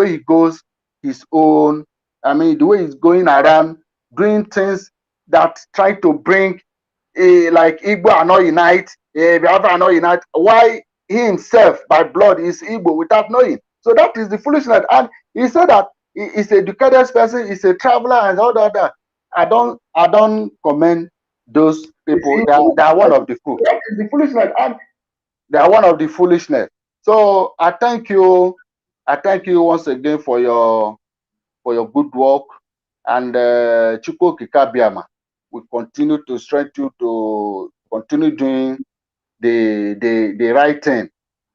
he goes his own. I mean, the way he's going around doing things that try to bring like Igbo are not unite, Biafra are not unite. Why he himself by blood is Igbo without knowing? So that is the foolishness. And he said that he's a educated person, he's a traveler, and all that. I don't commend those people. They are one of the fools. That is the foolishness. And They are one of the foolishness. So I thank you. I thank you once again for your good work. And Chukwu Kikabiama will continue to strengthen you to continue doing the right thing.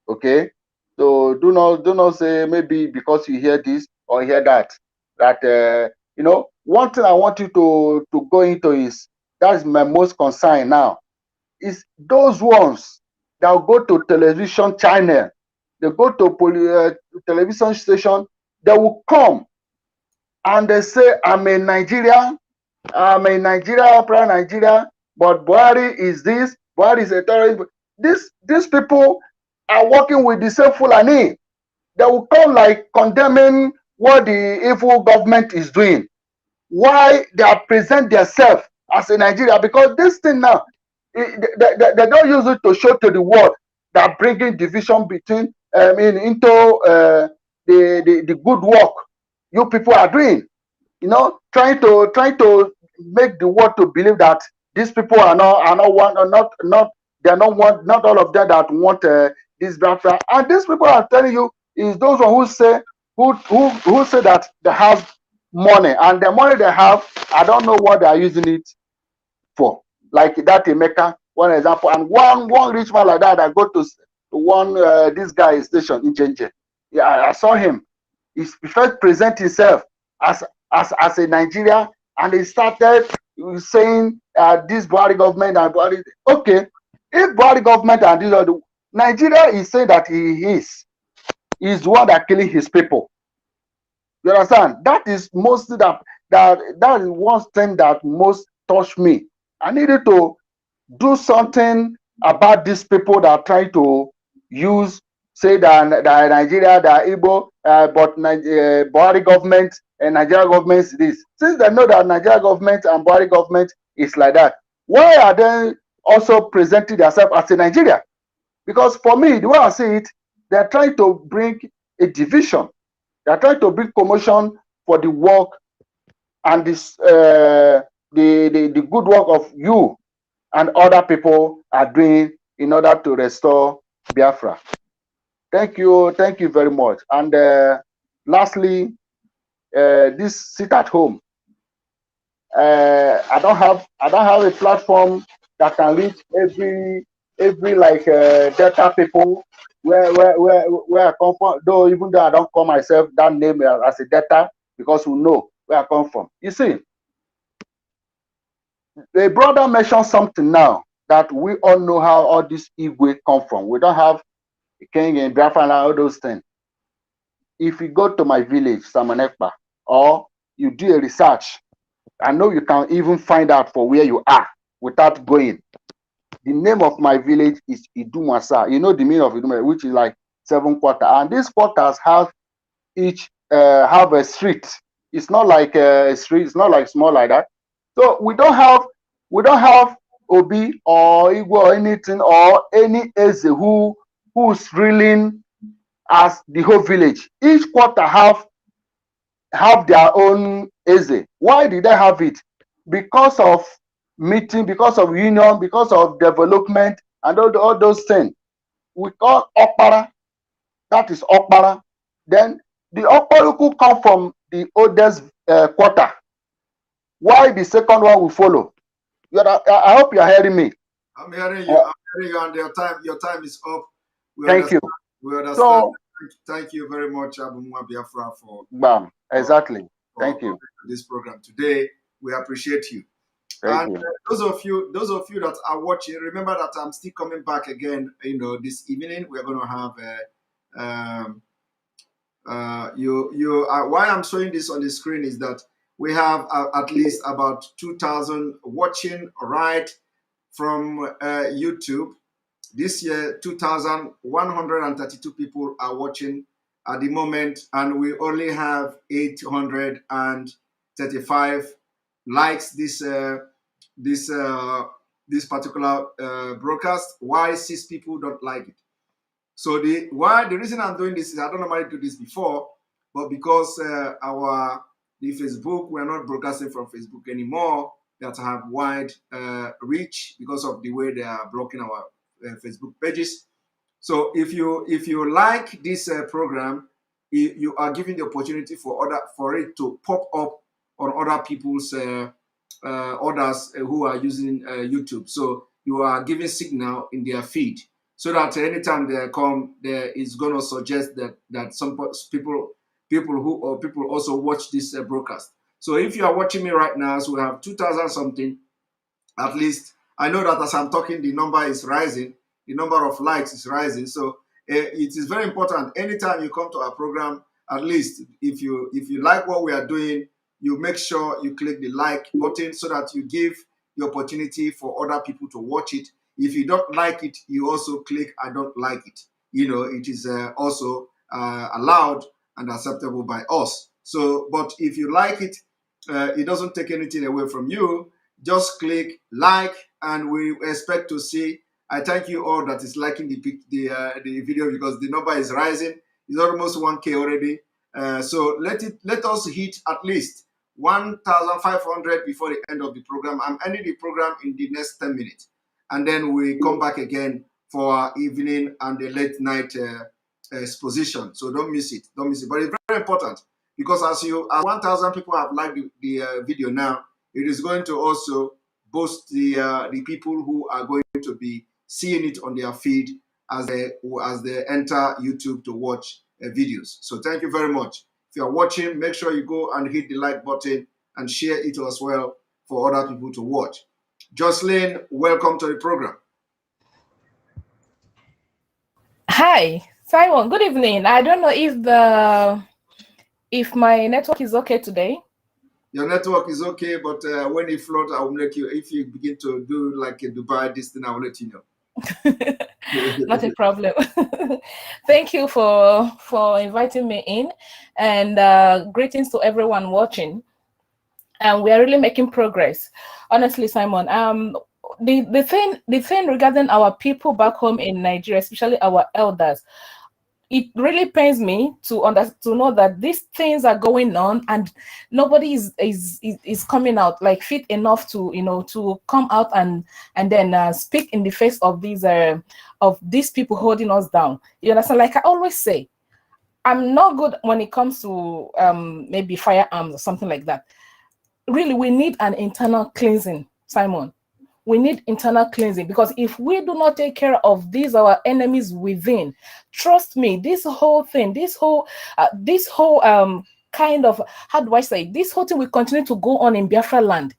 Okay. So do not say maybe because you hear this or hear that one thing I want you to go into is that's my most concern now is those ones that will go to television channel, they go to television station, they will come and they say I'm a Nigerian, proud Nigeria, but Buhari is this, Buhari is a terrorist. These people are working with the same Fulani. They will come like condemning what the evil government is doing. Why they are present themselves as a Nigeria? Because this thing now, they don't use it to show to the world that bringing division between into the good work you people are doing. Trying to make the world to believe that these people are not one, or not they are not one, not all of them that want this Biafra. And these people are telling you is those who say who say that they have money, and the money they have, I don't know what they are using it for. Like that Emeka, one example, and one rich man like that go to one this guy station in Jenje. Yeah, I saw him. He first present himself as a Nigeria, and he started saying this Buhari government and Buhari. Okay, if Buhari government and this other, Nigeria is saying that he's the one that killing his people. You understand? That is mostly that is one thing that most touched me. I needed to do something about these people that try to use, say that Nigeria, that Igbo, but Buhari government and Nigeria government is this. Since they know that Nigeria government and Buhari government is like that, why are they also presenting themselves as a Nigeria? Because for me, the way I see it, they're trying to bring a division. They're trying to bring commotion for the work and this the good work of you and other people are doing in order to restore Biafra. Thank you very much. And lastly, this sit at home. I don't have a platform that can reach every like Delta people where I come from. Though even though I don't call myself that name as a Delta, because we know where I come from. You see, the brother mentioned something now that we all know how all this Igwe come from. We don't have a king in Biafra and all those things. If you go to my village, Samanekpa, or you do a research, I know you can even find out for where you are without going. The name of my village is Idumasa. You know the meaning of Idumasa, which is like 7 quarters. And these quarters have each have a street. It's not like a street. It's not like small like that. So we don't have Obi or Igbo or anything or any Eze who who's ruling as the whole village. Each quarter have their own eze. Why did they have it? Because of meeting, because of union, because of development, and all those things. We call opera. That is opera. Then the opera could come from the oldest quarter. Why the second one will follow? I hope you are hearing me. I'm hearing you. I'm hearing you, and your time is up. We Thank you. We understand. So, thank you very much, Abumwa Biafra, for exactly. Thank you. This program today. We appreciate you. Thank And you. those of you that are watching, remember that I'm still coming back again. This evening we're going to have why I'm showing this on the screen is that we have at least about 2,000 watching right from YouTube. This year, 2,132 people are watching at the moment, and we only have 835 likes this particular broadcast. Why 6 people don't like it? So the reason I'm doing this is I don't normally do this before, but because the Facebook, we're not broadcasting from Facebook anymore, that have wide reach because of the way they are blocking our Facebook pages. So if you like this program, you are giving the opportunity for it to pop up on other people's others who are using YouTube. So you are giving signal in their feed, so that anytime they come, there is going to suggest that some people who also watch this broadcast. So if you are watching me right now, so we have 2,000 something. At least I know that as I'm talking, the number is rising. The number of likes is rising. So it is very important. Anytime you come to our program, at least if you like what we are doing, you make sure you click the like button so that you give the opportunity for other people to watch it. If you don't like it, you also click I don't like it. It is also allowed and acceptable by us. So, but if you like it, it doesn't take anything away from you. Just click like, and we expect to see. I thank you all that is liking the video, because the number is rising. It's almost 1K already. So let us hit at least 1,500 before the end of the program. I'm ending the program in the next 10 minutes, and then we come back again for our evening and the late night exposition. So don't miss it. Don't miss it. But it's very important, because as 1,000 people have liked the video now, it is going to also boost the people who are going to be seeing it on their feed as they enter YouTube to watch videos. So thank you very much. If you are watching, make sure you go and hit the like button and share it as well for other people to watch. Jocelyn, welcome to the program. Hi, Simon. Good evening. I don't know if my network is okay today. Your network is okay, but when it floats, I will make you. If you begin to do like a Dubai, this thing, I will let you know. Not a problem. Thank you for inviting me in, and greetings to everyone watching. And we are really making progress, honestly, Simon. The thing regarding our people back home in Nigeria, especially our elders, it really pains me to know that these things are going on and nobody is coming out like fit enough to to come out and then speak in the face of these people holding us down. You understand? Like I always say, I'm not good when it comes to maybe firearms or something like that. Really, we need an internal cleansing, Simon. We need internal cleansing, because if we do not take care of these our enemies within, trust me, this whole thing, this whole kind of, how do I say, this whole thing will continue to go on in Biafra land.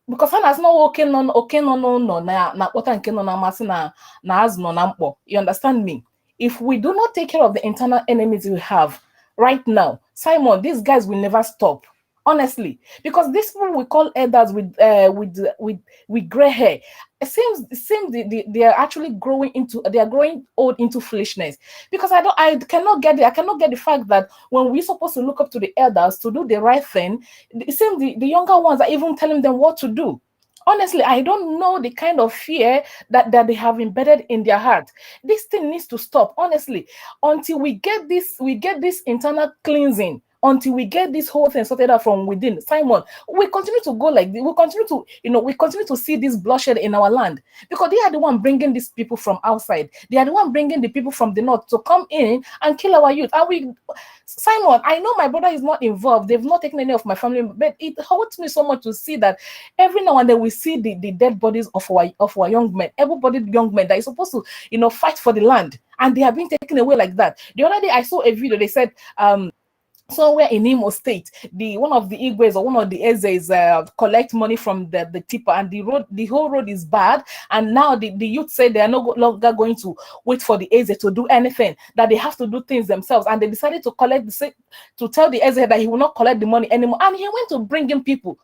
Because I'm not okay no na kpota nke no na amasị na azụ no na mkpọ. You understand me? If we do not take care of the internal enemies we have right now, Simon, these guys will never stop. Honestly, because these people we call elders with gray hair, it seems they are actually growing old into foolishness. Because I cannot get the fact that when we're supposed to look up to the elders to do the right thing, it seems the younger ones are even telling them what to do. Honestly, I don't know the kind of fear that they have embedded in their heart. This thing needs to stop, honestly, until we get this internal cleansing, until we get this whole thing sorted out from within. Simon, we continue to go like this. We continue to, we continue to see this bloodshed in our land because they are the one bringing these people from outside. They are the one bringing the people from the north to come in and kill our youth. And we, Simon, I know my brother is not involved. They've not taken any of my family, but it hurts me so much to see that every now and then we see the dead bodies of our young men, able-bodied young men that is supposed to, fight for the land, and they are being taken away like that. The other day I saw a video. They said somewhere in Imo State, one of the Igwes or one of the Ezes collect money from the tipper, and the whole road is bad. And now the youth say they are no longer going to wait for the Eze to do anything, that they have to do things themselves. And they decided to tell the Eze that he will not collect the money anymore. And he went to bring in people.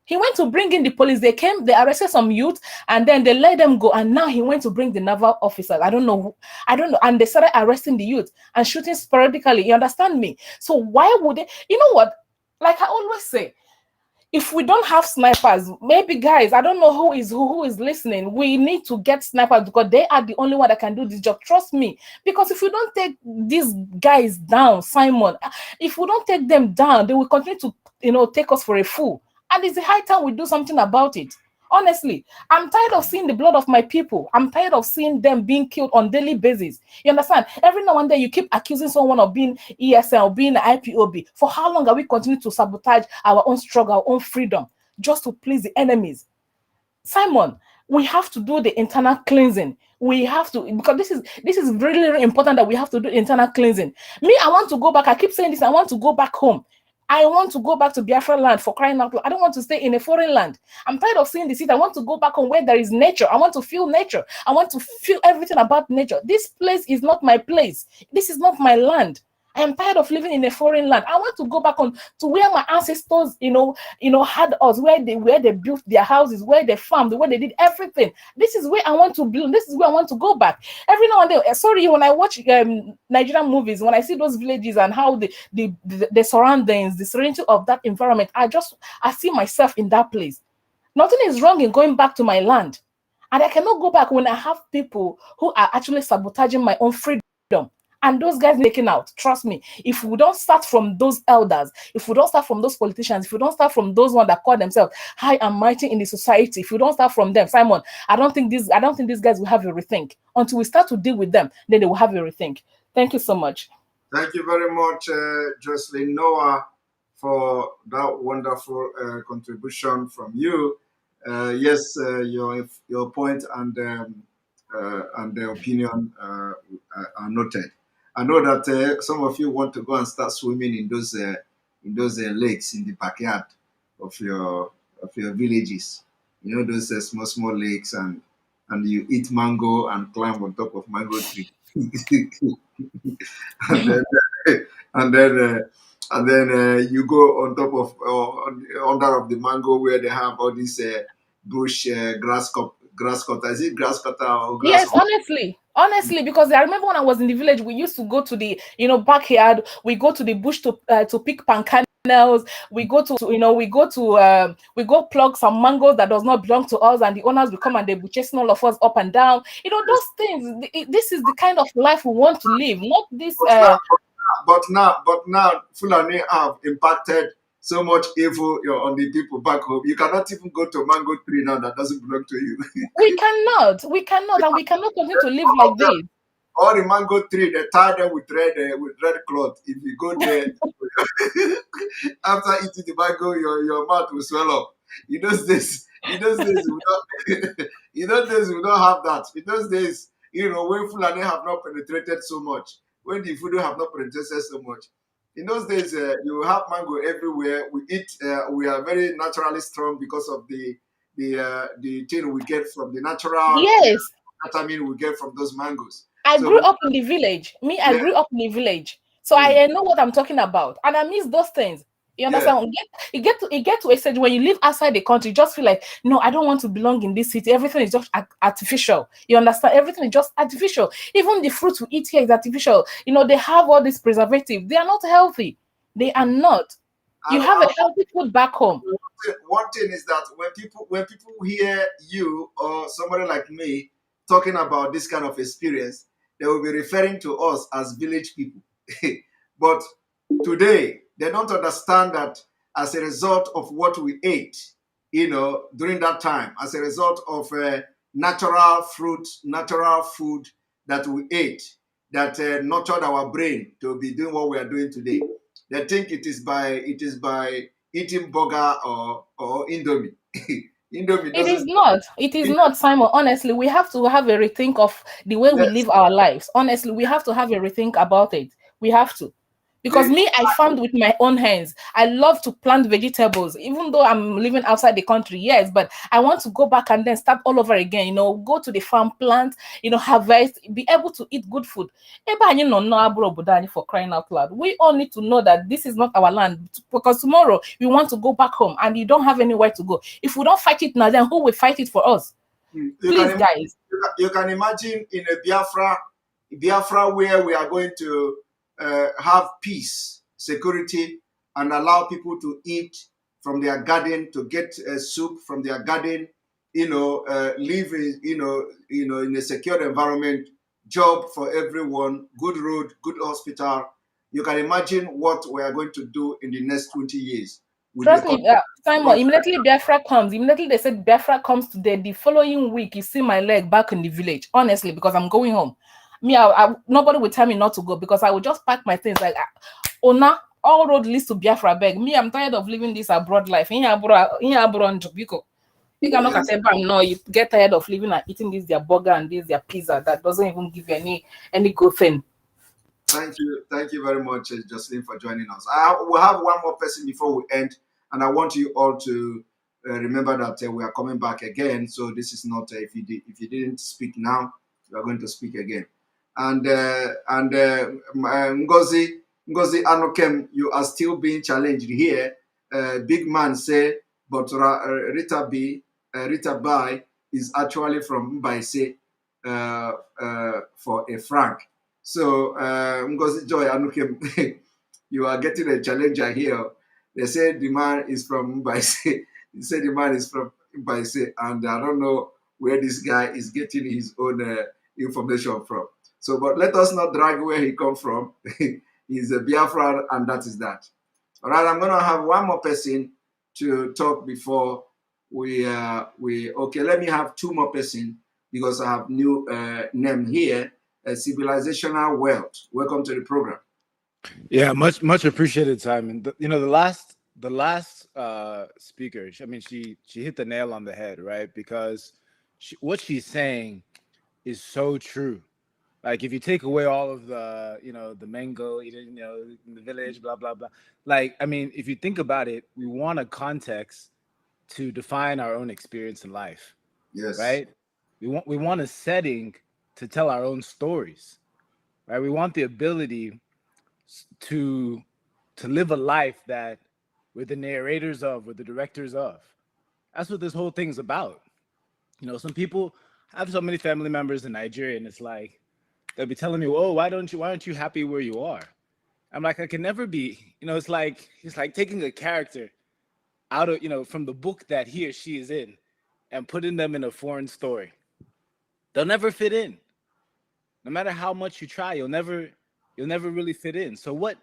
He went to bring in the police. They came, they arrested some youth, and then they let them go. And now he went to bring the naval officers. I don't know. And they started arresting the youth and shooting sporadically. You understand me? So why would they? You know what? Like I always say, if we don't have snipers, maybe guys, I don't know who is listening. We need to get snipers because they are the only one that can do this job. Trust me. Because if we don't take these guys down, Simon, if we don't take them down, they will continue to, take us for a fool. And it's the high time we do something about it. Honestly, I'm tired of seeing the blood of my people. I'm tired of seeing them being killed on daily basis. You understand? Every now and then you keep accusing someone of being ESL, being IPOB. For how long are we continuing to sabotage our own struggle, our own freedom, just to please the enemies? Simon, we have to do the internal cleansing. We have to, because this is really, really important that we have to do internal cleansing. Me, I want to go back. I keep saying this. I want to go back home. I want to go back to Biafra land, for crying out loud. I don't want to stay in a foreign land. I'm tired of seeing the city. I want to go back home where there is nature. I want to feel nature. I want to feel everything about nature. This place is not my place. This is not my land. I am tired of living in a foreign land. I want to go back on to where my ancestors, had us, where they built their houses, where they farmed, where they did everything. This is where I want to build. This is where I want to go back. Every now and then, sorry, when I watch Nigerian movies, when I see those villages and how the surroundings, the serenity of that environment, I see myself in that place. Nothing is wrong in going back to my land. And I cannot go back when I have people who are actually sabotaging my own freedom. And those guys making out, trust me, if we don't start from those elders, if we don't start from those politicians, if we don't start from those ones that call themselves high and mighty in the society, if we don't start from them, Simon, I don't think these guys will have a rethink. Until we start to deal with them, then they will have a rethink. Thank you so much. Thank you very much, Jocelyn Noah, for that wonderful contribution from you. Yes, your point and the opinion are noted. I know that some of you want to go and start swimming in those lakes in the backyard of your villages. You know, those small lakes, and you eat mango and climb on top of mango tree. and then you go on top of under of the mango where they have all these bush grass cutter. Is it grass cutter or grass? Yes, honestly, because I remember when I was in the village, we used to go to the backyard. We go to the bush to pick palm kernels. We go plug some mangoes that does not belong to us, and the owners will come and they will chasing all of us up and down. Those things. This is the kind of life we want to live, not this. But now, Fulani have impacted so much evil on the people back home. You cannot even go to a mango tree now that doesn't belong to you. We cannot, and we cannot continue to live like this. All the mango tree, they tie them with red cloth. If you go there, after eating the mango, your mouth will swell up. In those days, we don't have that. In those days, when Fulani have not penetrated so much, when the Fudu have not penetrated so much, in those days, you have mango everywhere. We eat. We are very naturally strong because of the thing we get from the natural. Yes. Vitamin we get from those mangoes. I grew up in the village. I grew up in the village, so I know what I'm talking about, and I miss those things. You understand? Yeah. You get to a stage when you live outside the country, you just feel like, no, I don't want to belong in this city. Everything is just artificial. You understand? Everything is just artificial. Even the fruits we eat here is artificial. They have all this preservative. They are not healthy. They are not. You have a healthy food back home. One thing is that when people hear you or somebody like me talking about this kind of experience, they will be referring to us as village people. But today, they don't understand that as a result of what we ate, during that time, as a result of natural fruit, natural food that we ate, that nurtured our brain to be doing what we are doing today. They think it is by eating burger or Indomie. Indomie It is doesn't. not. It is not, Simon. Honestly, we have to have a rethink of the way we Yes. live our lives. Honestly, we have to have a rethink about it. We have to. Because me, I farmed with my own hands. I love to plant vegetables, even though I'm living outside the country. Yes, but I want to go back and then start all over again. Go to the farm, plant, harvest, be able to eat good food. For crying out loud. We all need to know that this is not our land, because tomorrow we want to go back home and you don't have anywhere to go. If we don't fight it now, then who will fight it for us? Please, guys. You can imagine in a Biafra where we are going to have peace, security, and allow people to eat from their garden, to get soup from their garden, live in a secure environment, job for everyone, good road, good hospital. You can imagine what we are going to do in the next 20 years. Trust me, Simon, immediately Biafra comes, immediately they said Biafra comes today, the following week, you see my leg back in the village, honestly, because I'm going home. Nobody will tell me not to go, because I will just pack my things like, Ona, all road leads to Biafra beg. Me, I'm tired of living this abroad life. You get tired of living and eating this their burger and this their pizza that doesn't even give you any good thing. Thank you very much, Jocelyn, for joining us. We'll have one more person before we end, and I want you all to remember that we are coming back again. So this is not if you didn't speak now, you are going to speak again. And Ngozi Anokem, you are still being challenged here. Big man say, but Ritabbi is actually from Mbaise for a franc. So, Ngozi Joy Anukim, you are getting a challenger here. They say the man is from Mbaise. He said the man is from Mbaise, and I don't know where this guy is getting his own information from. So, but let us not drag where he comes from. He's a Biafra, and that is that. All right, I'm going to have one more person to talk before okay, let me have two more person, because I have new name here. Civilizational wealth. Welcome to the program. Yeah, much appreciated, Simon. The last speaker, I mean, she hit the nail on the head, right? Because what she's saying is so true. Like, if you take away all of the the mango eating in the village, blah blah blah. Like, I mean, if you think about it, we want a context to define our own experience in life. Yes. Right. We want a setting to tell our own stories. Right. We want the ability to live a life that we're the narrators of, we're the directors of. That's what this whole thing's about. Some people have so many family members in Nigeria, and it's like they'll be telling me, "Oh, why aren't you happy where you are?" I'm like, I can never be. It's like taking a character out of from the book that he or she is in and putting them in a foreign story. They'll never fit in. No matter how much you try, you'll never really fit in. So what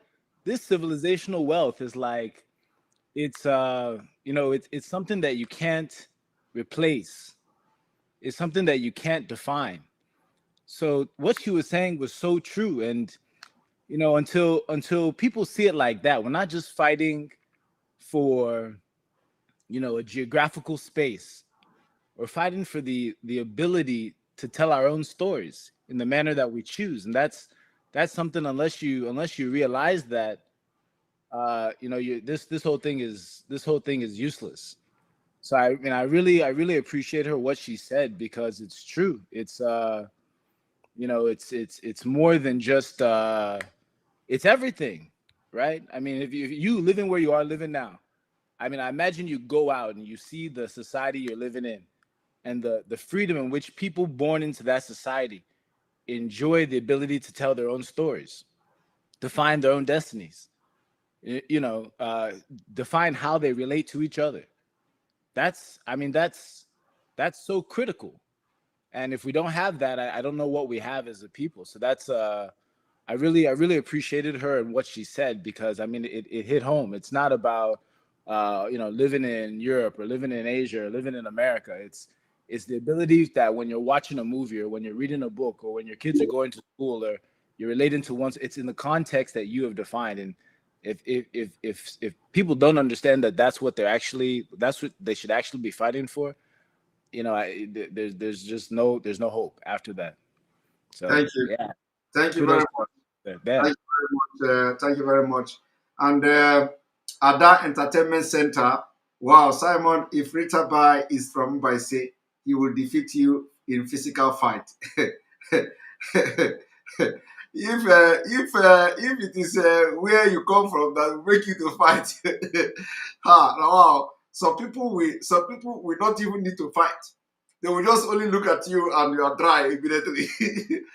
this civilizational wealth is like, it's it's something that you can't replace. It's something that you can't define. So what she was saying was so true. And until people see it like that, we're not just fighting for a geographical space. We're fighting for the ability to tell our own stories in the manner that we choose. And that's something, unless you realize that this whole thing is useless. So I really appreciate her, what she said, because it's true. It's it's more than just it's everything, right? I mean, if you living where you are living now, I mean, I imagine you go out and you see the society you're living in, and the freedom in which people born into that society enjoy the ability to tell their own stories, to find their own destinies. define how they relate to each other. That's so critical. And if we don't have that, I don't know what we have as a people. So that's I really appreciated her and what she said, because it hit home. It's not about living in Europe or living in Asia or living in America. It's the ability that when you're watching a movie or when you're reading a book or when your kids are going to school or you're relating to one, it's in the context that you have defined. And if people don't understand that that's what they should actually be fighting for, there's no hope after that. So Thank you. yeah, Thank you very much. Thank you very much. And at that entertainment center, wow, Simon, if Ritabbi is from Mbaise, he will defeat you in physical fight. If it is where you come from that will make you to fight, wow. Some people will not even need to fight. They will just only look at you and you are dry immediately.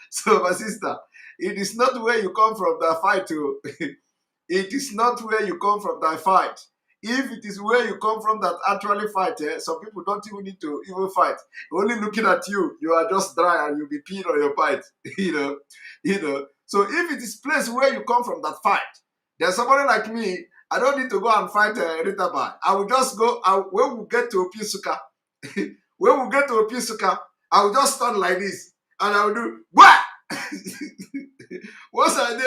So, my sister, it is not where you come from that fight. It is not where you come from that fight. If it is where you come from that actually fight, some people don't even need to even fight. Only looking at you, you are just dry and you'll be peeing on your fight. So if it is place where you come from that fight, there's somebody like me, I don't need to go and fight Ritabbi. I will just go, when we get to Opisuka, when we get to Opisuka, I will just stand like this and I will do, what? Once I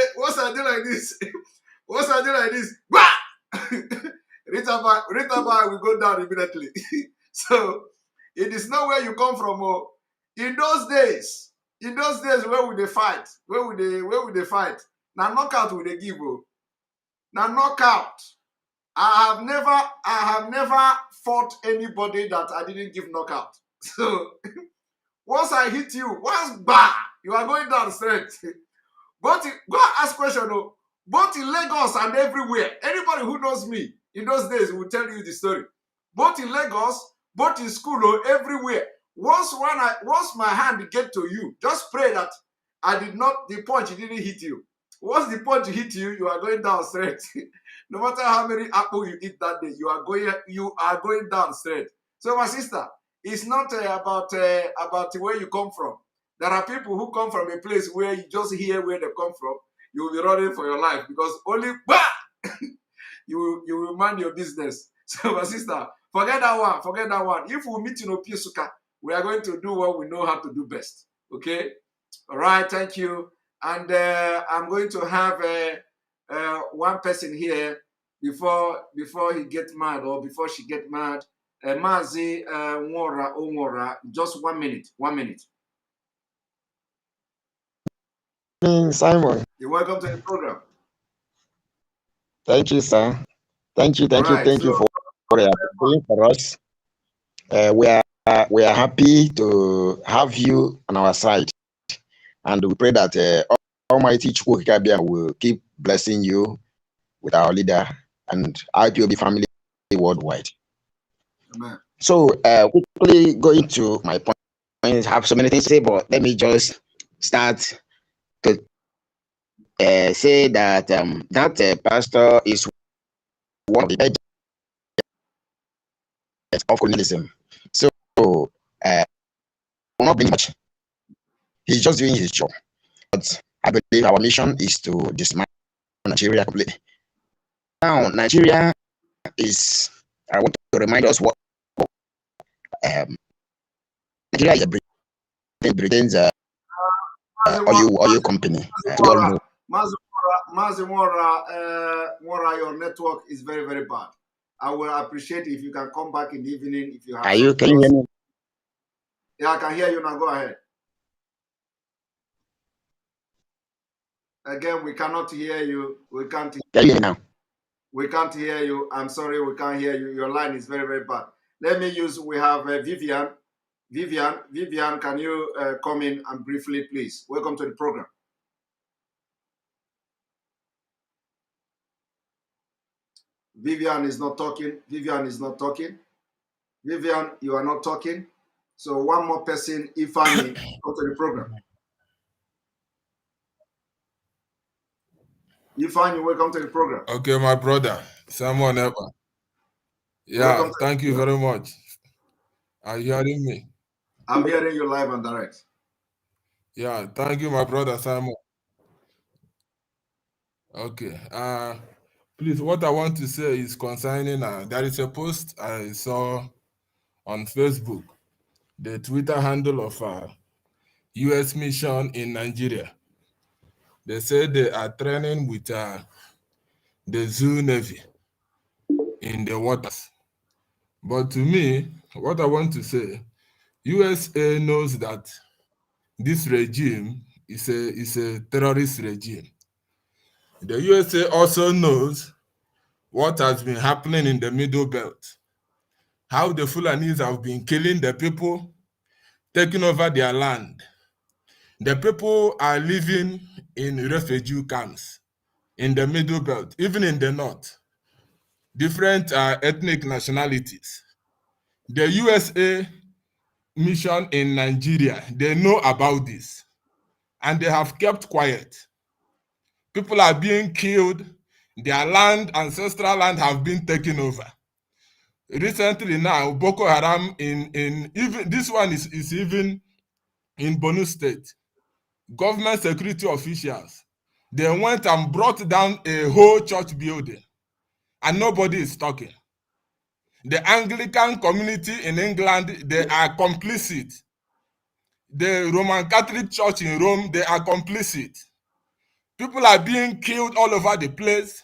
do like this, once I do like this, what? Ritabbi will go down immediately. So it is not where you come from. Oh. In those days where would they fight? Where would they fight? Now knockout would they give? Oh. Now knockout. I have never fought anybody that I didn't give knockout. So once I hit you, once bah, you are going down straight. But go ask question though. Both in Lagos and everywhere. Anybody who knows me in those days will tell you the story. Both in Lagos, both in school or everywhere. Once my hand get to you, just pray that the punch didn't hit you. Once the punch hit you, you are going down straight. No matter how many apples you eat that day, you are going down straight. So my sister, it's not about where you come from. There are people who come from a place where you just hear where they come from. You will be running for your life because only you will mind your business. So my sister, forget that one. If we meet in Opisuka, we are going to do what we know how to do best. Okay? All right, thank you. And I'm going to have one person here before he gets mad or before she gets mad. Mazi Nwora, just 1 minute. 1 minute. Simon. You're welcome to the program. Thank you, sir. Thank you for doing for us. We are happy to have you on our side, and we pray that Almighty Chukwukabia will keep blessing you with our leader and IPOB family worldwide. Amen. So, quickly going to my point. I have so many things to say, but let me just start to say that that pastor is one of the agents of colonialism. So, will not bring much. He's just doing his job. But I believe our mission is to dismantle Nigeria completely. Now, Nigeria is, I want to remind us what Nigeria is Britain's oil company. Mazi Mora, your network is very, very bad. I will appreciate if you can come back in the evening if you have. Can you hear me? Yeah, I can hear you now. Go ahead. Again, we cannot hear you. We can't hear you now. We can't hear you. I'm sorry, we can't hear you. Your line is very, very bad. We have Vivian. Vivian, can you come in and briefly, please? Welcome to the program. Vivian is not talking. Vivian, you are not talking. So one more person, Ifani, come to the program. You find you welcome to the program. Okay, my brother, Simon Ever. Welcome Yeah, to thank the you program. very much. Are you hearing me? I'm hearing you live and direct. Yeah, thank you, my brother Simon. Okay. Please, what I want to say is concerning there is a post I saw on Facebook, the Twitter handle of U.S. mission in Nigeria. They say they are training with the Zoo Navy in the waters. But to me, what I want to say, USA knows that this regime is a terrorist regime. The USA also knows what has been happening in the Middle Belt, how the Fulanis have been killing the people, taking over their land. The people are living in refugee camps in the Middle Belt, even in the north, different ethnic nationalities. The USA mission in Nigeria, they know about this, and they have kept quiet. People are being killed. Their land, ancestral land, have been taken over. Recently now, Boko Haram in even this one is even in Borno State. Government security officials, they went and brought down a whole church building, and nobody is talking. The Anglican community in England, they are complicit. The Roman Catholic Church in Rome, they are complicit. People are being killed all over the place.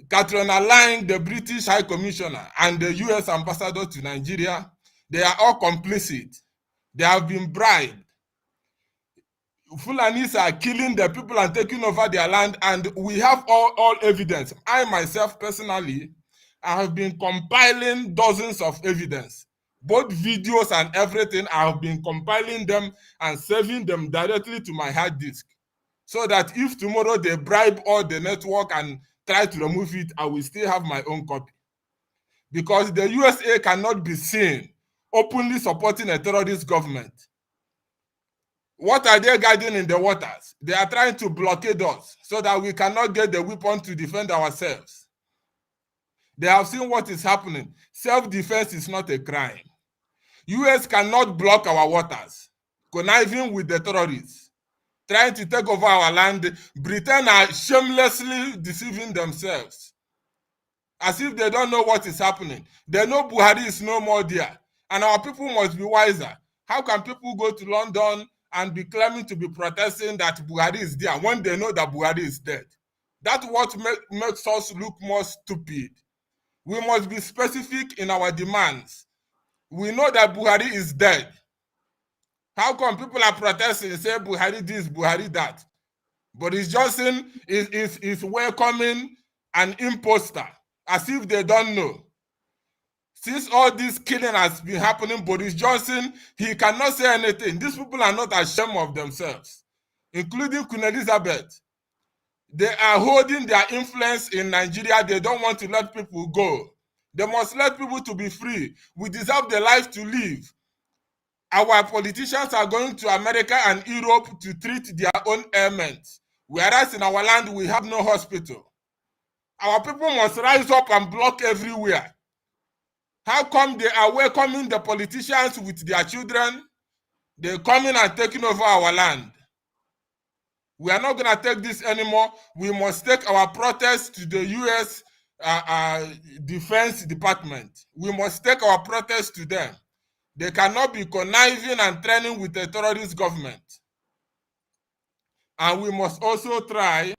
Katrina Lang, the British High Commissioner, and the US Ambassador to Nigeria, they are all complicit. They have been bribed. Fulanis are killing the people and taking over their land, and we have all evidence. I myself, personally, I have been compiling dozens of evidence, both videos and everything. I have been compiling them and saving them directly to my hard disk, so that if tomorrow they bribe all the network and try to remove it, I will still have my own copy. Because the USA cannot be seen openly supporting a terrorist government. What are they guiding in the waters? They are trying to blockade us so that we cannot get the weapon to defend ourselves. They have seen what is happening. Self-defense is not a crime. US cannot block our waters, conniving with the terrorists, trying to take over our land. Britain are shamelessly deceiving themselves, as if they don't know what is happening. They know Buhari is no more there, and our people must be wiser. How can people go to London and be claiming to be protesting that Buhari is there when they know that Buhari is dead? That's what makes us look more stupid. We must be specific in our demands. We know that Buhari is dead. How come people are protesting and say Buhari this, Buhari that? Boris Johnson is welcoming an imposter, as if they don't know. Since all this killing has been happening, Boris Johnson, he cannot say anything. These people are not ashamed of themselves, including Queen Elizabeth. They are holding their influence in Nigeria. They don't want to let people go. They must let people to be free. We deserve the life to live. Our politicians are going to America and Europe to treat their own ailments, whereas in our land we have no hospital. Our people must rise up and block everywhere. How come they are welcoming the politicians with their children? They're coming and taking over our land. We are not going to take this anymore. We must take our protest to the U.S. Defense Department. We must take our protest to them. They cannot be conniving and training with a terrorist government. And we must also try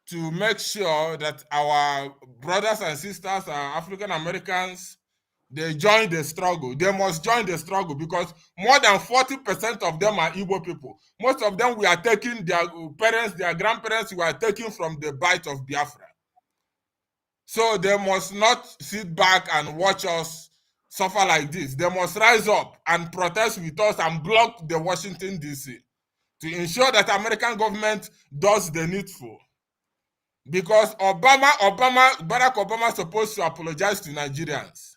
to make sure that our brothers and sisters, our African Americans, they join the struggle. They must join the struggle, because more than 40% of them are Igbo people. Most of them, we are taking their parents, their grandparents, we are taking from the bite of Biafra. So they must not sit back and watch us suffer like this. They must rise up and protest with us and block the Washington, D.C. to ensure that American government does the needful. Because Barack Obama is supposed to apologize to Nigerians.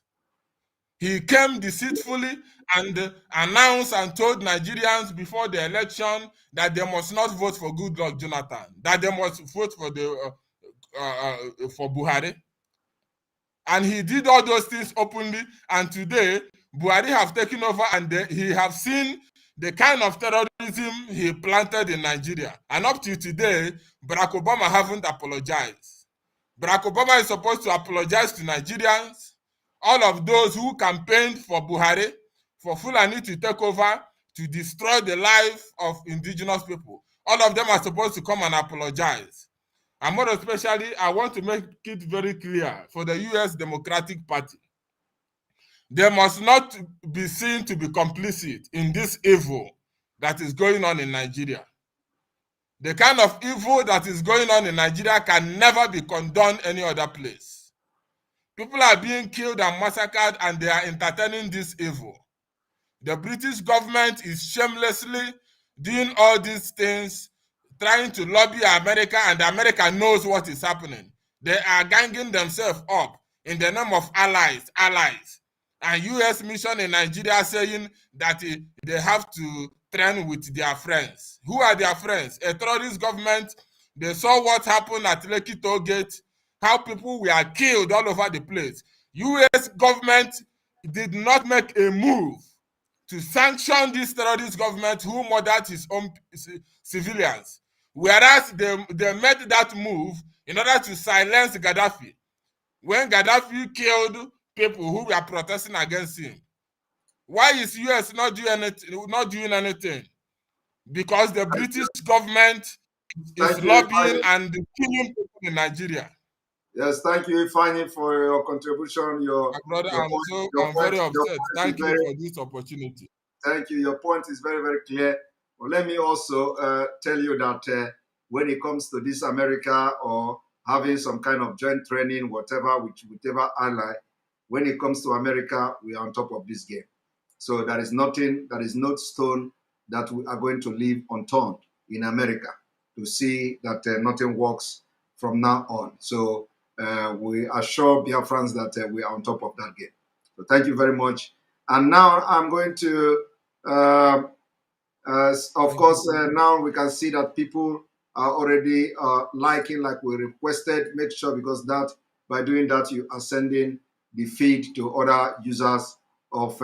He came deceitfully and announced and told Nigerians before the election that they must not vote for Goodluck Jonathan, that they must vote for for Buhari. And he did all those things openly. And today, Buhari have taken over, and he have seen the kind of terrorism he planted in Nigeria. And up to today, Barack Obama haven't apologized. Barack Obama is supposed to apologize to Nigerians, all of those who campaigned for Buhari, for Fulani to take over, to destroy the life of indigenous people. All of them are supposed to come and apologize. And more especially, I want to make it very clear for the US Democratic Party. They must not be seen to be complicit in this evil that is going on in Nigeria. The kind of evil that is going on in Nigeria can never be condoned any other place. People are being killed and massacred, and they are entertaining this evil. The British government is shamelessly doing all these things, trying to lobby America, and America knows what is happening. They are ganging themselves up in the name of allies. And US mission in Nigeria saying that they have to train with their friends. Who are their friends? A terrorist government. They saw what happened at Lekki Toll Gate, how people were killed all over the place. US government did not make a move to sanction this terrorist government who murdered his own civilians. Whereas they made that move in order to silence Gaddafi. When Gaddafi killed people who were protesting against him. Why is US not doing anything? Because the British government is lobbying and killing people in Nigeria. Yes, thank you, Ifeanyi, for your contribution. My brother, I'm very upset. Thank you for this opportunity. Thank you. Your point is very, very clear. Well, let me also tell you that when it comes to this America or having some kind of joint training, whatever, whichever ally, when it comes to America, we are on top of this game. So there is nothing, there is no stone that we are going to leave unturned in America to see that nothing works from now on. So we assure Biafrans that we are on top of that game. So thank you very much. And now I'm going to, of course, now we can see that people are already liking like we requested. Make sure, because that by doing that, you are sending the feed to other users of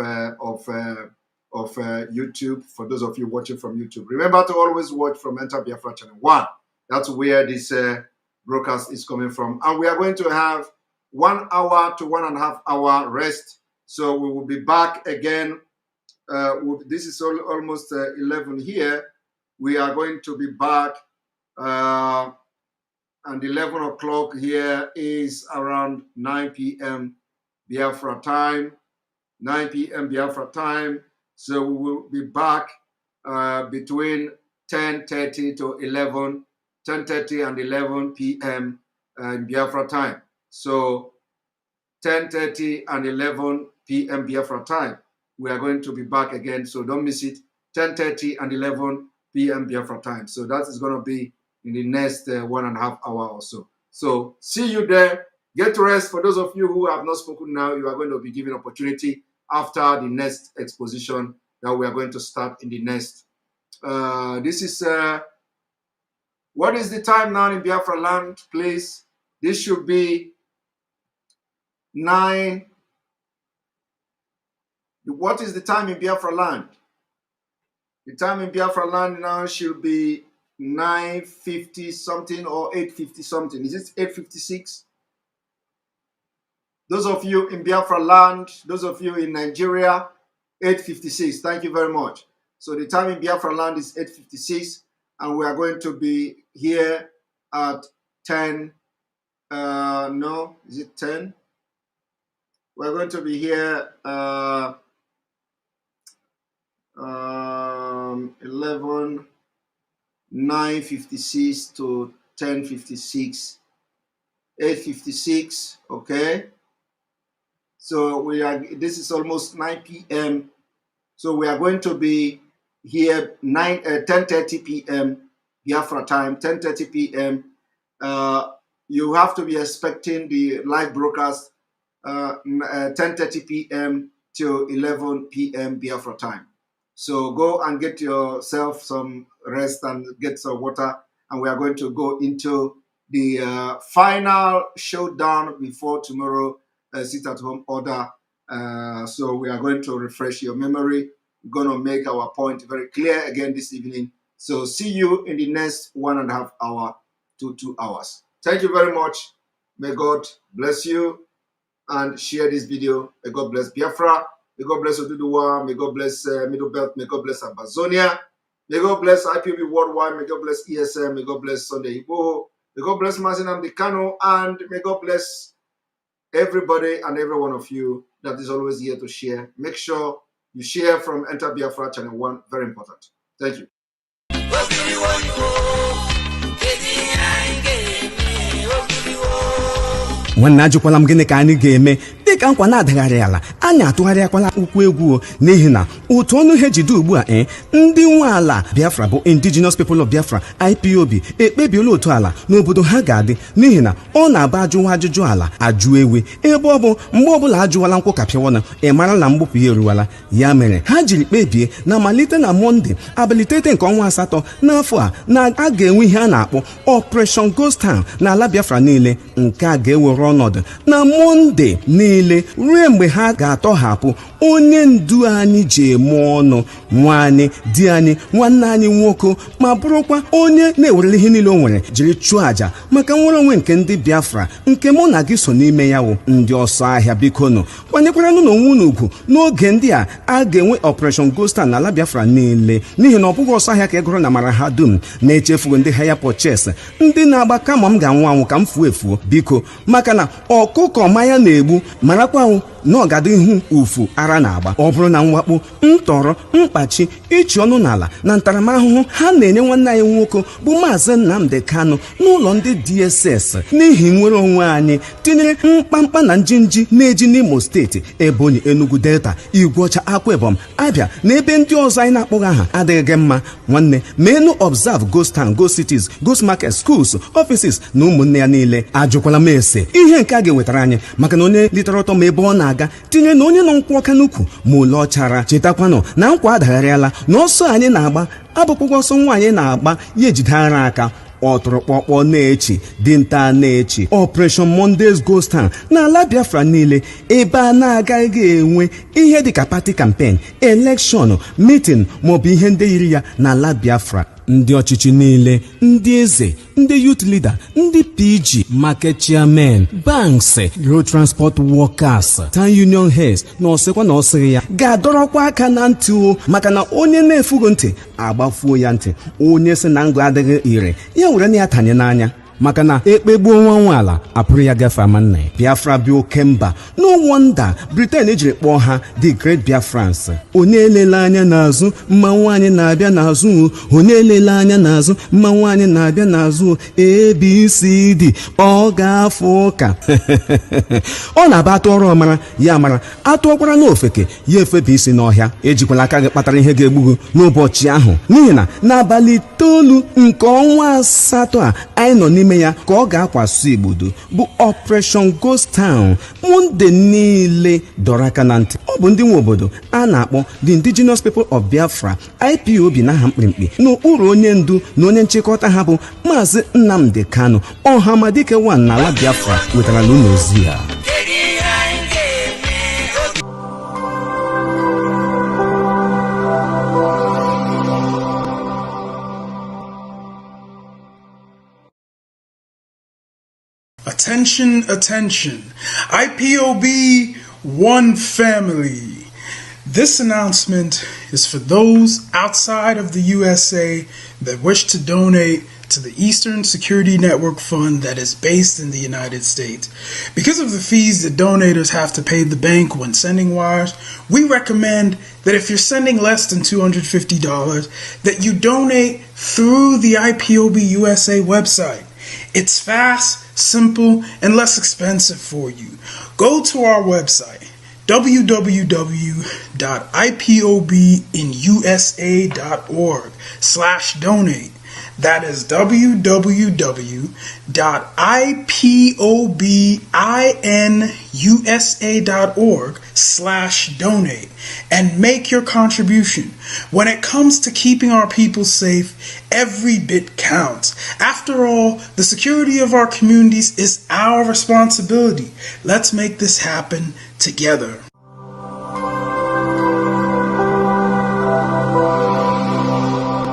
YouTube. For those of you watching from YouTube, remember to always watch from Enter Biafra Channel 1. That's where this broadcast is coming from. And we are going to have 1 hour to 1.5 hour rest. So we will be back again. This is almost 11 here. We are going to be back. And 11 o'clock here is around 9 p.m. Biafra time. 9 p.m. Biafra time. So we will be back between 10:30 to 11, 10:30 and 11 p.m. In Biafra time. So 10:30 and 11 p.m. Biafra time. We are going to be back again, so don't miss it. 10:30 and 11 p.m. Biafra time. So that is going to be in the next 1.5 hour or so. So see you there. Get rest. For those of you who have not spoken now, you are going to be given opportunity after the next exposition that we are going to start in the next. This is, what is the time now in Biafra land, please? This should be 9. What is the time in Biafra land? The time in Biafra land now should be 9:50 something or 8:50 something. Is it 8:56? Those of you in Biafra land, those of you in Nigeria, 8:56. Thank you very much. So the time in Biafra land is 8:56, and we are going to be here at 10. No, is it 10? We're going to be here 11, 9:56 to 10:56, 8:56. Okay. So we are. This is almost 9 p.m. So we are going to be here 10:30 p.m. Biafra time, 10:30 p.m. You have to be expecting the live broadcast 10:30 p.m. till 11 p.m. Biafra time. So go and get yourself some rest and get some water. And we are going to go into the final showdown before tomorrow sit-at-home order. So we are going to refresh your memory. We're going to make our point very clear again this evening. So see you in the next 1.5 hour to 2 hours. Thank you very much. May God bless you and share this video. May God bless Biafra. May God bless Oduduwa. May God bless Middle Belt. May God bless Amazonia. May God bless IPOB worldwide. May God bless ESM. May God bless Sunday Igbo. May God bless nnamdi Kanu. And may God bless everybody and every one of you that is always here to share. Make sure you share from Enter Biafra Channel 1. Very important. Thank you. nwanne ajụkwala m gịnị ka anyị ga-eme dịka nkwa na-adagharị ala anyị atụgharịakwala ụkwụ egwu n'ihi na otu ọnụ ihe jide ugbu a ndị nwe ala Biafra bụ Indigenous People of Biafra IPOB ekpebiela otu ala n'obodo ha ga-adị n'ihi na ọ na-aba ajụwa ajụjụ ala ajụ ewe ebe ọ bụ mgbe ọbụla ajụwala nkwụ kapịawana ị mara na mgbupụ ya eruwala ya mere ha jiri kpebie na malite na Mọnde abalị 30 nke ọnwa asatọ n'afọ a na a ga-enwe ihe a na-akpọ Operation Ghost Town n'ala Biafra niile nke a ga-ewere ọnọdụ na Mọnde niile ruo mgbe ha ga-atọhapụ onye ndu anyị ji eme ọnụ nwaanyị di anyị nwanne anyị nwoke ma bụrụkwa onye na-ewerele ihe niile o nwere jiri chụọ àjà maka nwere onwe nke ndị Biafra nke mụ na gị so n'ime ya wụ ndị ọsọ ahịa bikonu kwanyekwaranụ n'onwe unu ugwu n'oge ndị a ga-enwe Operation Ghost Town n'ala Biafra niile n'ihi na ọ bụghị ọsọ ahịa ka ị gụrụ na mara ha dum na-echefugo ndị haya purchase ndị na-agba kama m ga-anwụ anwụ ka m fuo efuo biko maka na ọkụkọ manya na-egbu marakwanwụ na ọgada ihu ufu ara na-agba ọ bụrụ na mwakpo ntọrọ mkpachi ịchị ọnụ n'ala na ntaramahụhụ ha na-enye nwanne anyị nwoke bụ maazị Nnamdi Kanu n'ụlọ ndị DSS n'ihi nwere onwe anyị tinyere mkpamkpa na njinji na-eji n'Imo steeti Ebonyi Enugu Delta Igbocha Akwa Ibom Abia na ebe ndị ọzọ anyị na-akpọghị aha adịghị mma nwanne menu observe ghost town ghost cities ghost market schools offices na ụmụnne ya niile ajụkwala m ese ihe nke a ga-ewetara anyị maka na onye litere ọtọ ma ebe ọ na-aga tinye na onye nọ nkwụ ọka n'ukwu ma ole ọchara chetakwanụ na nkwa adagharịala na ọsọ anyị na-agba abụkpụkwa ọsọ nwaanyị na-agba ya ejidere aka ọtụrụkpọkpọ na-echi dinta na-echi Operation Monday's Ghost Town n'ala Biafra niile ebe a na-agaghị enwe ihe dịka party campaign election meeting maọbụ ihe ndị yiri ya n'ala Biafra ndị ọchịchị niile ndị eze ndị youth leader ndị PG market chairman banks road transport workers town union heads na ọsịkwa na ọsịghị ya ga-adọrọkwa aka na ntị o maka na onye na-efugo ntị agbafuo ya ntị onye sị na ngụ adịghị ire ya were na ya tanye n'anya maka na ekpegbuo nwa nwa ala apụrụ ya gafe ama nna ya Biafra bi oke mba no wonder Britain ejiri kpọọ ha the Great Biafrans onye elele anya n'azụ mma nwaanyị na-abịa n'azụ onye elele anya n'azụ mma nwaanyị na-abịa n'azụ ABCD ọ ga-afụ ụka ọ na-aba atụ ọrụ ọmara ya mara atụọkwara n'ofeke ya efebe isi n'ọhịa ejikwala aka gị kpatara ihe ga-egbugo n'ụbọchị ahụ n'ihi na n'abalị 9 nke ọnwa asatọ a anyị nọ n'ime ya ka ọ ga-akwaso igbodo bụ Operation Ghost Town Monde niile dọrọ aka na ntị ọ bụ ndị nwe obodo a na-akpọ the Indigenous People of Biafra IPOB n'aha mkpirikpi n'okpuru onye ndu na onye nchịkọta ha bụ maazị Nnamdi Kanu ọhamadike 1 n'ala Biafra wetara n'ụlọ ozi ya. Attention, attention. IPOB One Family. This announcement is for those outside of the USA that wish to donate to the Eastern Security Network Fund that is based in the United States. Because of the fees that donators have to pay the bank when sending wires, we recommend that if you're sending less than $250, that you donate through the IPOB USA website. It's fast, simple, and less expensive for you. Go to our website, www.ipobinusa.org/donate. That is www.ipobinUSA.org/donate and make your contribution. When it comes to keeping our people safe, every bit counts. After all, the security of our communities is our responsibility. Let's make this happen together.